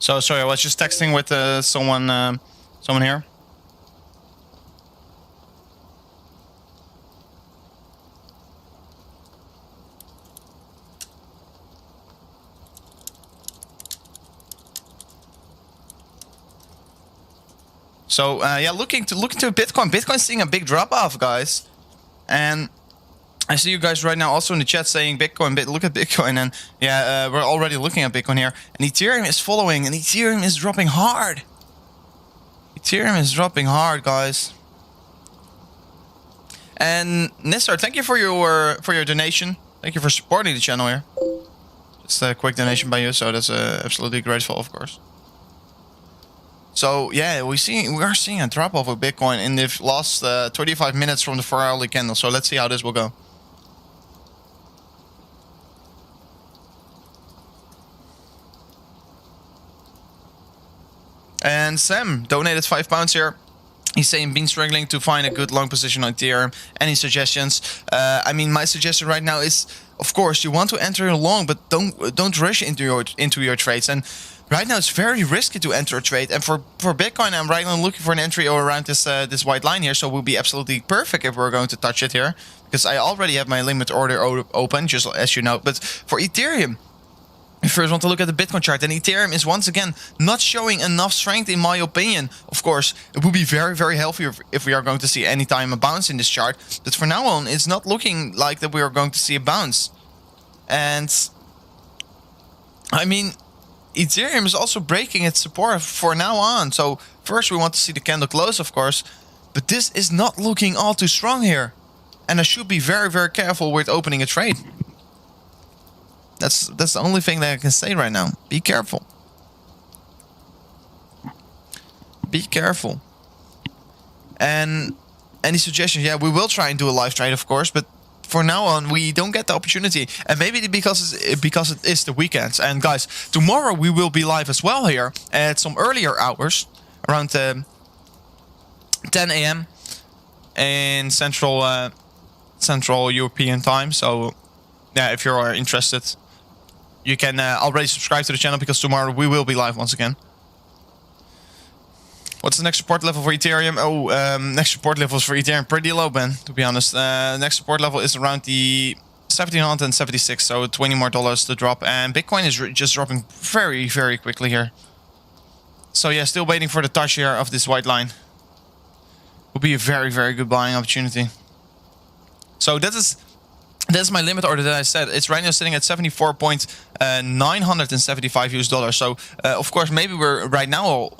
So sorry, I was just texting with someone here. So yeah, looking to Bitcoin. Bitcoin's seeing a big drop off, guys, and I see you guys right now also in the chat saying Bitcoin. Look at Bitcoin, and yeah, we're already looking at Bitcoin here. And Ethereum is following, and Ethereum is dropping hard. Ethereum is dropping hard, guys. And Nissar, thank you for your donation. Thank you for supporting the channel here. Just a quick donation by you, so that's absolutely grateful, of course. So yeah, we are seeing a drop off of Bitcoin in the last 25 minutes from the 4-hourly candle. So let's see how this will go. And Sam donated £5 here. He's saying, been struggling to find a good long position on Ethereum. Any suggestions? I mean, my suggestion right now is, of course, you want to enter long, but don't rush into your trades. And right now, it's very risky to enter a trade. And for Bitcoin, I'm right now looking for an entry around this white line here. So it will be absolutely perfect if we're going to touch it here, because I already have my limit order open, just as you know. But for Ethereum, we first want to look at the Bitcoin chart, and Ethereum is once again not showing enough strength, in my opinion. Of course, it would be very, very healthy if we are going to see any time a bounce in this chart. But for now on, it's not looking like that we are going to see a bounce. And I mean, Ethereum is also breaking its support for now on. So first we want to see the candle close, of course. But this is not looking all too strong here. And I should be very, very careful with opening a trade. That's the only thing that I can say right now. Be careful. Be careful. And any suggestions? Yeah, we will try and do a live trade, of course, but for now on, we don't get the opportunity. And maybe because it is the weekend. And guys, tomorrow we will be live as well here at some earlier hours, around 10 a.m. in Central European time. So yeah, if you are interested, you can already subscribe to the channel, because tomorrow we will be live once again. What's the next support level for Ethereum? Oh, next support levels for Ethereum pretty low, man, to be honest. Next support level is around the 1776, so $20 more to drop. And Bitcoin is just dropping very, very quickly here. So yeah, still waiting for the touch here of this white line. Will be a very, very good buying opportunity. So that's my limit order that I said. It's right now sitting at 74.975 US dollars. So of course, maybe we're right now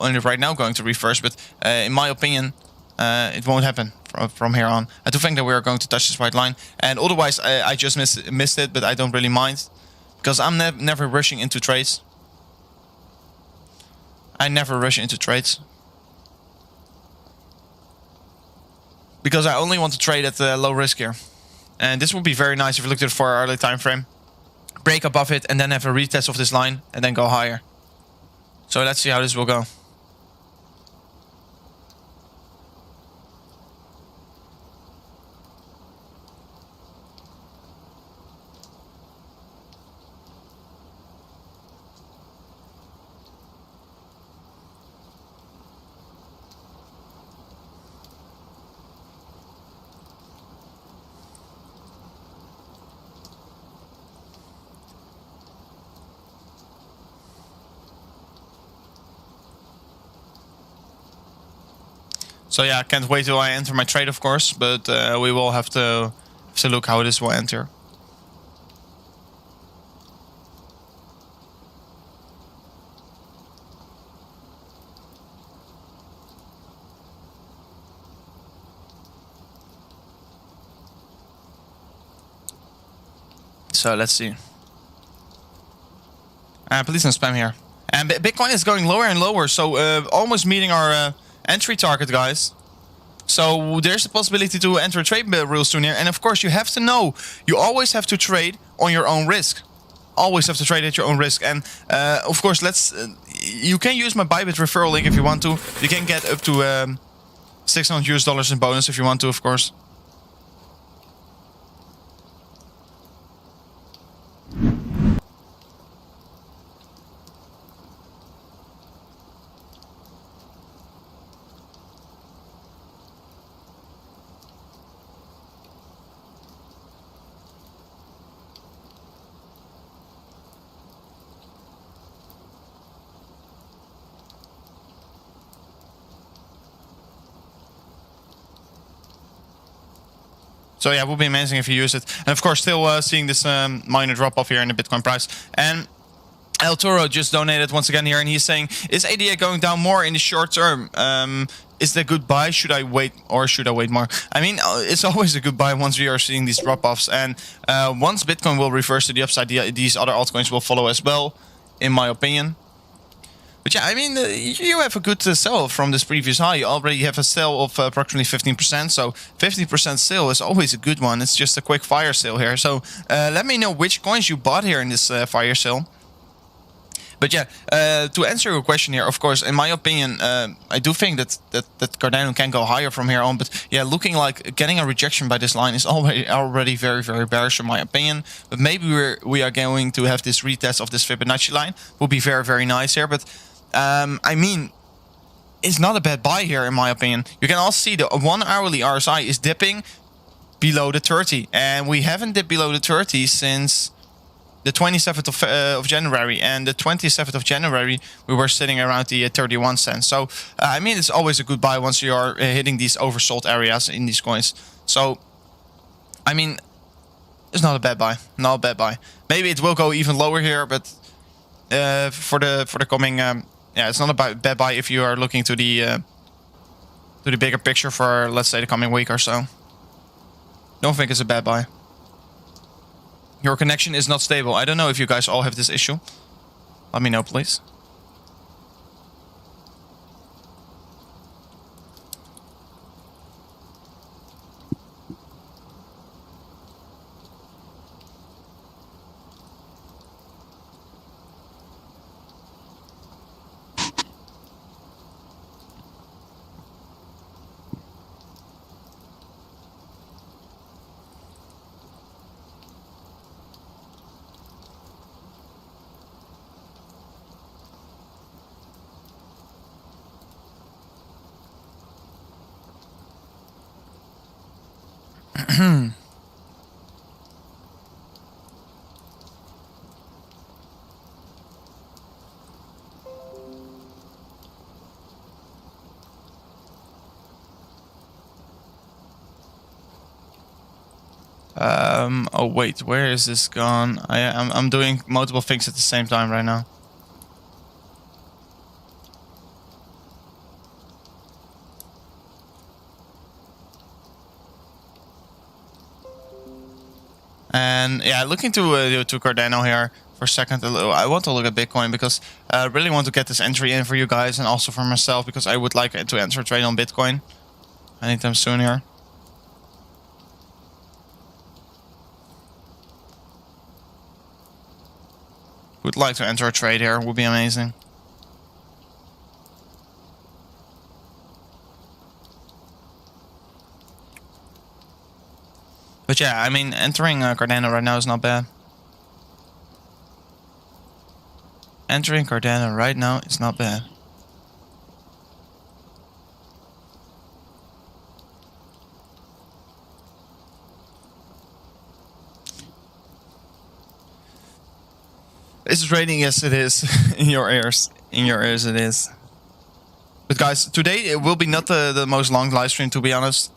going to reverse, but in my opinion, it won't happen from here on. I do think that we are going to touch this white line, and otherwise I just missed it, but I don't really mind, because I'm never rushing into trades. I never rush into trades, because I only want to trade at low risk here. And this would be very nice if we looked at it for our early time frame. Break above it and then have a retest of this line and then go higher. So let's see how this will go. So yeah, I can't wait till I enter my trade, of course, but we will have to look how this will enter. So let's see. Please don't spam here. And Bitcoin is going lower and lower, so almost meeting our entry target, guys. So there's a possibility to enter a trade real soon here. And of course, you have to know, you always have to trade on your own risk. Always have to trade at your own risk. And of course, you can use my Bybit referral link if you want to. You can get up to $600 US in bonus if you want to, of course. So yeah, it would be amazing if you use it. And of course, still seeing this minor drop off here in the Bitcoin price. And El Toro just donated once again here, and he's saying, is ADA going down more in the short term? Is that a good buy? Should I wait, or should I wait more? I mean, it's always a good buy once we are seeing these drop-offs. And once Bitcoin will reverse to the upside, these other altcoins will follow as well, in my opinion. But yeah, I mean, you have a good sell from this previous high. You already have a sell of approximately 15%. So 50% sale is always a good one. It's just a quick fire sale here. So let me know which coins you bought here in this fire sale. But yeah, to answer your question here, of course, in my opinion, I do think that Cardano can go higher from here on. But yeah, looking like getting a rejection by this line is already very, very bearish in my opinion. But maybe we are going to have this retest of this Fibonacci line. Will be very, very nice here. But I mean, it's not a bad buy here in my opinion. You can also see the 1 hourly RSI is dipping below the 30. And we haven't dipped below the 30 since the 27th of January, and the 27th of January we were sitting around the 31 cents. So I mean, it's always a good buy once you are hitting these oversold areas in these coins. So I mean, it's not a bad buy, not a bad buy. Maybe it will go even lower here, but for the coming yeah, it's not a bad buy if you are looking to the bigger picture for, let's say, the coming week or so. Don't think it's a bad buy. Your connection is not stable. I don't know if you guys all have this issue. Let me know, please. Oh wait, where is this gone? I'm doing multiple things at the same time right now. And yeah, looking to Cardano here for a second. I want to look at Bitcoin because I really want to get this entry in for you guys and also for myself, because I would like to enter a trade on Bitcoin anytime soon here. Would like to enter a trade here, would be amazing. But yeah, I mean, entering Cardano right now is not bad. Entering Cardano right now is not bad. Is it raining? Yes, it is. In your ears. In your ears, it is. But guys, today it will be not the most long live stream, to be honest.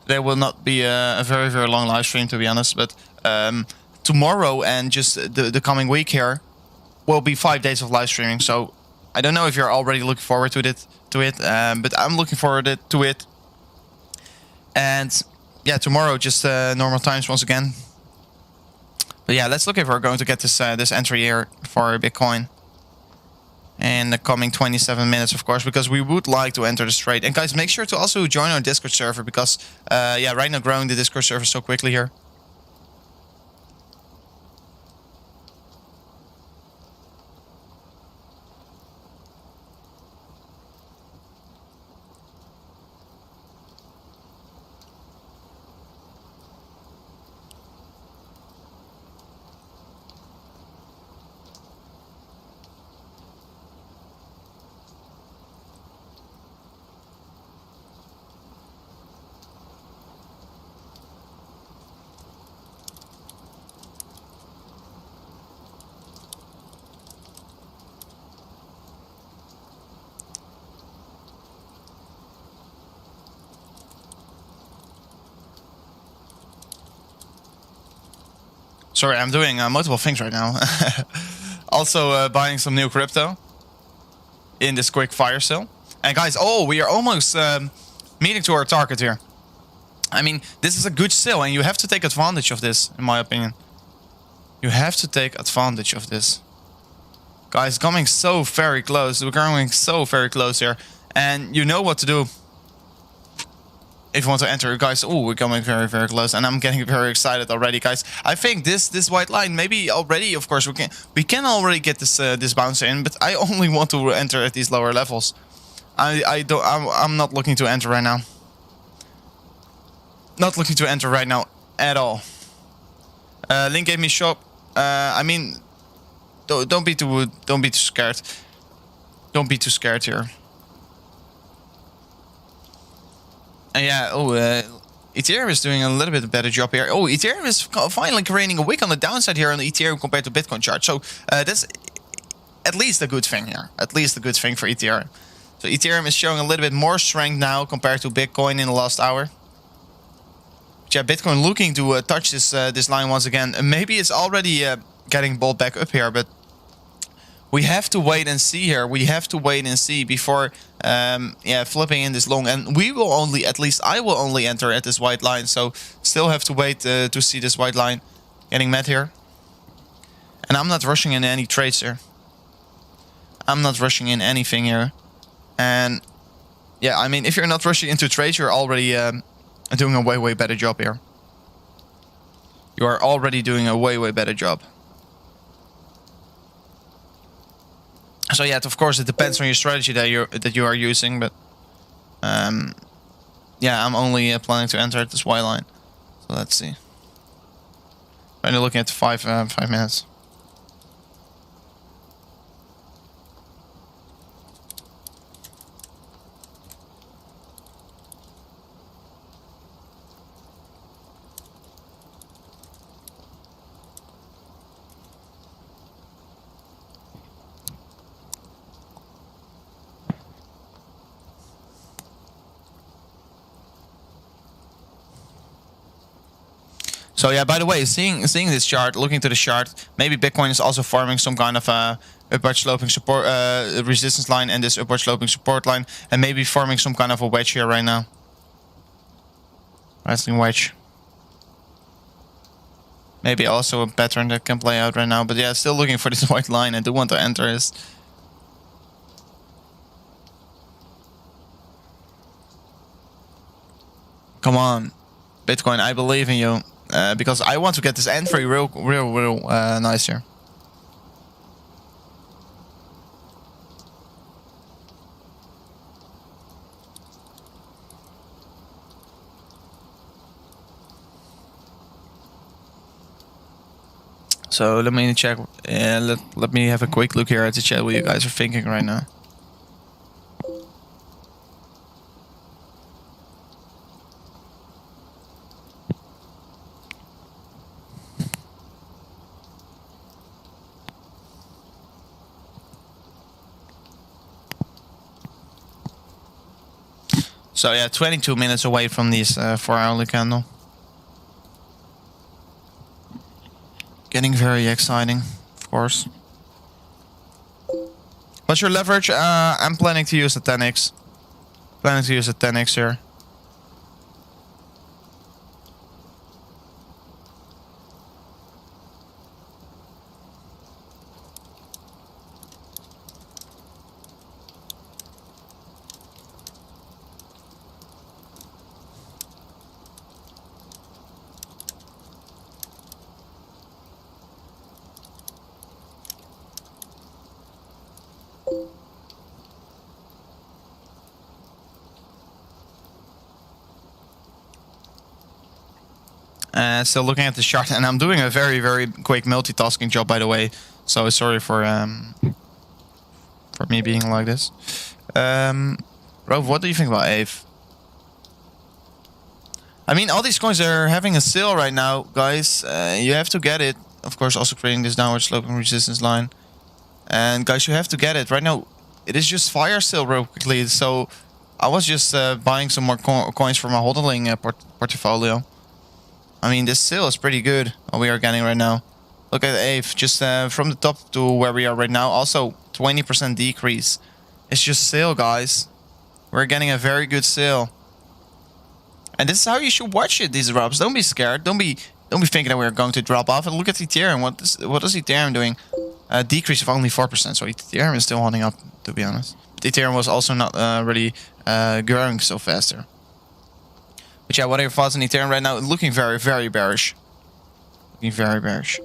There will not be a very, very long live stream, to be honest. But tomorrow and just the coming week here will be 5 days of live streaming. So I don't know if you're already looking forward to it. But I'm looking forward to it. And yeah, tomorrow just normal times once again. But yeah, let's look if we're going to get this this entry here for Bitcoin in the coming 27 minutes, of course, because we would like to enter this trade. And guys, make sure to also join our Discord server, because yeah, right now growing the Discord server so quickly here. Sorry, I'm doing multiple things right now. Also buying some new crypto in this quick fire sale. And guys, we are almost meeting to our target here. I mean, this is a good sale, and you have to take advantage of this, in my opinion. You have to take advantage of this. Guys, coming so very close. We're going so very close here. And you know what to do. If you want to enter, guys, we're coming very, very close, and I'm getting very excited already, guys. I think this white line, maybe already, of course, we can already get this bounce in, but I only want to enter at these lower levels. I'm not looking to enter right now. Not looking to enter right now at all. Link gave me shop. I mean, don't be too scared. Don't be too scared here. And yeah, Ethereum is doing a little bit better job here. Ethereum is finally creating a wick on the downside here on the Ethereum compared to Bitcoin chart. So that's at least a good thing here. At least a good thing for Ethereum. So Ethereum is showing a little bit more strength now compared to Bitcoin in the last hour. But yeah, Bitcoin looking to touch this line once again. Maybe it's already getting bought back up here, but we have to wait and see here. We have to wait and see before flipping in this long. And we will only, at least I will only enter at this white line. So still have to wait to see this white line getting met here. And I'm not rushing in any trades here. I'm not rushing in anything here. And yeah, I mean, if you're not rushing into trades, you're already doing a way better job here. You are already doing a way better job. So yeah, of course, it depends on your strategy that you are using, but yeah, I'm only planning to enter at this white line. So let's see. Right now, looking at 5 minutes. So yeah, by the way, seeing this chart, looking to the chart, maybe Bitcoin is also forming some kind of upward sloping support resistance line and this upward sloping support line, and maybe forming some kind of a wedge here right now. Wrestling wedge. Maybe also a pattern that can play out right now, but yeah, still looking for this white line. I do want to enter this. Come on, Bitcoin, I believe in you. Because I want to get this entry real nice here. So let me check. Let me have a quick look here at the chat what you guys are thinking right now. So yeah, 22 minutes away from this 4-hourly candle. Getting very exciting, of course. What's your leverage? I'm planning to use a 10x. Planning to use a 10x here. Still looking at the chart, and I'm doing a very quick multitasking job, by the way. So sorry for me being like this. Rove, what do you think about ATH? I mean, all these coins are having a sale right now, guys. You have to get it. Of course, also creating this downward sloping resistance line. And guys, you have to get it right now. It is just fire sale real quickly. So I was just buying some more coins for my hodling portfolio. I mean, this sale is pretty good, what we are getting right now. Look at ETH, just from the top to where we are right now. Also, 20% decrease. It's just sale, guys. We're getting a very good sale. And this is how you should watch it, these drops. Don't be scared. Don't be thinking that we're going to drop off. And look at Ethereum. What is Ethereum doing? A decrease of only 4%. So Ethereum is still holding up, to be honest. But Ethereum was also not really growing so faster. But yeah, what are your thoughts on Ethereum right now? Looking very, very bearish. Looking very bearish.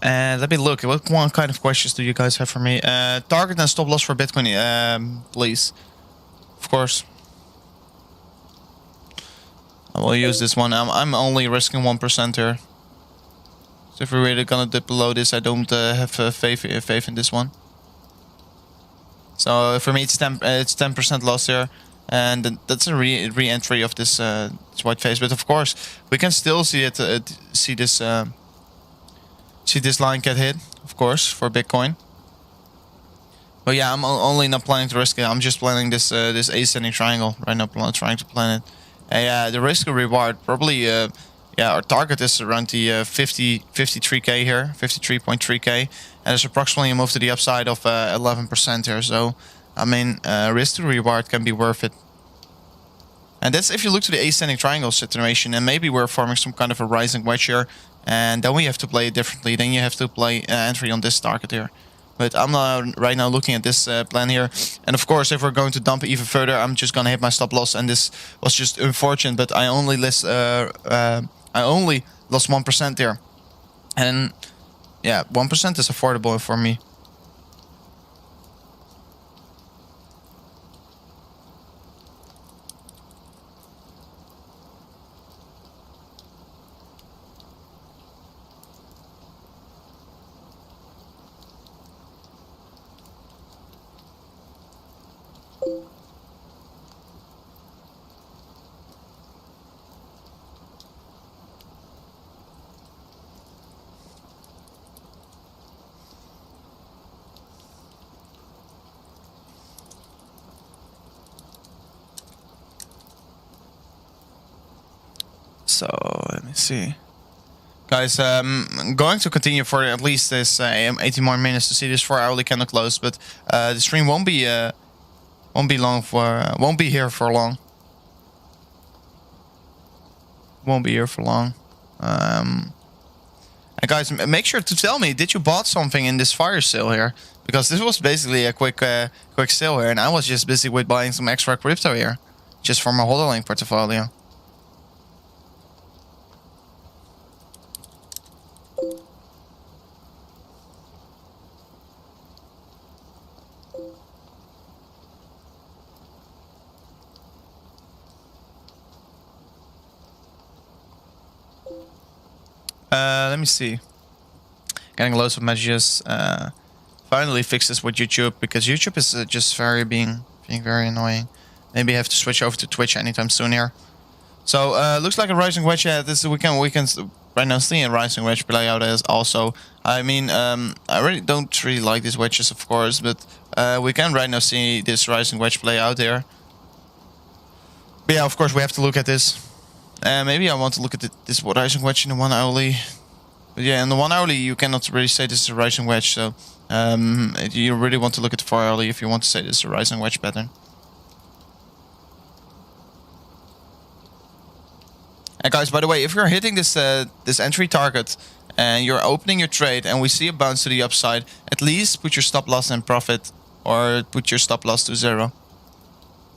And let me look. What kind of questions do you guys have for me? Target and stop loss for Bitcoin, please. Of course. I will use this one. I'm only risking 1% here. So if we're really gonna dip below this, I don't have faith in this one. So for me, it's 10% loss here, and that's a re-entry of this white phase. But of course, we can still see it. See this line get hit, of course, for Bitcoin. But yeah, I'm only not planning to risk it. I'm just planning this ascending triangle right now. Trying to plan it. Yeah, the risk and reward probably. Yeah, our target is around the 53k here, 53.3k, and there's approximately a move to the upside of 11% here. So, I mean, risk to reward can be worth it. And that's if you look to the ascending triangle situation, and maybe we're forming some kind of a rising wedge here. And then we have to play it differently. Then you have to play entry on this target here. But I'm right now looking at this plan here. And of course, if we're going to dump it even further, I'm just going to hit my stop loss. And this was just unfortunate. But I only lost 1% there. And yeah, 1% is affordable for me. So let me see, guys. I'm going to continue for at least this 80 more minutes to see this 4-hourly candle close. But the stream won't be long for won't be here for long. Won't be here for long. And guys, make sure to tell me, did you bought something in this fire sale here? Because this was basically a quick sale here, and I was just busy with buying some extra crypto here, just for my hodling portfolio. Let me see. Getting loads of messages. Finally fix this with YouTube, because YouTube is just being very annoying. Maybe I have to switch over to Twitch anytime soon here. So looks like a rising wedge. Yeah, this we can right now see a rising wedge play out as also. I mean, I really don't like these wedges, of course, but we can right now see this rising wedge play out there. But yeah, of course we have to look at this. Maybe I want to look at this rising wedge in the 1-hourly. But yeah, in the 1-hourly you cannot really say this is a rising wedge. So you really want to look at the 4-hourly if you want to say this is a rising wedge pattern. And guys, by the way, if you're hitting this this entry target and you're opening your trade and we see a bounce to the upside, at least put your stop loss in profit or put your stop loss to 0.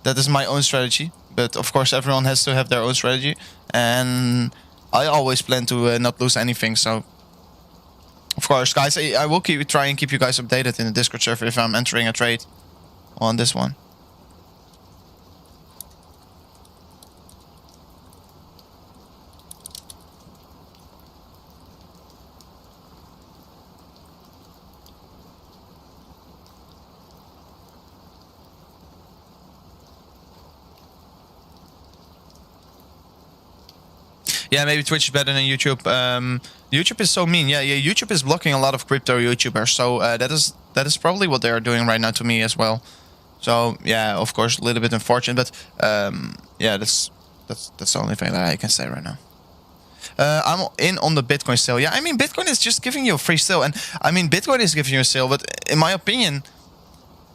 That is my own strategy. But of course, everyone has to have their own strategy. And I always plan to not lose anything. So Of course, guys, I will try and keep you guys updated in the Discord server if I'm entering a trade on this one. Yeah, maybe Twitch is better than YouTube. YouTube is so mean. Yeah, YouTube is blocking a lot of crypto YouTubers. So that is probably what they are doing right now to me as well. So yeah, of course, a little bit unfortunate, but yeah, that's the only thing that I can say right now. I'm in on the Bitcoin sale. Yeah, I mean, Bitcoin is just giving you a free sale, and I mean, Bitcoin is giving you a sale, but in my opinion,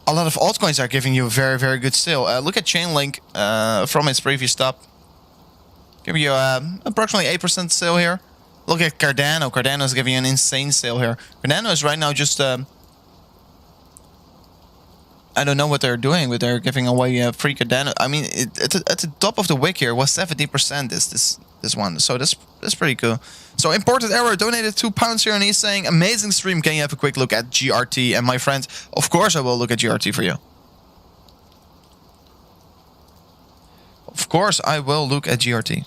a lot of altcoins are giving you a very, very good sale. Look at Chainlink from its previous stop. Give you approximately 8% sale here. Look at Cardano. Cardano is giving you an insane sale here. Cardano is right now just... I don't know what they're doing, but they're giving away free Cardano. I mean, at the top of the wick here was 70% this one. So that's pretty cool. So Imported Error donated £2 here, and he's saying, amazing stream. Can you have a quick look at GRT? And my friend, of course I will look at GRT for you. Of course I will look at GRT.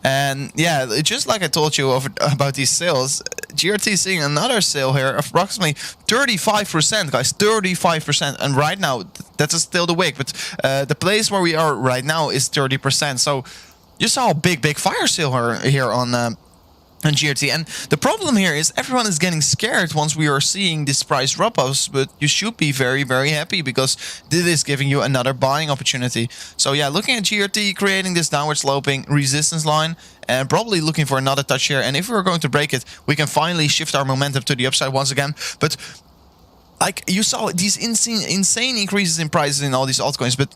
And yeah, just like I told you about these sales, GRT is seeing another sale here of approximately 35%, guys, 35%. And right now, that is still the wick, but the place where we are right now is 30%. So you saw a big fire sale here on GRT. And the problem here is everyone is getting scared once we are seeing this price drop-offs, but you should be very, very happy because this is giving you another buying opportunity. So yeah, looking at GRT creating this downward sloping resistance line and probably looking for another touch here. And if we're going to break it, we can finally shift our momentum to the upside once again. But like you saw these insane increases in prices in all these altcoins, but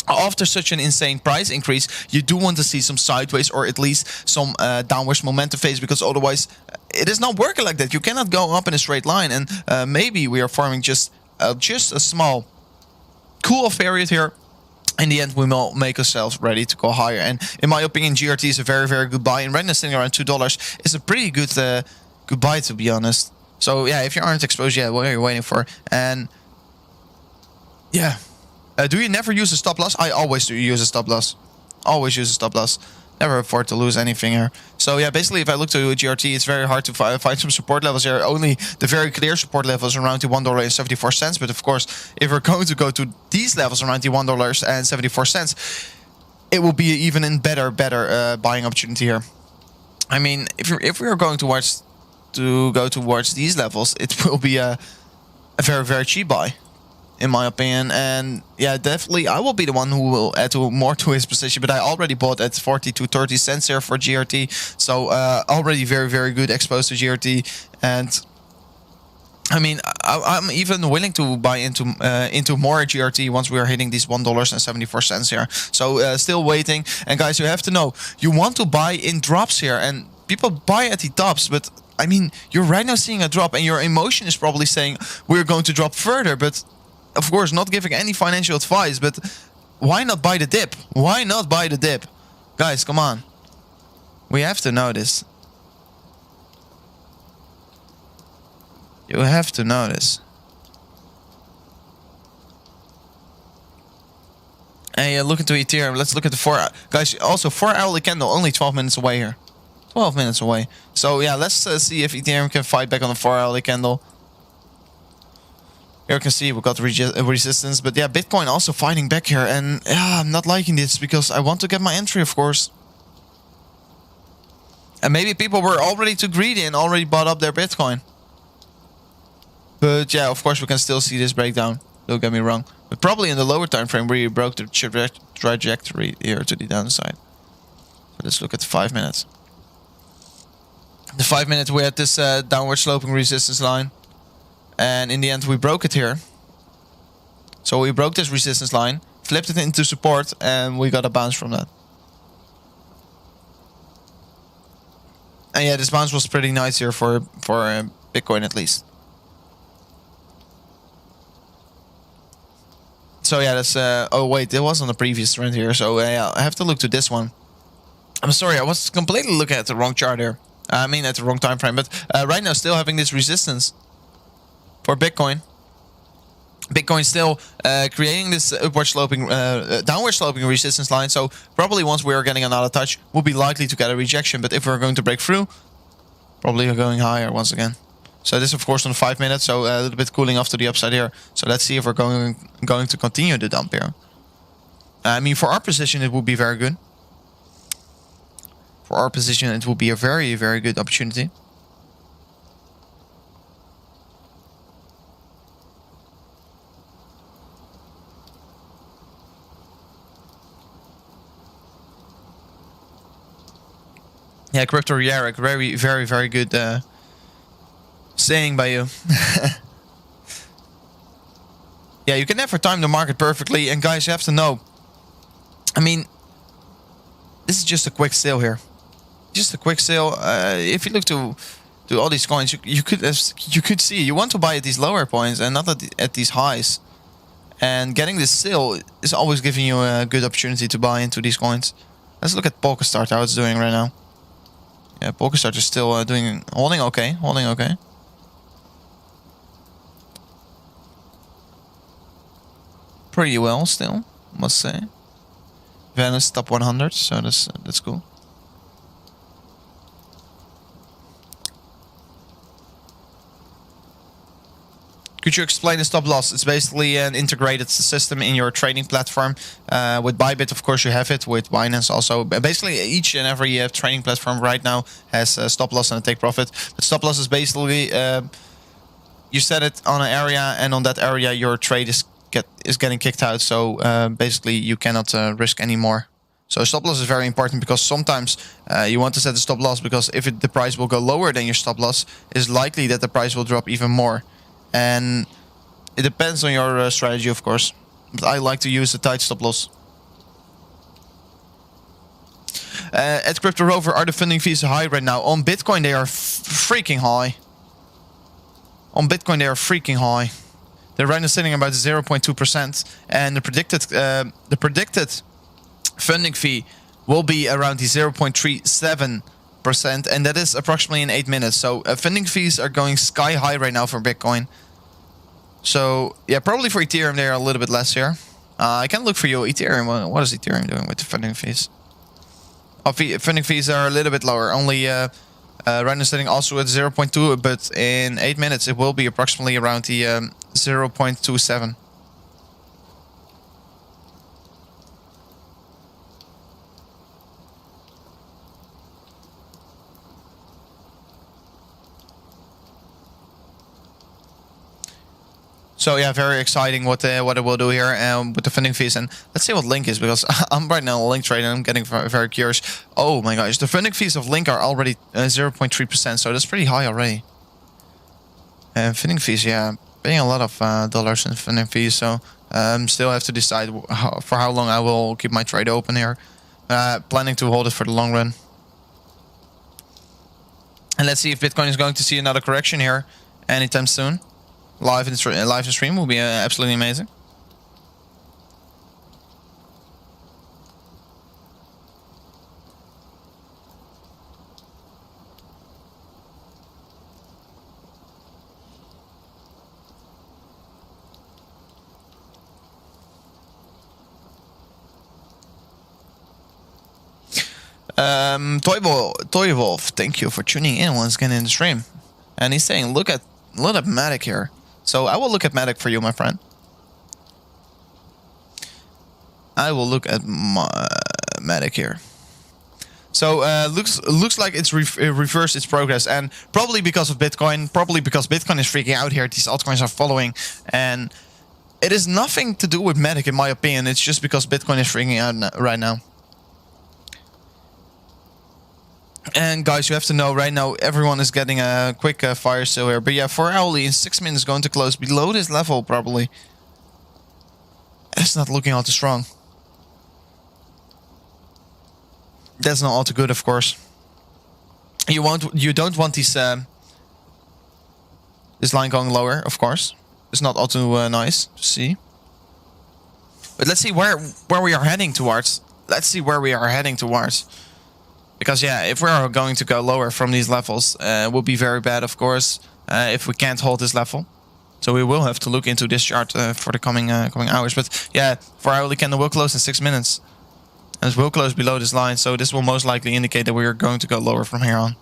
after such an insane price increase, you do want to see some sideways or at least some downwards momentum phase, because otherwise it is not working like that. You cannot go up in a straight line, and maybe we are forming just a small cool-off period here. In the end, we will make ourselves ready to go higher. And in my opinion, GRT is a very, very good buy. And right now, sitting around $2 is a pretty good buy, to be honest. So yeah, if you aren't exposed yet, what are you waiting for? And yeah. Do you never use a stop loss? I always do use a stop loss. Always use a stop loss. Never afford to lose anything here. So yeah, basically if I look to GRT, it's very hard to find some support levels here. Only the very clear support levels around the $1.74. But of course, if we're going to go to these levels around the $1.74, it will be even in better buying opportunity here. I mean, if we are going to go towards these levels, it will be a very, very cheap buy, in my opinion. And yeah, definitely I will be the one who will add more to his position, but I already bought at 40 to 30 cents here for GRT, so already very, very good exposed to GRT. And I mean, I'm even willing to buy into more GRT once we are hitting these $1.74 here. So still waiting. And guys, you have to know, you want to buy in drops here, and people buy at the tops, but I mean, you're right now seeing a drop and your emotion is probably saying we're going to drop further. But of course, not giving any financial advice, but why not buy the dip? Why not buy the dip? Guys, come on. We have to know this. You have to know this. And look into Ethereum. Let's look at the 4 hour. Guys, also 4 hourly candle, only 12 minutes away here. 12 minutes away. So yeah, let's see if Ethereum can fight back on the 4 hourly candle. Here you can see we got resistance, but yeah, Bitcoin also fighting back here, and yeah, I'm not liking this because I want to get my entry, of course. And maybe people were already too greedy and already bought up their Bitcoin. But yeah, of course we can still see this breakdown. Don't get me wrong, but probably in the lower time frame where you broke the trajectory here to the downside. So let's look at the 5 minutes. The 5 minutes we had this downward sloping resistance line. And in the end, we broke it here. So we broke this resistance line, flipped it into support, and we got a bounce from that. And yeah, this bounce was pretty nice here for Bitcoin at least. So yeah, that's... oh wait, it was on the previous trend here. So yeah, I have to look to this one. I'm sorry, I was completely looking at the wrong chart here. I mean, at the wrong time frame. But right now, still having this resistance for Bitcoin. Bitcoin still creating this upward sloping, downward sloping resistance line. So probably once we are getting another touch, we'll be likely to get a rejection. But if we're going to break through, probably are going higher once again. So this, of course, on 5 minutes. So a little bit cooling off to the upside here. So let's see if we're going to continue the dump here. I mean, for our position, it would be very good. For our position, it will be a very, very good opportunity. Yeah, Crypto Yarek, very, very, very good saying by you. Yeah, you can never time the market perfectly. And guys, you have to know, I mean, this is just a quick sale here. Just a quick sale. If you look to all these coins, you could see you want to buy at these lower points and not at these highs. And getting this sale is always giving you a good opportunity to buy into these coins. Let's look at Polkastarter, how it's doing right now. Yeah, Polkastarter is still holding okay, holding okay. Pretty well still, must say. Venice top 100, so that's cool. Could you explain the stop loss? It's basically an integrated system in your trading platform. With Bybit, of course, you have it. With Binance also. Basically, each and every trading platform right now has a stop loss and a take profit. But stop loss is basically you set it on an area, and on that area your trade is getting kicked out. So basically, you cannot risk anymore. So stop loss is very important because sometimes you want to set a stop loss because if the price will go lower than your stop loss, it's likely that the price will drop even more. And it depends on your strategy, of course. But I like to use a tight stop loss. At Crypto Rover, are the funding fees high right now? On Bitcoin, they are freaking high. On Bitcoin, they are freaking high. They're right now sitting about 0.2%, and the predicted funding fee will be around the 0.37%, and that is approximately in 8 minutes. So funding fees are going sky high right now for Bitcoin. So yeah, probably for Ethereum they are a little bit less here. I can look for you Ethereum. What is Ethereum doing with the funding fees? Funding fees are a little bit lower. Only right now sitting also at 0.2, but in 8 minutes it will be approximately around the 0.27. So yeah, very exciting what it will do here with the funding fees. And let's see what Link is, because I'm right now on Link trade and I'm getting very curious. Oh my gosh, the funding fees of Link are already 0.3%, so that's pretty high already. And funding fees, yeah, paying a lot of dollars in funding fees. So still have to decide for how long I will keep my trade open here. Planning to hold it for the long run. And let's see if Bitcoin is going to see another correction here anytime soon. Live in stream will be absolutely amazing. Toywolf, thank you for tuning in once again in the stream. And he's saying, look at Matic here. So I will look at Matic for you, my friend. I will look at Matic here. So looks like it's reversed its progress, and probably because of Bitcoin. Probably because Bitcoin is freaking out here. These altcoins are following, and it is nothing to do with Matic, in my opinion. It's just because Bitcoin is freaking out right now. And guys, you have to know right now everyone is getting a quick fire sale here. But yeah, for Owly in 6 minutes going to close below this level probably. It's not looking all too strong. That's not all too good, of course. You don't want these this line going lower, of course. It's not all too nice to see. But let's see where we are heading towards. Let's see where we are heading towards. Because yeah, if we're going to go lower from these levels, it will be very bad, of course, if we can't hold this level. So we will have to look into this chart for the coming hours. But yeah, for hourly candle will close in 6 minutes. And it will close below this line. So this will most likely indicate that we are going to go lower from here on.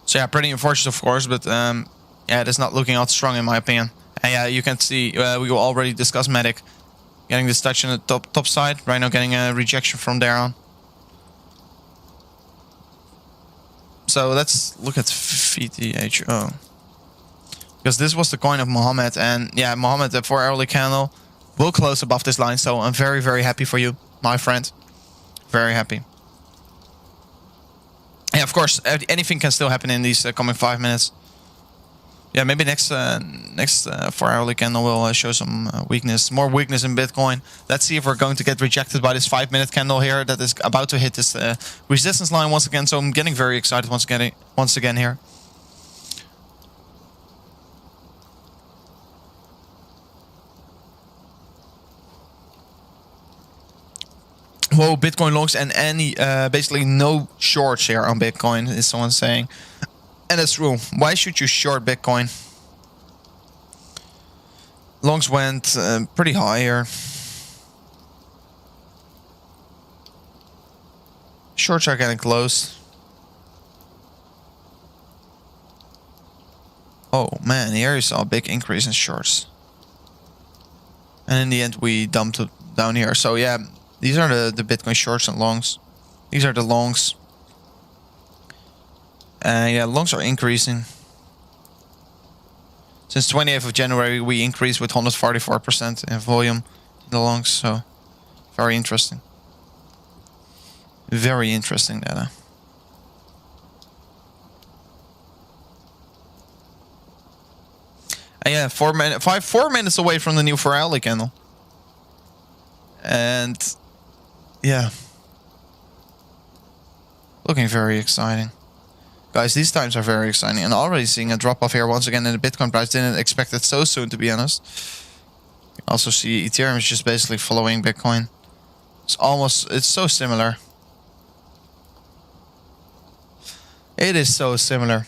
So yeah, pretty unfortunate, of course. But yeah, it is not looking out strong in my opinion. And yeah, you can see we will already discuss Matic. Getting this touch on the top side. Right now getting a rejection from there on. So let's look at VTHO. Because this was the coin of Mohammed. And yeah, Mohammed, the 4-hourly candle will close above this line. So I'm very, very happy for you, my friend. Very happy. Yeah, of course, anything can still happen in these coming 5 minutes. Yeah, maybe next 4-hourly candle will show some weakness. More weakness in Bitcoin. Let's see if we're going to get rejected by this 5-minute candle here that is about to hit this resistance line once again. So I'm getting very excited once again here. Whoa, Bitcoin longs and any basically no shorts here on Bitcoin is someone saying. And that's true. Why should you short Bitcoin? Longs went pretty high here. Shorts are getting close. Oh man, here you saw a big increase in shorts. And in the end we dumped it down here. So yeah, these are the Bitcoin shorts and longs. These are the longs. Yeah, longs are increasing. Since 28th of January, we increased with 144% in volume in the longs. So, very interesting. Very interesting data. And yeah, 4 minutes away from the new 4-hourly candle. And yeah, looking very exciting. Guys, these times are very exciting. And already seeing a drop off here once again in the Bitcoin price. Didn't expect it so soon, to be honest. You also see Ethereum is just basically following Bitcoin. It's so similar. It is so similar.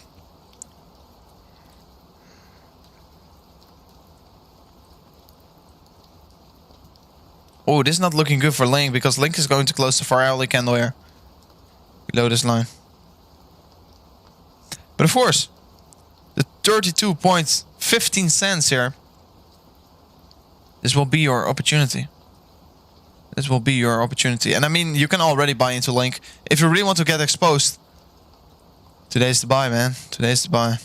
Oh, this is not looking good for Link because Link is going to close the 4-hourly candle here. Below this line. But of course, the 32.15 cents here. This will be your opportunity. This will be your opportunity. And I mean, you can already buy into Link. If you really want to get exposed, today's the buy, man. Today's the buy.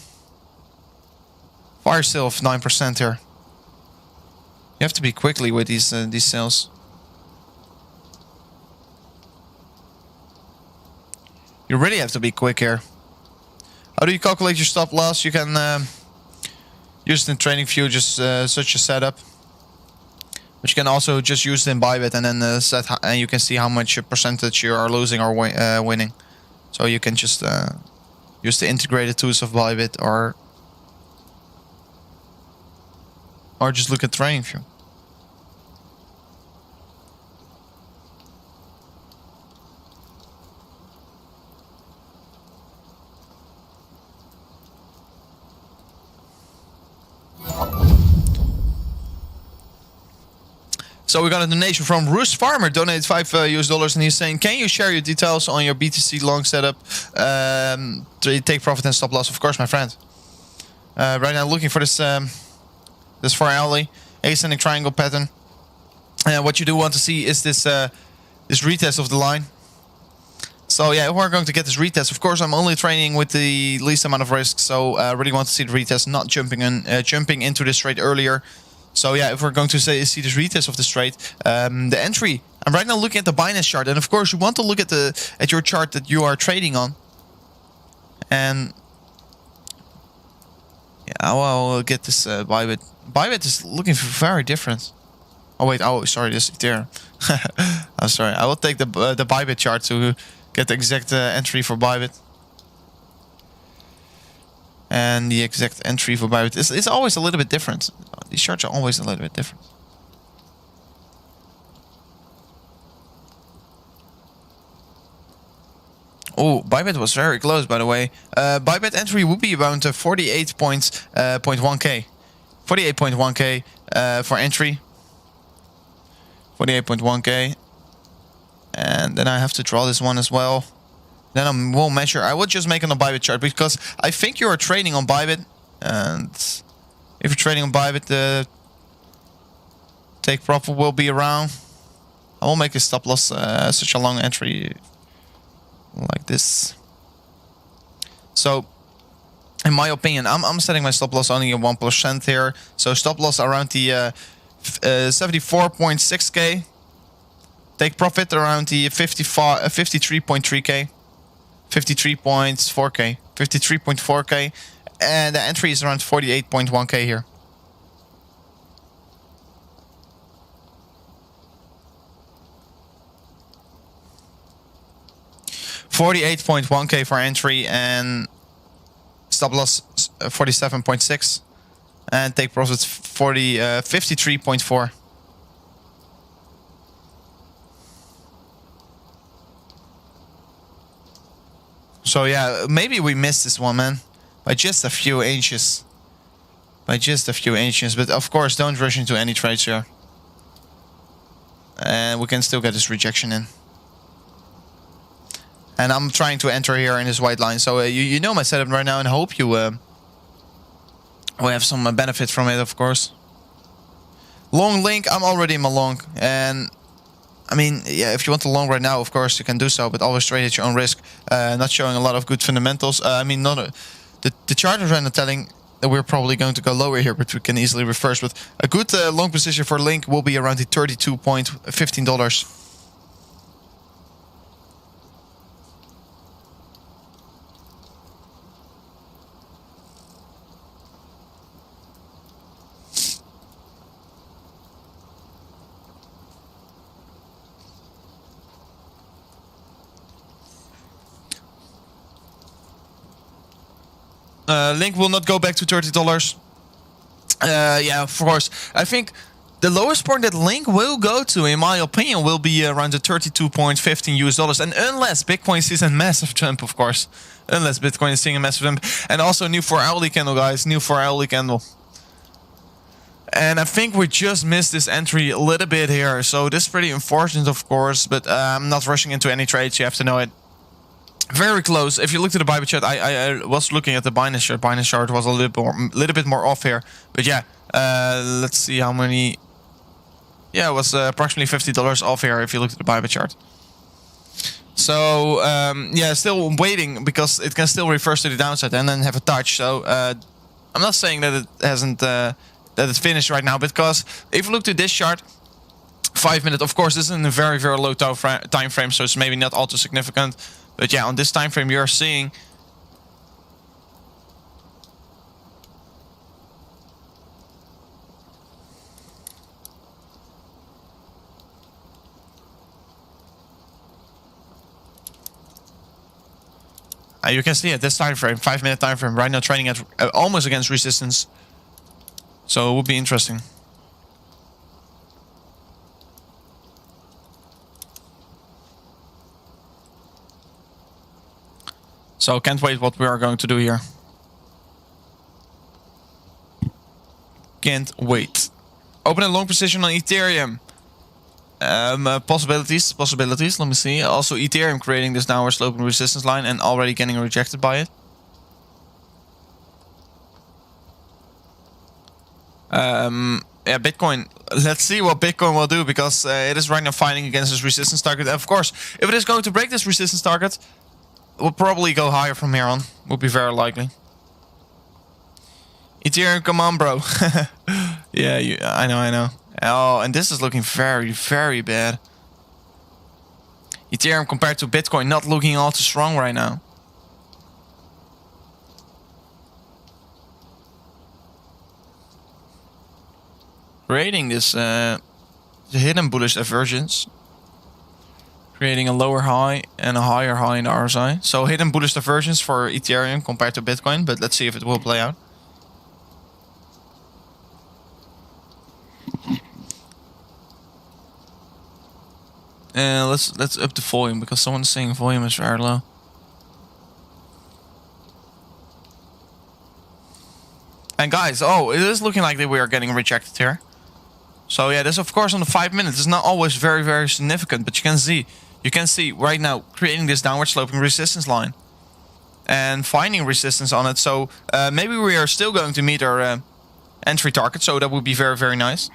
Fire sale of 9% here. You have to be quickly with these sales. You really have to be quick here. How do you calculate your stop loss? You can use it in TradingView, just such a setup. But you can also just use it in Bybit and then and you can see how much percentage you are losing or winning. So you can just use the integrated tools of Bybit or just look at TradingView. So we got a donation from Roos Farmer, donated $5 and he's saying, can you share your details on your BTC long setup to take profit and stop loss? Of course, my friend. Right now looking for this 4-hourly ascending triangle pattern. What you do want to see is this retest of the line. So yeah, if we're going to get this retest, of course I'm only trading with the least amount of risk. So I really want to see the retest, not jumping into this trade earlier. So yeah, if we're going to see this retest of this trade, the entry. I'm right now looking at the Binance chart, and of course you want to look at your chart that you are trading on. And yeah, I'll get this Bybit. Bybit is looking very different. Oh wait, oh sorry, this is Ethereum. I'm sorry. I will take the Bybit chart to get the exact entry for Bybit. And the exact entry for Bybit is always a little bit different. These charts are always a little bit different. Oh, Bybit was very close, by the way. Bybit entry would be around 48.1k. 48.1k for entry. 48.1k. And then I have to draw this one as well. Then I will measure. I will just make on a Bybit chart because I think you are trading on Bybit. And if you're trading on Bybit, the take profit will be around. I will make a stop loss such a long entry like this. So, in my opinion, I'm setting my stop loss only at 1% here. So stop loss around the 74.6k. Take profit around the 53.3k. 53.4k. 53.4k. And the entry is around 48.1k here. $48.1k for entry and stop loss 47.6 and take profits 53.4. So yeah, maybe we missed this one, man, by just a few inches. By just a few inches, but of course don't rush into any trades here. And we can still get this rejection in. And I'm trying to enter here in this white line. So you know my setup right now, and hope you will have some benefit from it, of course. Long link, I'm already in my long. And I mean, yeah, if you want to long right now, of course you can do so, but always trade at your own risk. Not showing a lot of good fundamentals. I mean, the chart is right now telling that we're probably going to go lower here, but we can easily reverse. But a good long position for link will be around the $32.15. Link will not go back to $30. Yeah, of course. I think the lowest point that Link will go to, in my opinion, will be around the $32.15 US. And unless Bitcoin sees a massive jump, of course. Unless Bitcoin is seeing a massive jump. And also new 4-hourly candle, guys. New 4-hourly candle. And I think we just missed this entry a little bit here. So this is pretty unfortunate, of course. But I'm not rushing into any trades. You have to know it. Very close. If you look at the Bybit chart, I was looking at the Binance chart. Binance chart was a little bit more off here. But yeah, let's see how many. Yeah, it was approximately $50 off here if you look at the Bybit chart. So yeah, still waiting because it can still reverse to the downside and then have a touch. So I'm not saying that it hasn't that it's finished right now, because if you look to this chart, 5 minutes. Of course, this is in a very low time frame, so it's maybe not all too significant. But yeah, on this time frame, you're seeing you can see at this time frame, 5 minute time frame, right now trading at almost against resistance. So it would be interesting. So can't wait what we are going to do here. Can't wait. Open a long position on Ethereum. Possibilities. Let me see. Also Ethereum creating this downward sloping resistance line and already getting rejected by it. Yeah, Bitcoin. Let's see what Bitcoin will do, because it is right now fighting against this resistance target. And of course, if it is going to break this resistance target, we'll probably go higher from here on. Would be very likely. Ethereum, come on, bro. Yeah, I know. Oh, and this is looking very bad. Ethereum compared to Bitcoin not looking all too strong right now. Creating this hidden bullish divergence. Creating a lower high and a higher high in the RSI. So hidden bullish divergence for Ethereum compared to Bitcoin, but let's see if it will play out. Let's up the volume, because someone's saying volume is very low. And guys, oh, it is looking like that we are getting rejected here. So yeah, this of course on the 5 minutes is not always very, very significant, but you can see right now creating this downward sloping resistance line and finding resistance on it. So maybe we are still going to meet our entry target. So that would be very, very nice.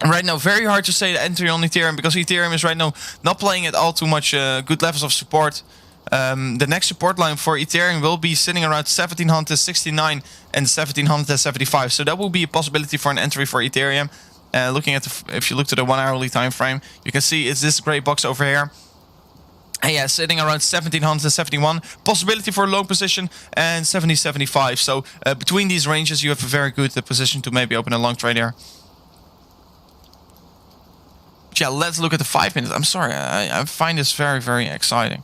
And right now, very hard to say the entry on Ethereum because Ethereum is right now not playing at all too much good levels of support. The next support line for Ethereum will be sitting around 1769 and 1775. So that will be a possibility for an entry for Ethereum. Looking at if you look to the 1 hourly time frame, you can see it's this gray box over here. And yeah, sitting around 1771. Possibility for a long position and 7075. So between these ranges, you have a very good position to maybe open a long trade here. But yeah, let's look at the 5 minutes. I'm sorry, I find this very, very exciting.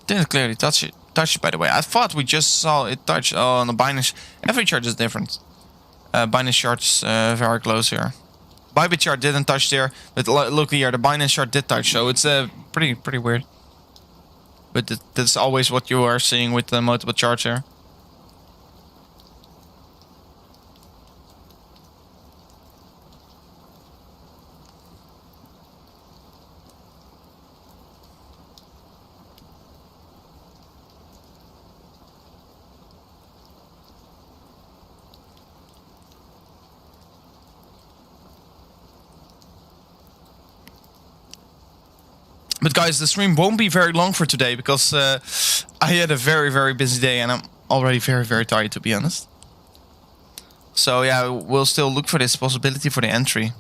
Didn't clearly touch it, by the way. I thought we just saw it touch on the Binance. Every chart is different. Binance chart is very close here. Bybit chart didn't touch there, but look here, the Binance chart did touch, so it's pretty weird. But that's always what you are seeing with the multiple charts here. But guys, the stream won't be very long for today because I had a very, very busy day and I'm already very, very tired, to be honest. So yeah, we'll still look for this possibility for the entry.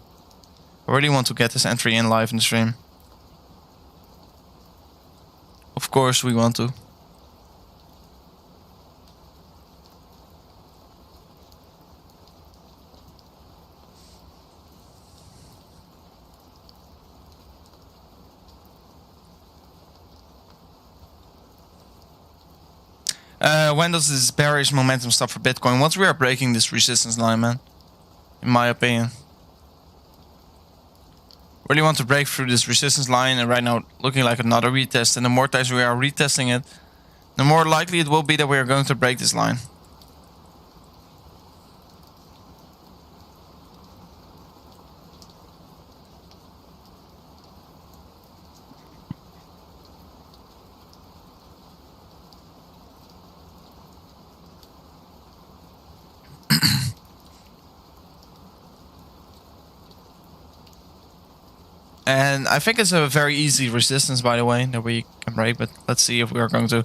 I really want to get this entry in live in the stream. Of course we want to. When does this bearish momentum stop for Bitcoin? Once we are breaking this resistance line, man. In my opinion. Really want to break through this resistance line, and right now looking like another retest. And the more times we are retesting it, the more likely it will be that we are going to break this line. And I think it's a very easy resistance, by the way, that we can break. But let's see if we are going to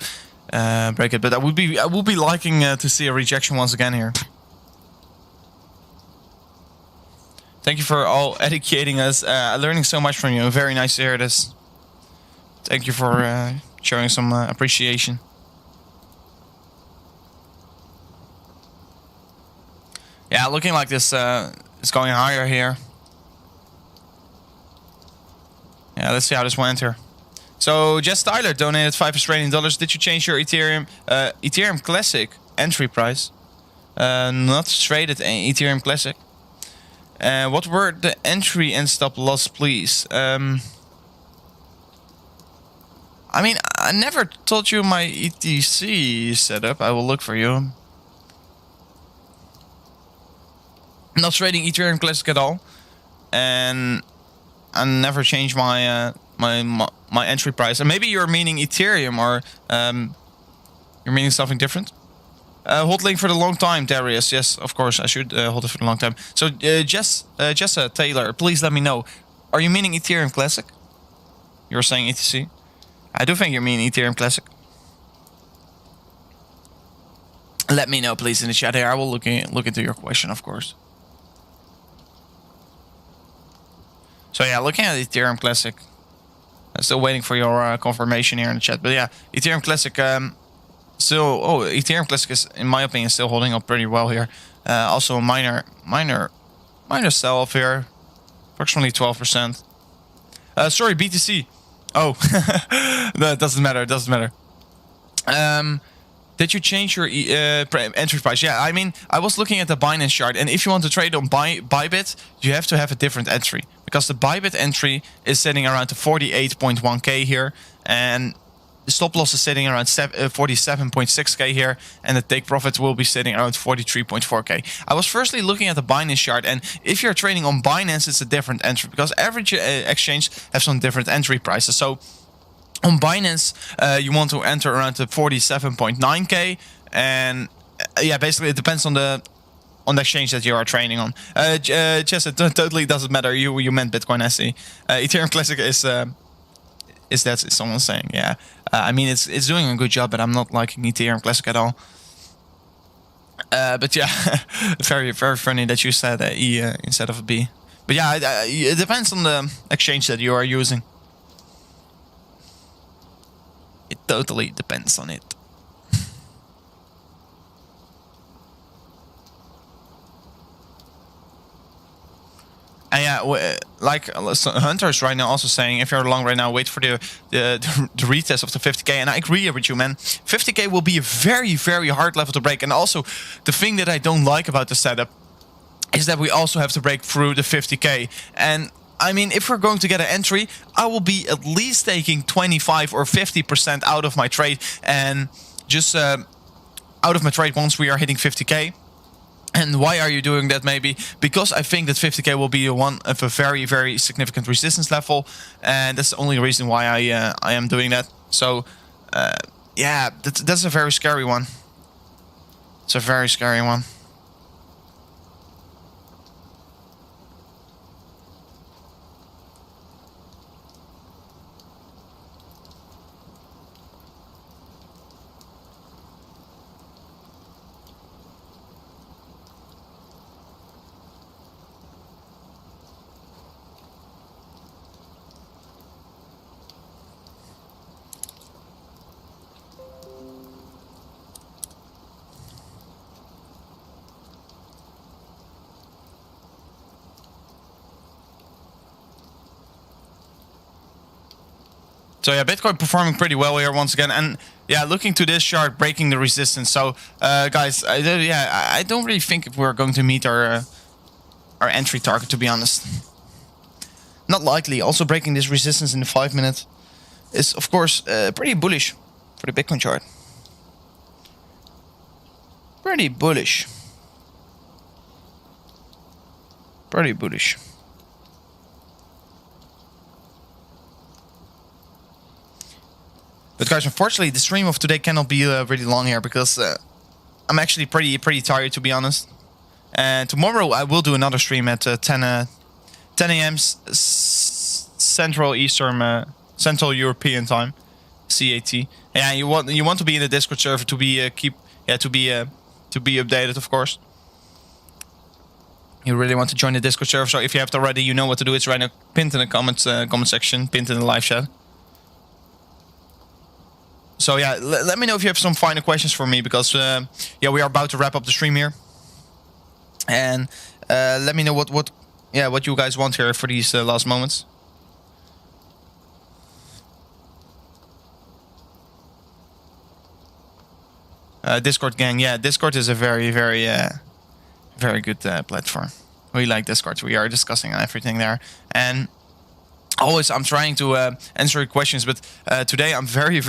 break it. But I would be liking to see a rejection once again here. Thank you for all educating us. Learning so much from you. Very nice to hear this. Thank you for showing some appreciation. Yeah, looking like this is going higher here. Yeah, let's see how this went here. So, Jess Tyler donated $5 Australian. Did you change your Ethereum Classic entry price? Not traded Ethereum Classic. What were the entry and stop loss, please? I mean, I never told you my ETC setup. I will look for you. Not trading Ethereum Classic at all, and I never changed my my entry price. And maybe you're meaning Ethereum, or you're meaning something different. Holding for the long time, Darius. Yes, of course, I should hold it for the long time. So, Jessa Taylor, please let me know. Are you meaning Ethereum Classic? You're saying ETC? I do think you mean Ethereum Classic. Let me know, please, in the chat here. I will look into your question, of course. So yeah, looking at Ethereum Classic. I'm still waiting for your confirmation here in the chat. But yeah, Ethereum Classic Ethereum Classic is, in my opinion, still holding up pretty well here. Also a minor sell-off here. Approximately 12%. Sorry, BTC. Oh, that doesn't matter. It doesn't matter. Did you change your entry price? Yeah, I mean, I was looking at the Binance chart, and if you want to trade on Bybit, you have to have a different entry. because the Bybit entry is sitting around the 48.1k here, and the stop loss is sitting around 47.6k here, and the take profit will be sitting around 43.4k. I was firstly looking at the Binance chart, and if you're trading on Binance, it's a different entry, because every exchange have some different entry prices. So on Binance, you want to enter around the 47.9k, and yeah, basically it depends on the exchange that you are trading on. Just it totally doesn't matter. You meant Bitcoin, I see. Ethereum Classic is that someone saying? Yeah. I mean, it's doing a good job, but I'm not liking Ethereum Classic at all. But yeah, very very funny that you said E instead of a B. But yeah, it depends on the exchange that you are using. It totally depends on it. And yeah, like Hunter's right now also saying, if you're long right now, wait for the retest of the 50k. And I agree with you, man. 50k will be a very, very hard level to break. And also, the thing that I don't like about the setup is that we also have to break through the 50k. And I mean, if we're going to get an entry, I will be at least taking 25 or 50% out of my trade. And just out of my trade once we are hitting 50k. And why are you doing that? Maybe because I think that 50k will be one of a very, very significant resistance level, and that's the only reason why I am doing that. So, yeah, that's a very scary one. It's a very scary one. So yeah, Bitcoin performing pretty well here once again, and yeah, looking to this chart, breaking the resistance. So guys, I don't really think we're going to meet our entry target, to be honest. Not likely. Also breaking this resistance in the 5 minute is of course pretty bullish for the Bitcoin chart. Pretty bullish. Pretty bullish. But guys, unfortunately, the stream of today cannot be really long here because I'm actually pretty tired, to be honest. And tomorrow I will do another stream at 10 a.m. Central Central European time, CAT. Yeah, you want to be in the Discord server to be updated, of course. You really want to join the Discord server, so if you haven't already, you know what to do. It's right now pinned in the comment section, pinned in the live chat. So yeah, let me know if you have some final questions for me, because yeah, we are about to wrap up the stream here, and let me know what you guys want here for these last moments. Discord gang, yeah, Discord is a very good platform. We like Discord. We are discussing everything there, and always I'm trying to answer your questions, but today I'm very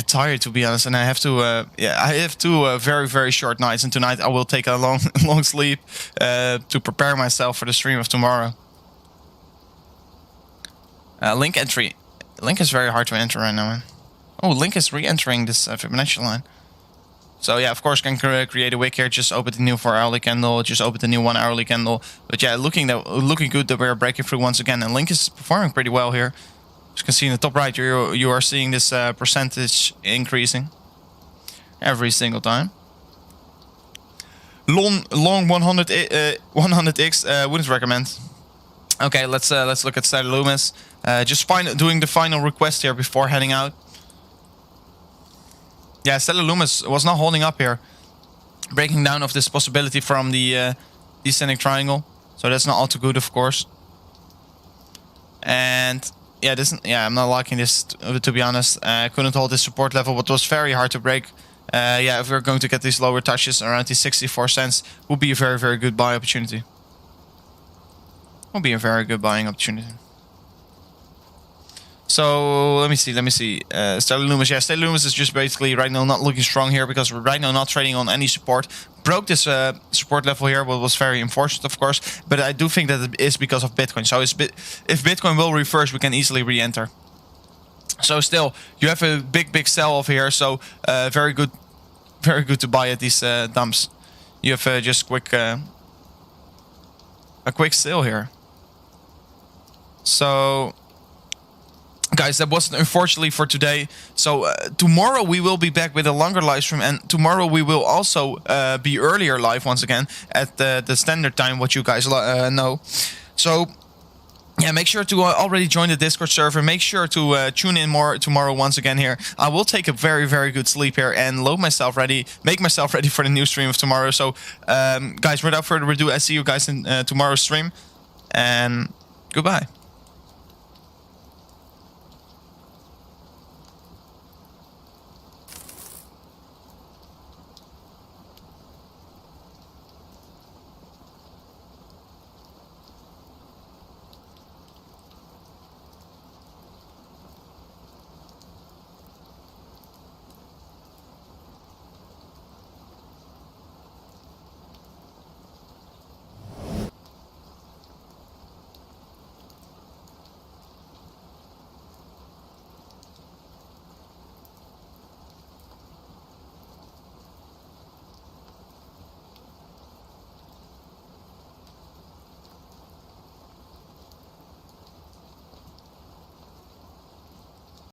tired, to be honest, and I have to I have two very short nights, and tonight I will take a long sleep to prepare myself for the stream of tomorrow. Link entry. Link is very hard to enter right now, man. Oh, Link is re-entering this Fibonacci line. So yeah, of course, can create a wick here. Just open the new 4-hourly candle. Just open the new 1-hourly candle. But yeah, looking good that we're breaking through once again. And Link is performing pretty well here. As you can see in the top right, you are seeing this percentage increasing every single time. Long 100x wouldn't recommend. Okay, let's look at Stellar Loomis. Just doing the final request here before heading out. Yeah, Stellar Loomis was not holding up here. Breaking down of this possibility from the descending triangle. So that's not all too good, of course. And yeah, I'm not liking this, to be honest. I couldn't hold this support level, but it was very hard to break. Yeah, if we're going to get these lower touches around these 64 cents, would be a very good buy opportunity. Will be a very good buying opportunity. So let me see. Stellar Loomis, yeah, Stellar Loomis is just basically right now not looking strong here because we're right now not trading on any support. Broke this support level here, what was very unfortunate, of course. But I do think that it is because of Bitcoin. So if Bitcoin will reverse, we can easily re-enter. So still, you have a big sell off here. So very good to buy at these dumps. You have just a quick sale here. So, guys, that was unfortunately for today. So tomorrow we will be back with a longer live stream, and tomorrow we will also be earlier live once again at the standard time, what you guys know. So yeah, make sure to already join the Discord server. Make sure to tune in more tomorrow once again here. I will take a very good sleep here and make myself ready for the new stream of tomorrow. So guys, without further ado, I see you guys in tomorrow's stream, and goodbye.